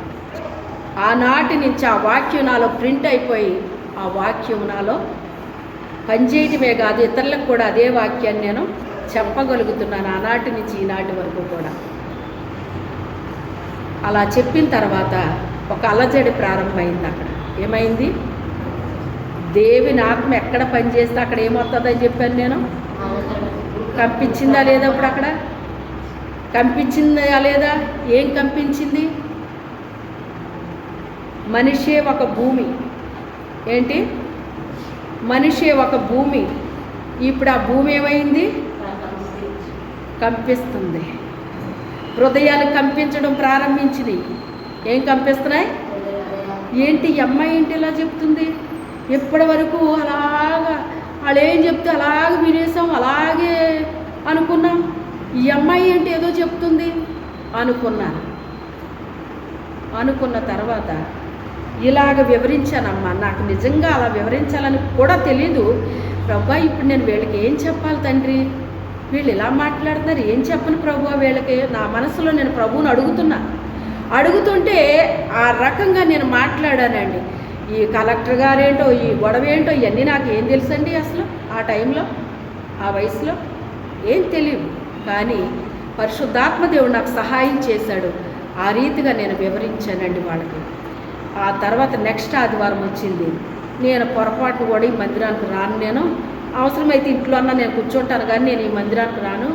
ఆనాటి నుంచి ఆ వాక్యం నాలో ప్రింట్ అయిపోయి ఆ వాక్యం నాలో పనిచేయటమే కాదు, ఇతరులకు కూడా అదే వాక్యాన్ని నేను చెప్పగలుగుతున్నాను ఆనాటి నుంచి ఈనాటి వరకు కూడా. అలా చెప్పిన తర్వాత ఒక అలజడి ప్రారంభమైంది. అక్కడ ఏమైంది? దేవుని ఆత్మ ఎక్కడ పనిచేస్తే అక్కడ ఏమవుతుందని చెప్పాను నేను. కంపించిందా లేదా? ఇప్పుడు అక్కడ కంపించిందా లేదా? ఏం కంపించింది? మనిషే ఒక భూమి. ఏంటి? మనిషే ఒక భూమి. ఇప్పుడు ఆ భూమి ఏమైంది? కంపిస్తుంది. హృదయాలు కంపించడం ప్రారంభించింది. ఏం కంపిస్తున్నాయి? ఏంటి ఈ అమ్మాయి ఏంటి ఇలా చెప్తుంది? ఎప్పటి వరకు అలాగా వాళ్ళు ఏం చెప్తే అలాగే వినేసాం, అలాగే అనుకున్నాం. ఈ అమ్మాయి ఏంటి ఏదో చెప్తుంది అనుకున్న తర్వాత ఇలాగ వివరించానమ్మా. నాకు నిజంగా అలా వివరించాలని కూడా తెలీదు. ప్రభా, ఇప్పుడు నేను వీళ్ళకి ఏం చెప్పాలి తండ్రి? వీళ్ళు ఇలా మాట్లాడుతున్నారు, ఏం చెప్పను ప్రభు వీళ్ళకి? నా మనసులో నేను ప్రభువుని అడుగుతుంటే ఆ రకంగా నేను మాట్లాడానండి. ఈ కలెక్టర్ గారేంటో, ఈ గొడవ ఏంటో, ఇవన్నీ నాకు ఏం తెలుసండి అసలు ఆ టైంలో, ఆ వయసులో ఏం తెలియదు. కానీ పరిశుద్ధాత్మ దేవుడు నాకు సహాయం చేశాడు. ఆ రీతిగా నేను వివరించానండి వాళ్ళకి. ఆ తర్వాత నెక్స్ట్ ఆదివారం వచ్చింది. నేను పొరపాటు కూడా ఈ మందిరానికి రాను. నేను అవసరమైతే ఇంట్లో అన్నా నేను కూర్చుంటాను, కానీ నేను ఈ మందిరానికి రాను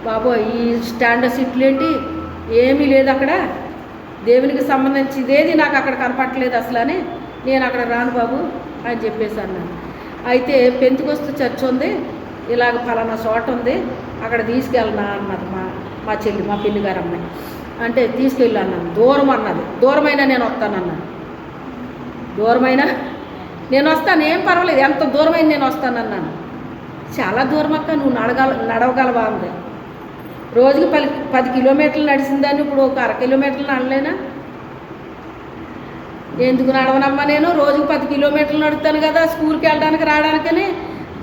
బాబో. ఈ స్టాండ్ సీట్లు ఏంటి? ఏమీ లేదు అక్కడ, దేవునికి సంబంధించిందేది నాకు అక్కడ కనపడట్లేదు అసలు అని నేను అక్కడ రాను బాబు అని చెప్పేసి అన్నాను. అయితే పెంతుకొస్తు చర్చ్ ఉంది, ఇలాగ ఫలానా చోట ఉంది, అక్కడ తీసుకెళ్ళనా అన్నది మా చెల్లి, మా పిన్ని గారు అమ్మాయి. అంటే తీసుకెళ్ళి అన్నాను. దూరం అన్నది. దూరమైనా నేను వస్తానన్నాను. దూరమైనా నేను వస్తాను, ఏం పర్వాలేదు, ఎంత దూరమైనా నేను వస్తానన్నాను. చాలా దూరం అక్క, నువ్వు నడవగలవా అంది. రోజుకి 10 కిలోమీటర్లు నడిచిందాన్ని ఇప్పుడు ఒక 1/2 కిలోమీటర్లు నడలేనా? ఎందుకు నడవనమ్మా? నేను రోజుకి 10 కిలోమీటర్లు నడుస్తాను కదా, స్కూల్కి వెళ్ళడానికి రావడానికని.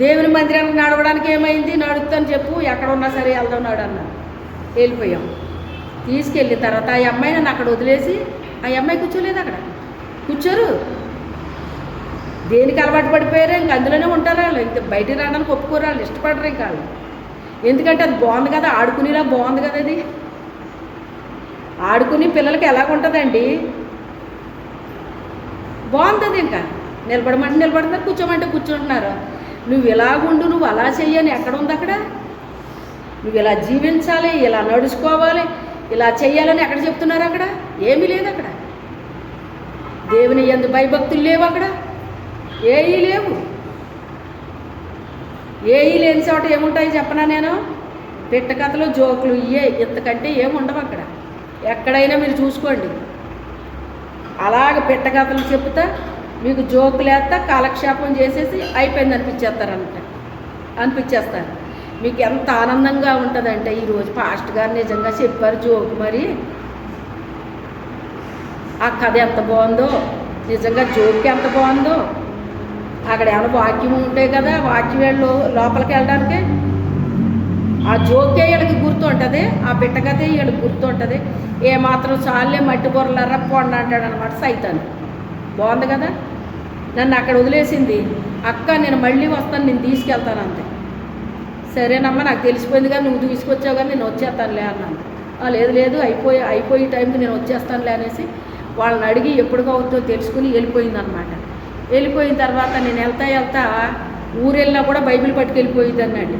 దేవుని మందిరానికి నడవడానికి ఏమైంది? నడుస్తాను చెప్పు, ఎక్కడ ఉన్నా సరే వెళ్దాం నాడు అన్నాను. వెళ్ళిపోయాం. తీసుకెళ్ళిన తర్వాత ఆ అమ్మాయి నన్ను అక్కడ వదిలేసి, ఆ అమ్మాయి కూర్చోలేదు అక్కడ. కూర్చోరు, దేనికి అలవాటు పడిపోయారు, ఇంక అందులోనే ఉంటారు వాళ్ళు. ఇంక బయటికి రావడానికి ఒప్పుకోరు వాళ్ళు, ఇష్టపడరు ఇంక వాళ్ళు. ఎందుకంటే అది బాగుంది కదా, ఆడుకునేలా బాగుంది కదా. అది ఆడుకుని పిల్లలకి ఎలాగుంటుందండి? బాగుంటుంది. ఇంకా నిలబడమంటే నిలబడుతున్నారు, కూర్చోమంటే కూర్చుంటున్నారు. నువ్వు ఇలాగుండు, నువ్వు అలా చెయ్యని ఎక్కడ ఉంది అక్కడ? నువ్వు ఇలా జీవించాలి, ఇలా నడుచుకోవాలి, ఇలా చెయ్యాలని ఎక్కడ చెప్తున్నారు? అక్కడ ఏమీ లేదు. అక్కడ దేవుని యందు భయభక్తులు లేవు, అక్కడ ఏమీ లేవు. ఏమీ లేని చోట ఏముంటాయి చెప్పనా నేను? పెట్ట కథలు, జోకులు, ఇవే, ఇంతకంటే ఏముండవు అక్కడ. ఎక్కడైనా మీరు చూసుకోండి, అలాగ పెట్ట కథలు చెప్తా, మీకు జోకులు వేస్తా, కాలక్షేపం చేసేసి అయిపోయింది అనిపించేస్తారు. మీకు ఎంత ఆనందంగా ఉంటుందంటే, ఈరోజు పాస్టర్ గారు నిజంగా చెప్పారు జోకు, మరి ఆ కథ ఎంత బాగుందో, నిజంగా జోక్ ఎంత బాగుందో. అక్కడ ఏమైనా వాక్యం ఉంటాయి కదా, వాక్యం లోపలికి వెళ్ళడానికి ఆ జోకే వీళ్ళకి గుర్తుంటుంది, ఆ బిట్టగతే వీళ్ళకి గుర్తుంటుంది. ఏమాత్రం చాలే మట్టి బొరలర్ర కొండ అంటాడు అనమాట సైతాను. బాగుంది కదా. నన్ను అక్కడ వదిలేసింది. అక్క నేను మళ్ళీ వస్తాను, నేను తీసుకెళ్తాను అంతే. సరేనమ్మా నాకు తెలిసిపోయింది కానీ నువ్వు తీసుకొచ్చావు కానీ నేను వచ్చేస్తానులే అన్నాను. లేదు లేదు అయిపోయే టైంకి నేను వచ్చేస్తానులే అనేసి వాళ్ళని అడిగి ఎప్పటికో అవుతుందో తెలుసుకుని వెళ్ళిపోయిందనమాట. వెళ్ళిపోయిన తర్వాత నేను వెళ్తా ఊరు వెళ్ళినా కూడా బైబిల్ పట్టుకెళ్ళిపోయింది అన్నాడు.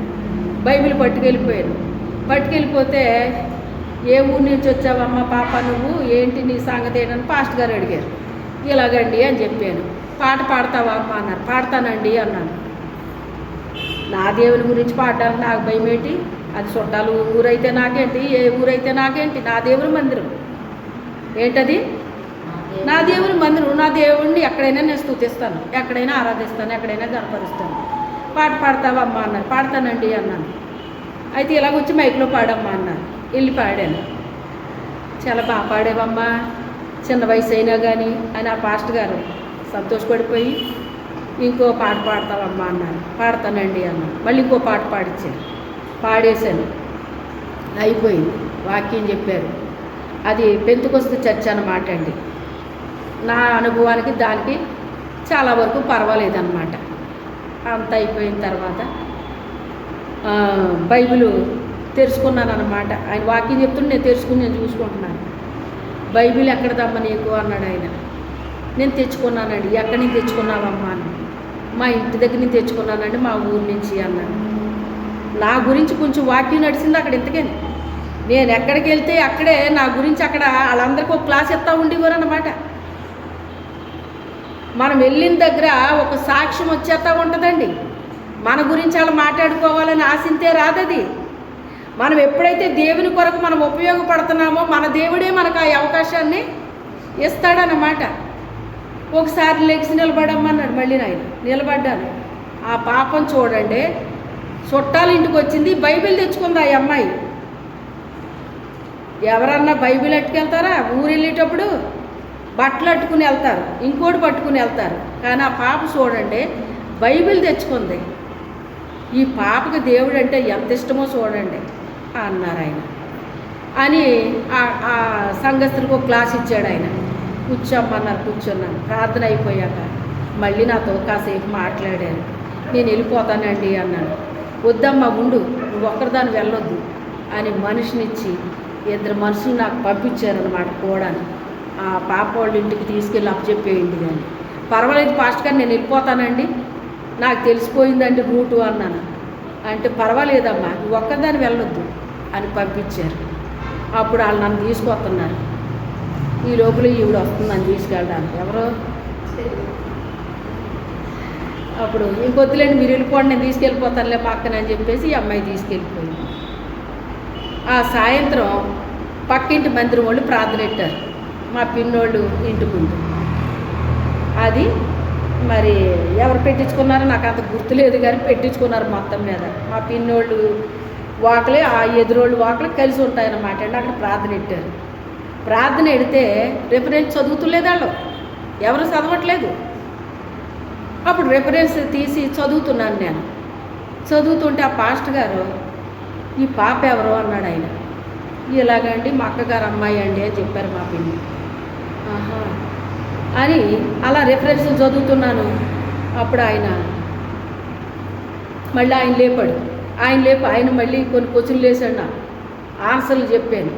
బైబిల్ పట్టుకెళ్ళిపోతే ఏ ఊరి నుంచి వచ్చావమ్మ పాప నువ్వు, ఏంటి నీ సంగతి ఏంటని పాస్ట్ గారు అడిగారు. ఇలాగండి అని చెప్పాను. పాట పాడతావా అమ్మ అన్నారు. పాడతానండి అన్నాను. నా దేవుని గురించి పాడడానికి నాకు భయం ఏంటి, అది చుట్టాలు ఊరైతే నాకేంటి, ఏ ఊరైతే నాకేంటి, నా దేవుని మందిరం ఏంటది, నా దేవుని మందిరం. నా దేవుడిని ఎక్కడైనా నేను స్తుతిస్తాను, ఎక్కడైనా ఆరాధిస్తాను, ఎక్కడైనా గణపరుస్తాను. పాట పాడతావా అమ్మ అన్నారు. పాడతానండి అన్నాను. అయితే ఇలాగొచ్చి మైక్లో పాడమ్మా అన్నారు. వెళ్ళి పాడాను. చాలా బాగా పాడేవమ్మా, చిన్న వయసు అయినా కానీ అని ఆ పాస్ట్ గారు సంతోషపడిపోయి ఇంకో పాట పాడతావమ్మా అన్నారు. పాడతానండి అన్నాను. మళ్ళీ ఇంకో పాట పాడేశాను. అయిపోయింది. వాక్యం చెప్పారు. అది పెంతుకొస్తు చర్చ్ అన్నమాట అండి. నా అనుభవానికి దానికి చాలా వరకు పర్వాలేదన్నమాట. అంత అయిపోయిన తర్వాత బైబిల్ తెరుచుకున్నాను అనమాట. ఆయన వాక్యం చెప్తుంటే నేను తెరుచుకుని నేను చూసుకుంటున్నాను. బైబిల్ ఎక్కడదమ్మా నీకు అన్నాడు ఆయన. నేను తెచ్చుకున్నానండి. ఎక్కడి నుంచి తెచ్చుకున్నావమ్మా అని. మా ఇంటి దగ్గర నుంచి తెచ్చుకున్నానండి, మా ఊరి నుంచి అన్నాను. నా గురించి కొంచెం వాక్యం నడిచింది అక్కడ. ఇంతకని నేను ఎక్కడికి వెళ్తే అక్కడే నా గురించి అక్కడ వాళ్ళందరికీ ఒక క్లాస్ ఎత్తా ఉండేవారు అన్నమాట. మనం వెళ్ళిన దగ్గర ఒక సాక్ష్యం వచ్చేస్తూ ఉంటుందండి. మన గురించి వాళ్ళు మాట్లాడుకోవాలని ఆశింతే రాదది. మనం ఎప్పుడైతే దేవుని కొరకు మనం ఉపయోగపడుతున్నామో మన దేవుడే మనకు ఆ అవకాశాన్ని ఇస్తాడన్నమాట. ఒకసారి లెగ్స్ నిలబడమ్మన్నాడు. మళ్ళీ నాయన నిలబడ్డాను. ఆ పాపం చూడండి, చుట్టాలు ఇంటికి వచ్చింది, బైబిల్ తెచ్చుకుంది ఆ అమ్మాయి. ఎవరన్నా బైబిల్ అట్టుకెళ్తారా? ఊరు వెళ్ళేటప్పుడు బట్టలు అట్టుకుని వెళ్తారు, ఇంకోటి పట్టుకుని వెళ్తారు. కానీ ఆ పాప చూడండి బైబిల్ తెచ్చుకుంది. ఈ పాపకి దేవుడు అంటే ఎంత ఇష్టమో చూడండి అన్నారు ఆయన. అని ఆ సంఘస్థులకు ఒక క్లాస్ ఇచ్చాడు ఆయన. కూర్చోమ్మన్నారు. కూర్చున్నాను. ప్రార్థన అయిపోయాక మళ్ళీ నాతో కాసేపు మాట్లాడారు. నేను వెళ్ళిపోతానండి అన్నాను. వద్దమ్మా ఉండు, నువ్వు ఒక్కరిదాన్ని వెళ్ళొద్దు అని మనిషినిచ్చి 2 మనుషులు నాకు పంపించారనమాట కూడా. ఆ పాప వాళ్ళ ఇంటికి తీసుకెళ్ళి అప్పచెప్పేయండి కానీ. పర్వాలేదు పాస్ట్ గారు నేను వెళ్ళిపోతానండి, నాకు తెలిసిపోయిందండి రూటు అన్నాను. అంటే పర్వాలేదమ్మా నువ్వు ఒక్కదాన్ని వెళ్ళొద్దు అని పంపించారు. అప్పుడు వాళ్ళు నన్ను తీసుకొస్తున్నారు. ఈ లోపల ఈవిడ వస్తుందని తీసుకెళ్ళడానికి. ఎవరో అప్పుడు ఇంకొద్దులేండి మీరు వెళ్ళిపోండి, నేను తీసుకెళ్ళిపోతానులే పక్కన అని చెప్పేసి ఈ అమ్మాయి తీసుకెళ్ళిపోయింది. ఆ సాయంత్రం పక్కింటి మందిరం వాళ్ళు ప్రార్థన పెట్టారు మా పిన్నోళ్ళు ఇంటి ముందు. అది మరి ఎవరు పెట్టించుకున్నారో నాకు అంత గుర్తులేదు కానీ పెట్టించుకున్నారు మొత్తం మీద. మా పిన్నోళ్ళు వాకలే ఆ ఎదురోళ్ళు వాకలే కలిసి ఉంటాయన్నమాట అండి. అక్కడ ప్రార్థన పెట్టారు. ప్రార్థన పెడితే రెఫరెన్స్ చదువుతులేదు వాళ్ళు, ఎవరు చదవట్లేదు. అప్పుడు రెఫరెన్స్ తీసి చదువుతున్నాను నేను. చదువుతుంటే ఆ పాస్టర్ గారు ఈ పాప ఎవరో అన్నాడు ఆయన. ఇలాగండి మా అక్కగారు అమ్మాయి అండి అని చెప్పారు మా పిన్ని. ఆహా అని అలా రెఫరెన్స్ చదువుతున్నాను. అప్పుడు ఆయన మళ్ళీ ఆయన లేపాడు. ఆయన మళ్ళీ కొన్ని క్వశ్చన్లు వేసాడు. నాకు ఆన్సర్లు చెప్పాను.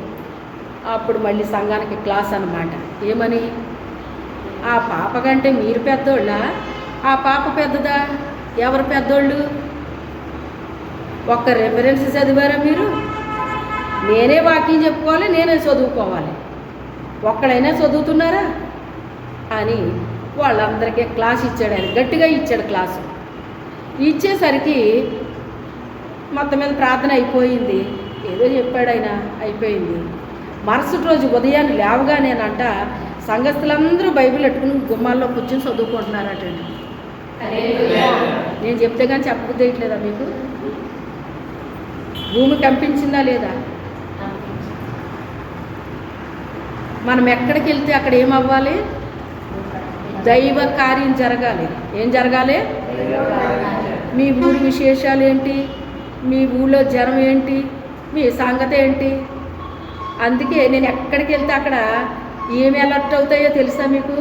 అప్పుడు మళ్ళీ సంఘానికి క్లాస్ అన్నమాట. ఏమని, ఆ పాప కంటే మీరు పెద్దోళ్ళ, ఆ పాప పెద్దదా, ఎవరు పెద్దోళ్ళు, ఒక్క రెఫరెన్స్ చదివారా మీరు? నేనే వాక్యం చెప్పుకోవాలి, నేనే చదువుకోవాలి, ఒక్కడైనా చదువుతున్నారా అని వాళ్ళందరికీ క్లాస్ ఇచ్చాడు ఆయన. గట్టిగా ఇచ్చాడు క్లాసు. ఇచ్చేసరికి మొత్తం మీద ప్రార్థన అయిపోయింది. ఏదో చెప్పాడు ఆయన, అయిపోయింది. మరుసటి రోజు ఉదయాన్ని లేవగానేనంట సంఘస్థులందరూ బైబిల్ పెట్టుకుని గుమ్మాల్లో కూర్చొని చదువుకుంటున్నారటండి. నేను చెప్తే కానీ చెప్పబుద్ధేయట్లేదా మీకు? భూమి కంపించిందా లేదా? మనం ఎక్కడికి వెళ్తే అక్కడ ఏమవ్వాలి? దైవ కార్యం జరగాలి. ఏం జరగాలి? మీ ఊరి విశేషాలు ఏంటి? మీ ఊళ్ళో జనం ఏంటి, మీ సంగతి ఏంటి. అందుకే నేను ఎక్కడికి వెళ్తే అక్కడ ఏమి అలర్ట్ అవుతాయో తెలుసా మీకు?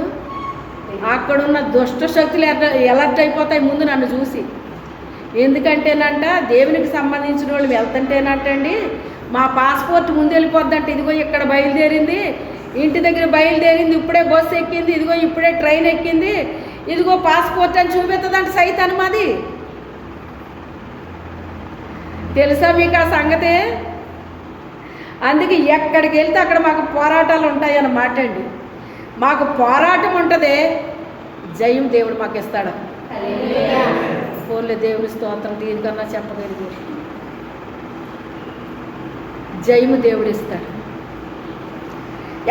అక్కడున్న దుష్ట శక్తులు అలర్ట్ అయిపోతాయి ముందు నన్ను చూసి. ఎందుకంటేనంట దేవునికి సంబంధించిన వాళ్ళు వెళ్తుంటేనంటండి మా పాస్పోర్ట్ ముందు వెళ్ళిపోద్దంట. ఇదిగో ఇక్కడ బయలుదేరింది, ఇంటి దగ్గర బయలుదేరింది, ఇప్పుడే బస్సు ఎక్కింది, ఇదిగో ఇప్పుడే ట్రైన్ ఎక్కింది, ఇదిగో పాస్పోర్ట్ అని చూపెత్తదంట సైతాన్ మాది. తెలుసా మీకు ఆ సంగతే? అందుకే ఎక్కడికి వెళ్తే అక్కడ మాకు పోరాటాలు ఉంటాయన్నమాట అండి. మాకు పోరాటం ఉంటుంది, జయం దేవుడు మాకు ఇస్తాడు. ఫోన్లో దేవుని స్తోత్రం దీనికన్నా చెప్పగలిగి జయము దేవుడు ఇస్తాడు.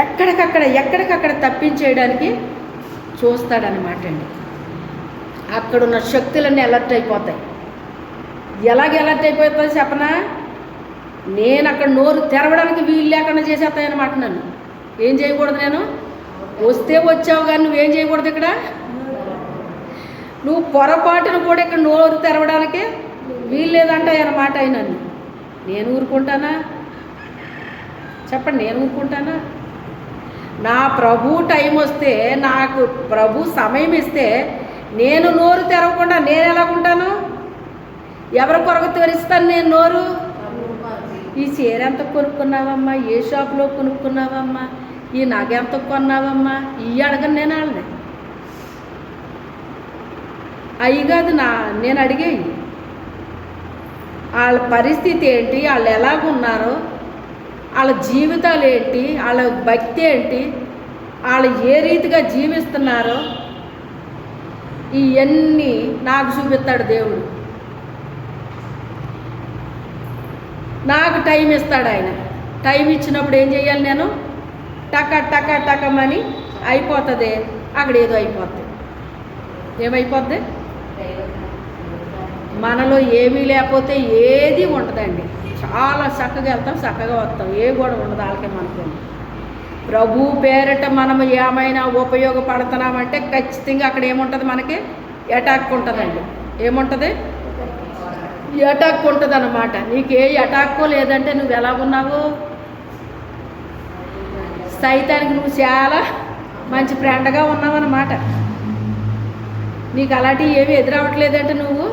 ఎక్కడికక్కడ తప్పించేయడానికి చూస్తాడనమాట అండి. అక్కడున్న శక్తులన్నీ అలర్ట్ అయిపోతాయి. ఎలాగ అలర్ట్ అయిపోతుందో చెప్పనా? నేను అక్కడ నోరు తెరవడానికి వీలు లేకుండా చేసేస్తాయన్నమాట. నన్ను ఏం చేయకూడదు, నేను వస్తే వచ్చావు కానీ నువ్వేం చేయకూడదు. ఇక్కడ నువ్వు పొరపాటును కూడా ఇక్కడ నోరు తెరవడానికి వీలు లేదంటాయన్నమాట. నన్ను నేను ఊరుకుంటానా? చెప్పండి, నేను ఊరుకుంటానా? నా ప్రభు టైం వస్తే, నాకు ప్రభు సమయం ఇస్తే నేను నోరు తెరవకుండా నేను ఎలాగుంటాను? ఎవరి కొరకు తెరుస్తాను నేను నోరు? ఈ చీర ఎంత కొనుక్కున్నావమ్మా, ఏ షాప్లో కొనుక్కున్నావమ్మా, ఈ నగ ఎంత కొన్నావమ్మా, ఈ అడగను నేను వాళ్ళని. అవి కాదు నేను అడిగేవి. వాళ్ళ పరిస్థితి ఏంటి, వాళ్ళు ఎలాగున్నారో, వాళ్ళ జీవితాలు ఏంటి, వాళ్ళ భక్తి ఏంటి, వాళ్ళు ఏ రీతిగా జీవిస్తున్నారో ఇవన్నీ నాకు చూపిస్తాడు దేవుడు. నాకు టైం ఇస్తాడు ఆయన. టైం ఇచ్చినప్పుడు ఏం చేయాలి? నేను టకమని అయిపోతుంది. అక్కడ ఏదో అయిపోద్ది. ఏమైపోద్ది? మనలో ఏమీ లేకపోతే ఏది ఉండదండి. చాలా చక్కగా వెళ్తాం, చక్కగా వస్తాం, ఏ గొడవ ఉండదు వాళ్ళకే మనకు. ప్రభు పేరిట మనం ఏమైనా ఉపయోగపడుతున్నామంటే ఖచ్చితంగా అక్కడ ఏముంటుంది? మనకి అటాక్ ఉంటుందండి. ఏముంటుంది? అటాక్ ఉంటుంది అన్నమాట. నీకు ఏ అటాక్కో లేదంటే నువ్వు ఎలా ఉన్నావు? సైతానికి నువ్వు చాలా మంచి ఫ్రెండ్గా ఉన్నావన్నమాట. నీకు అలాంటివి ఏమి ఎదురవ్వట్లేదంటే నువ్వు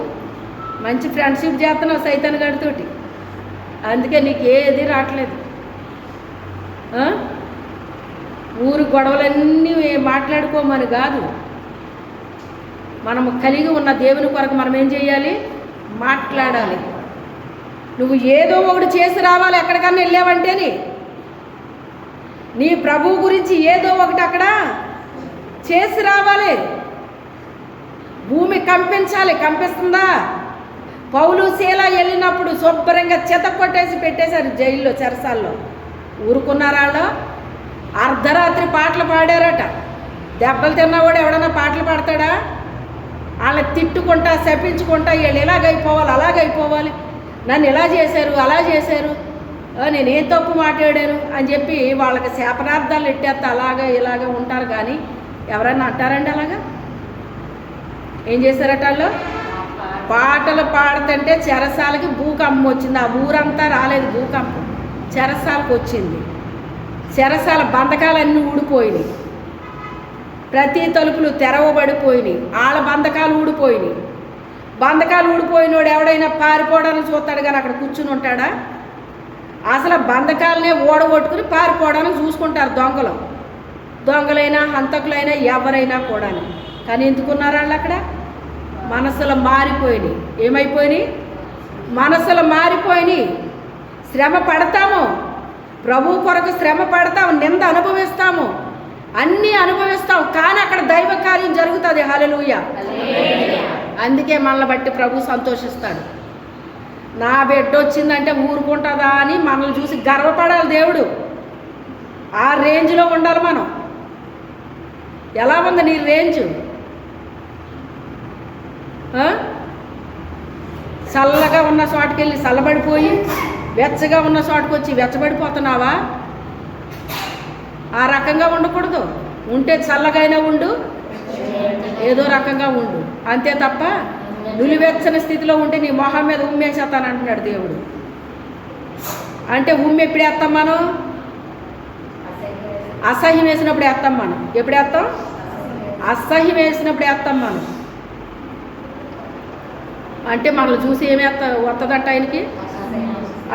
మంచి ఫ్రెండ్షిప్ చేస్తున్నావు సైతాన్ గారితోటి. అందుకే నీకు ఏది రావట్లేదు. ఊరు గొడవలన్నీ మాట్లాడుకోమని కాదు, మనము కలిగి ఉన్న దేవుని కొరకు మనం ఏం చేయాలి? మాట్లాడాలి. నువ్వు ఏదో ఒకటి చేసి రావాలి. ఎక్కడికన్నా వెళ్ళావంటేని నీ ప్రభు గురించి ఏదో ఒకటి అక్కడ చేసి రావాలి. భూమి కంపించాలి. కంపిస్తుందా? పౌలు శీల వెళ్ళినప్పుడు శుభ్రంగా చెత్త కొట్టేసి పెట్టేశారు జైల్లో, చెరసాల్లో. ఊరుకున్నారు వాళ్ళు. అర్ధరాత్రి పాటలు పాడారట. దెబ్బలు తిన్నవాడు ఎవడన్నా పాటలు పాడతాడా? వాళ్ళని తిట్టుకుంటా శపించుకుంటా వీళ్ళు ఇలాగైపోవాలి, అలాగైపోవాలి, నన్ను ఇలా చేశారు, అలా చేశారు, నేనేం తప్పు మాట్లాడాను అని చెప్పి వాళ్ళకి శాపనార్థాలు ఎట్టేస్తే అలాగా ఇలాగా ఉంటారు. కానీ ఎవరన్నా అంటారండి అలాగా? ఏం చేశారట వాళ్ళు? పాటలు పాడుతుంటే చెరసాలకి భూకంపం వచ్చింది. ఆ ఊరంతా రాలేదు భూకంపం, చెరసాలకు వచ్చింది. చెరసాల బంధకాలన్నీ ఊడిపోయినాయి. ప్రతి తలుపులు తెరవబడిపోయినాయి. వాళ్ళ బంధకాలు ఊడిపోయినాయి. బంధకాలు ఊడిపోయినోడు ఎవడైనా పారిపోవడానికి చూస్తాడు కానీ అక్కడ కూర్చుని ఉంటాడా? అసలు బంధకాలనే ఓడగొట్టుకుని పారిపోవడానికి చూసుకుంటారు దొంగలైనా హంతకులైనా ఎవరైనా కూడా. కానీ ఎందుకున్నారు వాళ్ళు అక్కడ? మనసులు మారిపోయినాయి. ఏమైపోయినాయి? మనసులు మారిపోయినాయి. శ్రమ పడతాము, ప్రభు కొరకు శ్రమ పడతాము, నింద అనుభవిస్తాము, అన్నీ అనుభవిస్తాం. కానీ అక్కడ దైవ కార్యం జరుగుతుంది. హల్లెలూయా. అందుకే మనల్ని బట్టి ప్రభు సంతోషిస్తాడు. నా బిడ్డ వచ్చిందంటే ఊరుకుంటుందా అని మనల్ని చూసి గర్వపడాలి దేవుడు. ఆ రేంజ్లో ఉండాలి మనం. ఎలా ఉంది నీ రేంజ్? చల్లగా ఉన్న చోటుకి వెళ్ళి చల్లబడిపోయి వెచ్చగా ఉన్న చోటుకు వచ్చి వెచ్చబడిపోతున్నావా? ఆ రకంగా ఉండకూడదు. ఉంటే చల్లగైనా ఉండు, ఏదో రకంగా ఉండు, అంతే తప్ప నులివెచ్చని స్థితిలో ఉంటే నీ మొహం మీద ఉమ్మేసేస్తాను అంటున్నాడు దేవుడు. అంటే ఉమ్మి ఎప్పుడు వేస్తాం మనం? అసహ్యం వేసినప్పుడు వేస్తాం మనం. ఎప్పుడు వేస్తాం? అసహ్యం వేసినప్పుడు వేస్తాం మనం. అంటే మనల్ని చూసి ఏమి వస్తుందట ఆయనకి?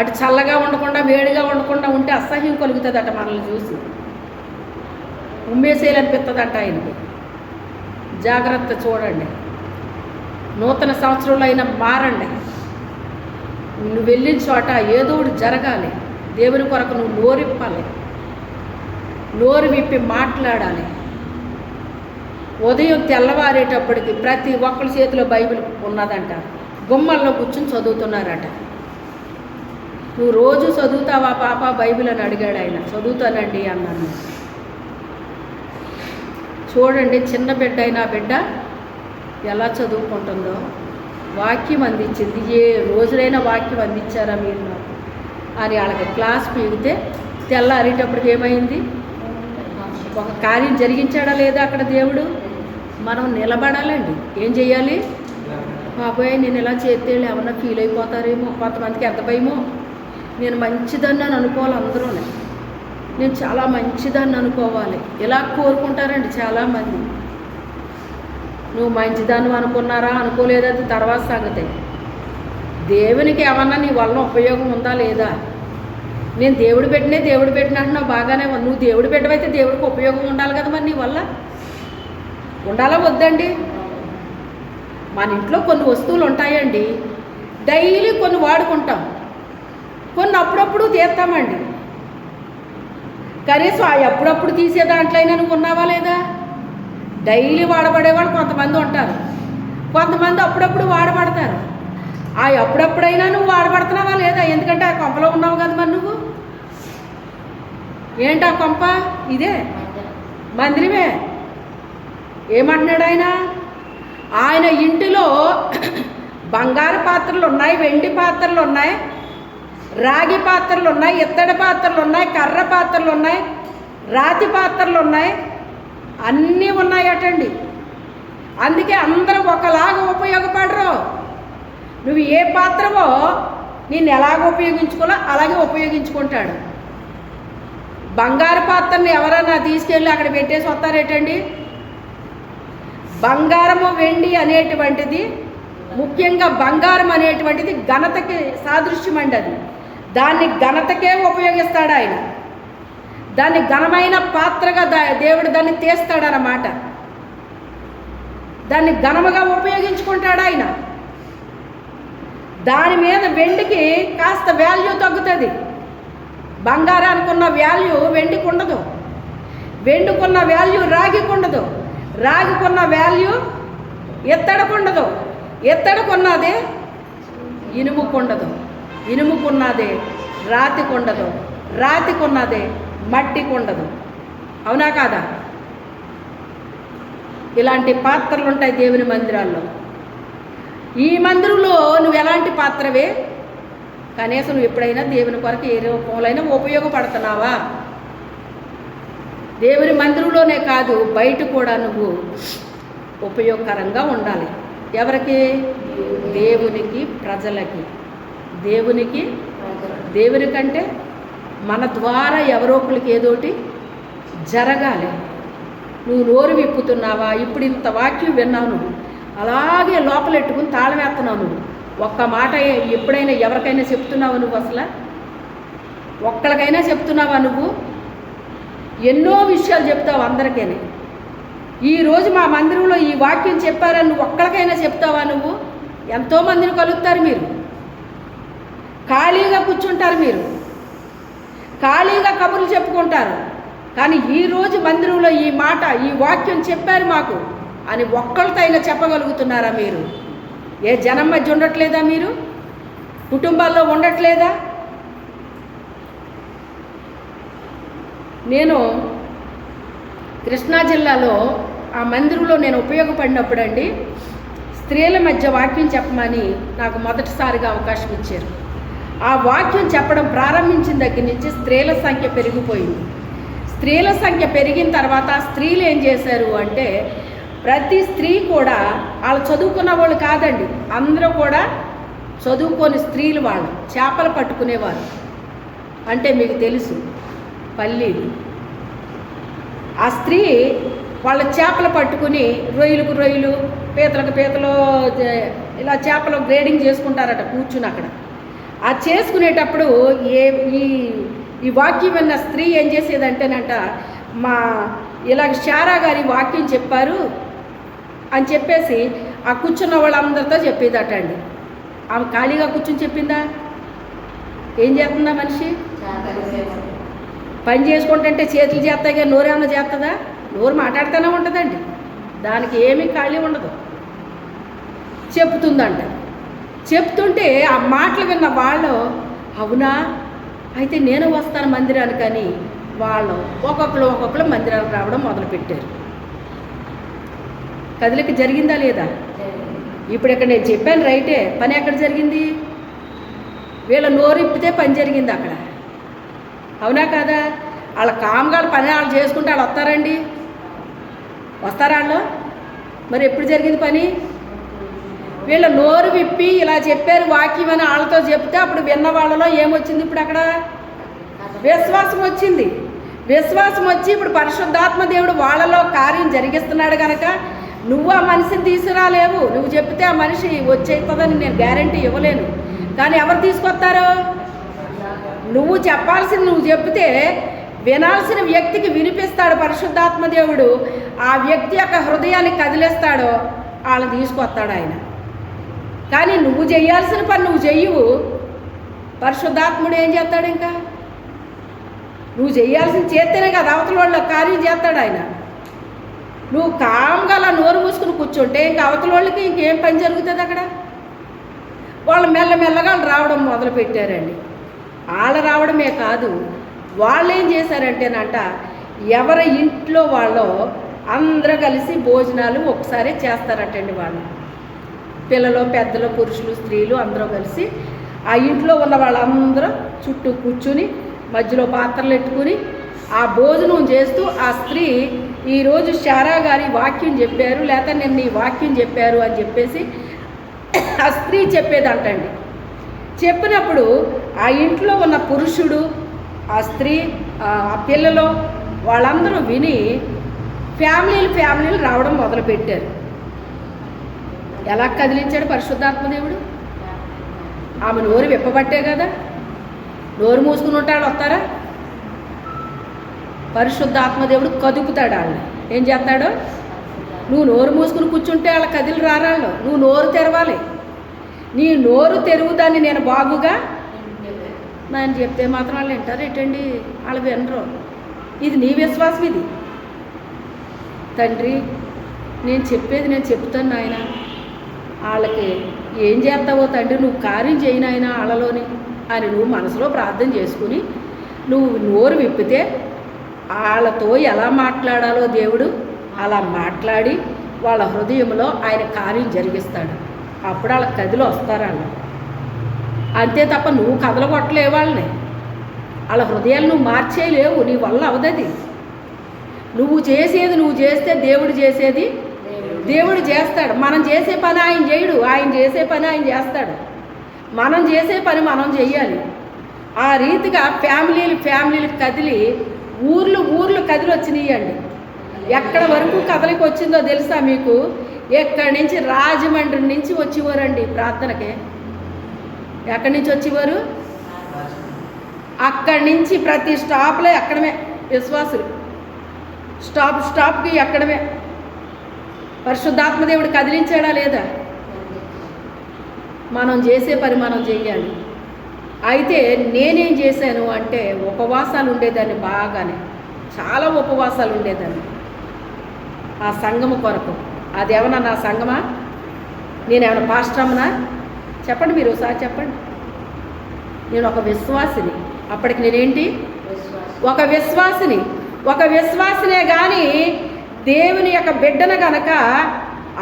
అటు చల్లగా ఉండకుండా వేడిగా ఉండకుండా ఉంటే అసహ్యం కలుగుతుందట మనల్ని చూసి. ఉమ్మేసేయాలనిపిస్తుందట ఆయనకి. జాగ్రత్త, చూడండి. నూతన సంవత్సరంలో అయినా మారండి. నువ్వు వెళ్ళిన చోట ఏదో ఒకటి జరగాలి. దేవుని కొరకు నువ్వు నోరిప్పాలి, నోరు విప్పి మాట్లాడాలి. ఉదయం తెల్లవారేటప్పటికి ప్రతి ఒక్కరి చేతిలో బైబిల్ ఉన్నదంట. గుమ్మల్లో కూర్చుని చదువుతున్నారట. నువ్వు రోజు చదువుతావా పాప బైబిల్ అని అడిగాడు ఆయన. చదువుతానండి అన్నాను. చూడండి, చిన్న బిడ్డ అయినా బిడ్డ ఎలా చదువుకుంటుందో. వాక్యం అందించింది. ఏ రోజులైనా వాక్యం అందించారా మీరు నాకు అని వాళ్ళకి క్లాస్ పీగితే తెల్లారేటప్పటికి ఏమైంది? ఒక కార్యం జరిగించాడా లేదా అక్కడ దేవుడు? మనం నిలబడాలండి. ఏం చెయ్యాలి? బాబోయ్ నేను ఇలా చేస్తే ఏమన్నా ఫీల్ అయిపోతారేమో, కొంతమందికి ఎంత భయమో. నేను మంచిదాన్ని అని అనుకోవాలి. అందరూ నేను చాలా మంచిదాన్ని అనుకోవాలి. ఇలా కోరుకుంటారండి చాలామంది. నువ్వు మంచిదాన్ని అనుకున్నారా అనుకోలేదా అది తర్వాత సంగతి. దేవునికి ఏమన్నా నీ వలన ఉపయోగం ఉందా లేదా? నేను దేవుడు పెట్టిన అంటున్నావు, బాగానే ఉంది. నువ్వు దేవుడు పెట్టవైతే దేవుడికి ఉపయోగం ఉండాలి కదా మరి నీ వల్ల. ఉండాలా వద్దండి? మన ఇంట్లో కొన్ని వస్తువులు ఉంటాయండి, డైలీ కొన్ని వాడుకుంటాం, కొన్ని అప్పుడప్పుడు తీస్తామండి. కనీసం ఆ ఎప్పుడప్పుడు తీసే దాంట్లో అయినా నువ్వు ఉన్నావా లేదా? డైలీ వాడబడేవాడు కొంతమంది ఉంటారు, కొంతమంది అప్పుడప్పుడు వాడబడతారు. ఆ అప్పుడప్పుడైనా నువ్వు వాడబడుతున్నావా లేదా? ఎందుకంటే ఆ కొంపలో ఉన్నావు కదా మరి నువ్వు. ఏంటి ఆ కొంప? ఇదే మందిరమే. ఏమంటున్నాడు ఆయన? ఆయన ఇంటిలో బంగారు పాత్రలు ఉన్నాయి, వెండి పాత్రలు ఉన్నాయి, రాగి పాత్రలు ఉన్నాయి, ఇత్తడి పాత్రలు ఉన్నాయి, కర్ర పాత్రలు ఉన్నాయి, రాతి పాత్రలు ఉన్నాయి, అన్నీ ఉన్నాయటండి. అందుకే అందరూ ఒకలాగా ఉపయోగపడరు. నువ్వు ఏ పాత్రవో నేను ఎలాగ ఉపయోగించుకోవాలో అలాగే ఉపయోగించుకుంటాడు. బంగారు పాత్రని ఎవరైనా తీసుకెళ్ళి అక్కడ పెట్టేసి వస్తారేటండి? బంగారము వెండి అనేటువంటిది, ముఖ్యంగా బంగారం అనేటువంటిది ఘనతకి సాదృశ్యం అండి. అది దాన్ని ఘనతకే ఉపయోగిస్తాడు ఆయన. దాన్ని ఘనమైన పాత్రగా దేవుడు దాన్ని తీస్తాడనమాట. దాన్ని ఘనముగా ఉపయోగించుకుంటాడు ఆయన. దాని మీద వెండికి కాస్త వాల్యూ తగ్గుతుంది. బంగారానికి ఉన్న వాల్యూ వెండికి ఉండదు, వెండికున్న వాల్యూ రాగికి ఉండదు, రాగికున్న వాల్యూ ఇత్తడికుండదు, ఇత్తడికున్నదే ఇనుముకుండదు, ఇనుముకున్నదే రాతికుండదు, రాతికున్నదే మట్టికుండదు. అవునా కాదా? ఇలాంటి పాత్రలు ఉంటాయి దేవుని మందిరాల్లో. ఈ మందిరంలో నువ్వు ఎలాంటి పాత్రవే? కనీసం నువ్వు ఎప్పుడైనా దేవుని కొరకు ఏ రూపంలో ఉపయోగపడుతున్నావా? దేవుని మందిరంలోనే కాదు, బయట కూడా నువ్వు ఉపయోగకరంగా ఉండాలి. ఎవరికి? దేవునికి, ప్రజలకి. దేవునికంటే మన ద్వారా ఎవరో ఒకరికి ఏదోటి జరగాలి. నువ్వు నోరు విప్పుతున్నావా? ఇప్పుడు ఇంత వాక్యం విన్నావు, నువ్వు అలాగే లోపలెట్టుకుని తాళం వేస్తున్నావు. నువ్వు ఒక్క మాట ఎప్పుడైనా ఎవరికైనా చెప్తున్నావా? నువ్వు అసలు ఒక్కరికైనా చెప్తున్నావా? నువ్వు ఎన్నో విషయాలు చెప్తావు అందరికీ. ఈరోజు మా మందిరంలో ఈ వాక్యం చెప్పారని నువ్వు ఒక్కరికైనా చెప్తావా? నువ్వు ఎంతోమందిని కలుగుతారు. మీరు ఖాళీగా కూర్చుంటారు, మీరు ఖాళీగా కబుర్లు చెప్పుకుంటారు. కానీ ఈరోజు మందిరంలో ఈ మాట, ఈ వాక్యం చెప్పారు మాకు అని ఒక్కరితో అయినా చెప్పగలుగుతున్నారా? మీరు ఏ జనం మధ్య ఉండట్లేదా? మీరు కుటుంబాల్లో ఉండట్లేదా? నేను కృష్ణా జిల్లాలో ఆ మందిరంలో నేను ఉపయోగపడినప్పుడు అండి, స్త్రీల మధ్య వాక్యం చెప్పమని నాకు మొదటిసారిగా అవకాశం ఇచ్చారు. ఆ వాక్యం చెప్పడం ప్రారంభించిన దగ్గర నుంచి స్త్రీల సంఖ్య పెరిగిపోయింది. స్త్రీల సంఖ్య పెరిగిన తర్వాత స్త్రీలు ఏం చేశారు అంటే, ప్రతి స్త్రీ కూడా వాళ్ళు చదువుకున్న వాళ్ళు కాదండి, అందరూ కూడా చదువుకోని స్త్రీలు వాళ్ళు చేపలు పట్టుకునేవారు. అంటే మీకు తెలుసు పల్లీలు. ఆ స్త్రీ వాళ్ళ చేపలు పట్టుకుని రొయ్యలకు రొయ్యలు, పీతలకు పీతలు, ఇలా చేపలు గ్రేడింగ్ చేసుకుంటారట కూర్చుని అక్కడ. ఆ చేసుకునేటప్పుడు ఈ వాక్యం విన్న స్త్రీ ఏం చేసేదంటేనంట, ఇలాగ శారా గారి వాక్యం చెప్పారు అని చెప్పేసి ఆ కూర్చున్న వాళ్ళందరితో చెప్పేదట అండి. ఆమె ఖాళీగా కూర్చుని చెప్పిందా? ఏం చేస్తుందా మనిషి? పని చేసుకుంటుంటే చేతులు చేస్తాయి కానీ నోరేమన్నా చేస్తుందా? నోరు మాట్లాడుతూనే ఉంటుందండి, దానికి ఏమీ ఖాళీ ఉండదు. చెప్తుందంట. చెప్తుంటే ఆ మాటలు విన్న వాళ్ళు, అవునా అయితే నేను వస్తాను మందిరానికి అని వాళ్ళు ఒక్కొక్కరు మందిరానికి రావడం మొదలుపెట్టారు. కదలిక జరిగిందా లేదా? ఇప్పుడు ఇక్కడ నేను చెప్పాను రైటే, పని ఎక్కడ జరిగింది? వీళ్ళ నోరిప్పితే పని జరిగింది అక్కడ. అవునా కాదా? వాళ్ళ కామగాళ్ళ పని వాళ్ళు చేసుకుంటే వాళ్ళు వస్తారండి? వస్తారా వాళ్ళు? మరి ఎప్పుడు జరిగింది పని? వీళ్ళ నోరు విప్పి ఇలా చెప్పారు వాక్యం అని వాళ్ళతో చెప్తే అప్పుడు విన్న వాళ్ళలో ఏమొచ్చింది? ఇప్పుడు అక్కడ విశ్వాసం వచ్చింది. విశ్వాసం వచ్చి ఇప్పుడు పరిశుద్ధాత్మ దేవుడు వాళ్ళలో కార్యం జరిగిస్తున్నాడు కనుక నువ్వు ఆ మనిషిని తీసుకురాలేవు. నువ్వు చెప్తే ఆ మనిషి వచ్చేస్తుందని నేను గ్యారంటీ ఇవ్వలేను. కానీ ఎవరు తీసుకొస్తారు? నువ్వు చెప్పాల్సింది నువ్వు చెప్తే వినాల్సిన వ్యక్తికి వినిపిస్తాడు పరిశుద్ధాత్మ దేవుడు. ఆ వ్యక్తి యొక్క హృదయాన్ని కదిలేస్తాడో వాళ్ళని తీసుకొస్తాడు ఆయన. కానీ నువ్వు చేయాల్సిన పని నువ్వు చెయ్యవు, పరిశుద్ధాత్ముడు ఏం చేస్తాడు? ఇంకా నువ్వు చేయాల్సింది చేస్తేనే కదా అవతల వాళ్ళ కార్యం చేస్తాడు ఆయన. నువ్వు కామ్గా అలా నోరు మూసుకుని కూర్చుంటే ఇంకా అవతల వాళ్ళకి ఇంకేం పని జరుగుతుంది అక్కడ? వాళ్ళు మెల్లమెల్లగా రావడం మొదలుపెట్టారండి. వాళ్ళు రావడమే కాదు, వాళ్ళు ఏం చేశారంటేనంట, ఎవరి ఇంట్లో వాళ్ళు అందరూ కలిసి భోజనాలు ఒకసారి చేస్తారటండి. వాళ్ళు పిల్లలు, పెద్దలు, పురుషులు, స్త్రీలు అందరూ కలిసి ఆ ఇంట్లో ఉన్న వాళ్ళందరూ చుట్టూ కూర్చుని మధ్యలో పాత్రలు ఎట్టుకుని ఆ భోజనం చేస్తూ ఆ స్త్రీ ఈరోజు శారా గారి వాక్యం చెప్పారు, లేకపోతే నిన్న ఈ వాక్యం చెప్పారు అని చెప్పేసి ఆ స్త్రీ చెప్పేదంటండి. చెప్పినప్పుడు ఆ ఇంట్లో ఉన్న పురుషుడు, ఆ స్త్రీ, ఆ పిల్లలు వాళ్ళందరూ విని ఫ్యామిలీలు రావడం మొదలుపెట్టారు. ఎలా కదిలించాడు పరిశుద్ధాత్మదేవుడు? ఆమె నోరు విప్పబట్టే కదా. నోరు మూసుకుని ఉంటాడు వస్తారా? పరిశుద్ధాత్మదేవుడు కదుపుతాడు వాళ్ళని. ఏం చేస్తాడు? నువ్వు నోరు మూసుకుని కూర్చుంటే వాళ్ళ కదిలి రారాళ్ళు. నువ్వు నోరు తెరవాలి. నీ నోరు తెరువుదాన్ని నేను బాగుగా నేను చెప్తే మాత్రం వాళ్ళు వింటారు ఏంటండి? వాళ్ళు వినరు. ఇది నీ విశ్వాసం. ఇది తండ్రి నేను చెప్పేది నేను చెప్తాను నాయన, వాళ్ళకి ఏం చేస్తావో తండ్రి నువ్వు కార్యం చేయను ఆయన వాళ్ళలోని అని నువ్వు మనసులో ప్రార్థన చేసుకుని నువ్వు నోరు విప్పితే వాళ్ళతో ఎలా మాట్లాడాలో దేవుడు అలా మాట్లాడి వాళ్ళ హృదయంలో ఆయన కార్యం జరిగిస్తాడు. అప్పుడు వాళ్ళ కదిలో వస్తారు వాళ్ళు. అంతే తప్ప నువ్వు కథలు కొట్టలేవు వాళ్ళని. వాళ్ళ హృదయాలు నువ్వు మార్చేయలేవు, నీ వల్ల అవదది. నువ్వు చేసేది నువ్వు చేస్తే దేవుడు చేసేది దేవుడు చేస్తాడు. మనం చేసే పని ఆయన చేయడు, ఆయన చేసే పని ఆయన చేస్తాడు. మనం చేసే పని మనం చెయ్యాలి. ఆ రీతిగా ఫ్యామిలీలు కదిలి ఊర్లు కదిలి వచ్చినాయండి. ఎక్కడ వరకు కదలికి వచ్చిందో తెలుసా మీకు? ఎక్కడి నుంచి? రాజమండ్రి నుంచి వచ్చేవారండి ప్రార్థనకి. ఎక్కడి నుంచి వచ్చేవారు? అక్కడి నుంచి ప్రతి స్టాప్లో ఎక్కడమే విశ్వాసులు. స్టాప్కి ఎక్కడమే. పరిశుద్ధాత్మదేవుడు కదిలించాడా లేదా? మనం చేసే పని మనం చెయ్యాలి. అయితే నేనేం చేశాను అంటే ఉపవాసాలు ఉండేదాన్ని, బాగానే చాలా ఉపవాసాలు ఉండేదాన్ని ఆ సంఘము కొరకు. అదేమన్నా నా సంఘమా? నేనేమన్నా పాస్టర్నా? చెప్పండి మీరు ఒకసారి చెప్పండి. నేను ఒక విశ్వాసిని. అప్పటికి నేనేంటి? ఒక విశ్వాసినే కానీ దేవుని యొక్క బిడ్డను కనుక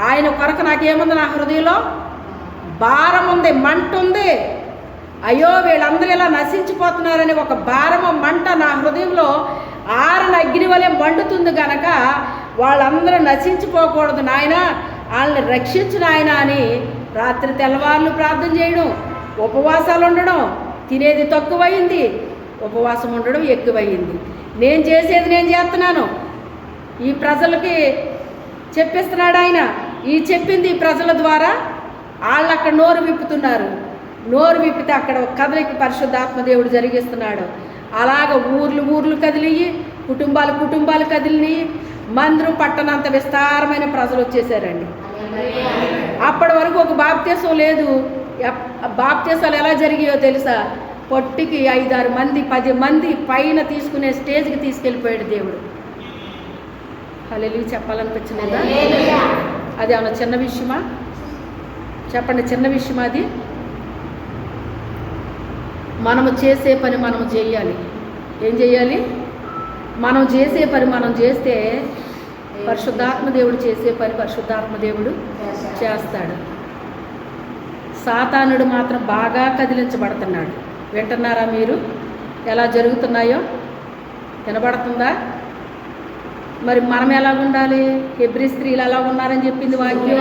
ఆయన కొరకు నాకేముంది? నా హృదయంలో భారం ఉంది, మంట ఉంది. అయ్యో వీళ్ళందరూ ఇలా నశించిపోతున్నారని ఒక భారము, మంట నా హృదయంలో ఆరని అగ్ని వలె మండుతుంది కనుక వాళ్ళందరూ నశించిపోకూడదు నాయన, వాళ్ళని రక్షించు నాయన అని రాత్రి తెల్లవార్లు ప్రార్థన చేయడం, ఉపవాసాలు ఉండడం. తినేది తక్కువైంది, ఉపవాసం ఉండడం ఎక్కువైంది. నేను చేసేది నేను చేస్తున్నాను, ఈ ప్రజలకి చెప్పిస్తున్నాడు ఆయన. ఈ చెప్పింది ఈ ప్రజల ద్వారా వాళ్ళు అక్కడ నోరు విప్పుతున్నారు. నోరు విప్పితే అక్కడ కదలికి పరిశుద్ధాత్మదేవుడు జరిగిస్తున్నాడు. అలాగ ఊర్లు కదిలియి, కుటుంబాలు కదిలినాయి. మందిరం పట్టణంత విస్తారమైన ప్రజలు వచ్చేసారండి. అప్పటి వరకు ఒక బాప్తీసం లేదు. బాప్తీసాలు ఎలా జరిగాయో తెలుసా? పొట్టికి 5-6 మంది 10 మంది పైన తీసుకునే స్టేజ్కి తీసుకెళ్ళిపోయాడు దేవుడు. హల్లెలూయా చెప్పాలనిపించలేదా? అది ఏమన్నా చిన్న విషయమా? చెప్పండి, చిన్న విషయమా అది? మనము చేసే పని మనం చేయాలి. ఏం చేయాలి? మనం చేసే పని మనం చేస్తే పరిశుద్ధాత్మ దేవుడు చేసే పని పరిశుద్ధాత్మ దేవుడు చేస్తాడు. సాతానుడు మాత్రం బాగా కదిలించబడుతున్నాడు. వింటున్నారా మీరు ఎలా జరుగుతున్నాయో? వినబడుతుందా? మరి మనం ఎలా ఉండాలి? హెబ్రీ స్త్రీలు ఎలా ఉన్నారని చెప్పింది వాక్యం.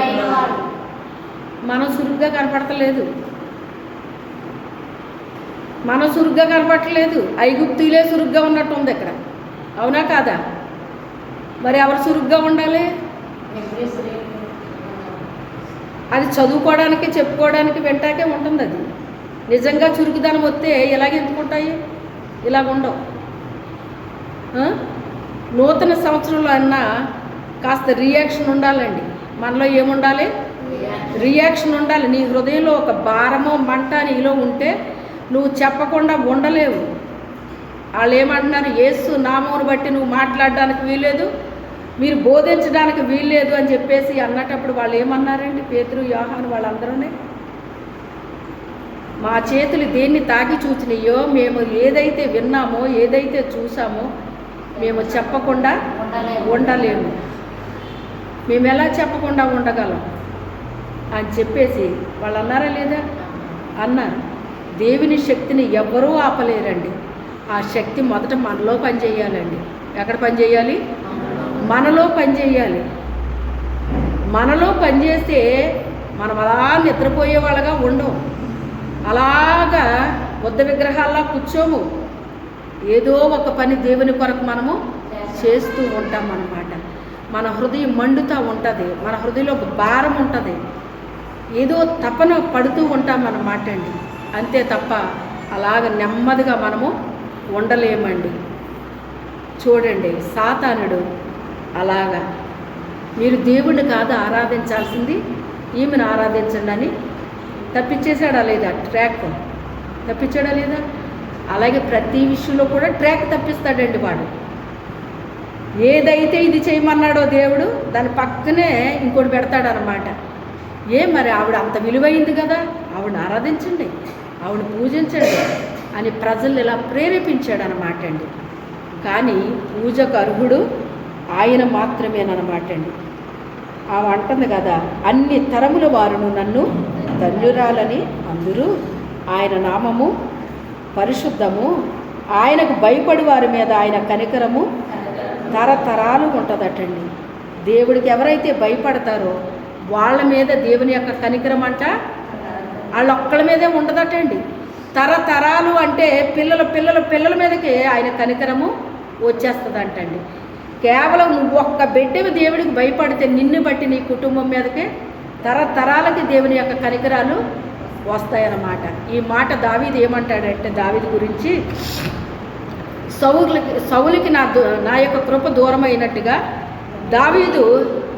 మనం సురుగ్గా కనపడతలేదు, మనం సురుగ్గా కనపడట్లేదు. ఐగుప్తీలే సురుగ్గా ఉన్నట్టు ఉంది ఇక్కడ, అవునా కాదా? మరి ఎవరు సురుగ్గా ఉండాలి? అది చదువుకోవడానికి చెప్పుకోవడానికి వెంటాకే ఉంటుంది. అది నిజంగా చురుకుదనం వస్తే ఎలాగ ఎందుకుంటాయి? ఇలాగ ఉండవు. నూతన సంవత్సరంలో అన్నా కాస్త రియాక్షన్ ఉండాలండి. మనలో ఏముండాలి? రియాక్షన్ ఉండాలి. నీ హృదయంలో ఒక భారమో మంట నీలో ఉంటే నువ్వు చెప్పకుండా ఉండలేవు. వాళ్ళు ఏమంటున్నారు? యేసు నామమును బట్టి నువ్వు మాట్లాడడానికి వీల్లేదు, మీరు బోధించడానికి వీల్లేదు అని చెప్పేసి అన్నటప్పుడు వాళ్ళు ఏమన్నారండి? పేతురు, యోహాను వాళ్ళందరూనే, మా చేతులు దేన్ని తాకి చూచినాయో, మేము ఏదైతే విన్నామో ఏదైతే చూసామో మేము చెప్పకుండా ఉండలేము. మేము ఎలా చెప్పకుండా ఉండగలం అని చెప్పేసి వాళ్ళు అన్నారా లేదా? అన్నారు. దేవుని శక్తిని ఎవ్వరూ ఆపలేరండి. ఆ శక్తి మొదట మనలో పనిచేయాలండి. ఎక్కడ పనిచేయాలి? మనలో పనిచేయాలి. మనలో పనిచేస్తే మనం అలా నిద్రపోయే వాళ్ళగా ఉండం, అలాగా బుద్ధ విగ్రహాల్లో కూర్చోము. ఏదో ఒక పని దేవుని కొరకు మనము చేస్తూ ఉంటాం అన్నమాట. మన హృదయం మండుతూ ఉంటుంది, మన హృదయంలో ఒక భారం ఉంటుంది, ఏదో తపన పడుతూ ఉంటాం అన్నమాట అండి. అంతే తప్ప అలాగ నెమ్మదిగా మనము ఉండలేమండి. చూడండి, సాతానుడు అలాగా మీరు దేవుణ్ణి కాదు ఆరాధించాల్సింది, ఈమెను ఆరాధించండి అని తప్పించేశాడా లేదా? ట్రాక్ తప్పించాడా లేదా? అలాగే ప్రతి విషయంలో కూడా ట్రాక్ తప్పిస్తాడండి వాడు. ఏదైతే ఇది చేయమన్నాడో దేవుడు దాని పక్కనే ఇంకోటి పెడతాడనమాట. మరి ఆవిడ అంత విలువైంది కదా, ఆవిడని ఆరాధించండి, ఆవిడ పూజించండి అని ప్రజల్ని ఇలా ప్రేరేపించాడనమాట అండి. కానీ పూజకు అర్హుడు ఆయన మాత్రమేనమాట అండి. ఆమె అంటుంది కదా, అన్ని తరముల వారును నన్ను ధన్యురాలని అందరూ, ఆయన నామము పరిశుద్ధము, ఆయనకు భయపడి వారి మీద ఆయన కనికరము తరతరాలు ఉంటుందటండి. దేవుడికి ఎవరైతే భయపడతారో వాళ్ళ మీద దేవుని యొక్క కనికరం అంట వాళ్ళొక్కళ్ళ మీదే ఉండదటండి. తరతరాలు అంటే పిల్లల మీదకి ఆయన కనికరము వచ్చేస్తుందంటండి. కేవలం నువ్వు ఒక్క బిడ్డవి దేవుడికి భయపడితే నిన్ను బట్టి నీ కుటుంబం మీదకి తరతరాలకి దేవుని యొక్క కనికరాలు వస్తాయన్నమాట. ఈ మాట దావీదు ఏమంటాడంటే, దావీదు గురించి, సౌలుకి నా యొక్క కృప దూరం అయినట్టుగా దావీదు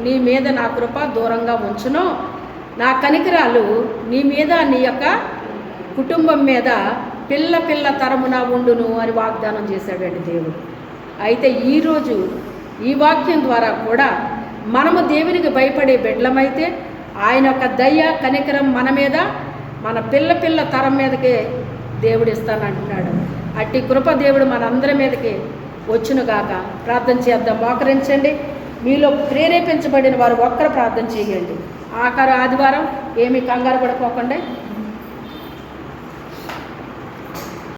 నీ మీద నా కృప దూరంగా ఉంచును, నా కనికరాలు నీ మీద నీ యొక్క కుటుంబం మీద పిల్ల తరమున ఉండును అని వాగ్దానం చేశాడండి దేవుడు. అయితే ఈరోజు ఈ వాక్యం ద్వారా కూడా మనము దేవునికి భయపడే బిడ్డలమైతే ఆయన యొక్క దయ కనికరం మన మీద మన పిల్ల తరం మీదకే దేవుడు ఇస్తానంటున్నాడు. అట్టి కృప దేవుడు మనందరి మీదకి వచ్చునుగాక. ప్రార్థన చేద్దాం, మోకరించండి. మీలో ప్రేరేపించబడిన వారు ఒక్కరు ప్రార్థన చేయండి. ఆదివారం ఏమీ కంగారు పడిపోకండి.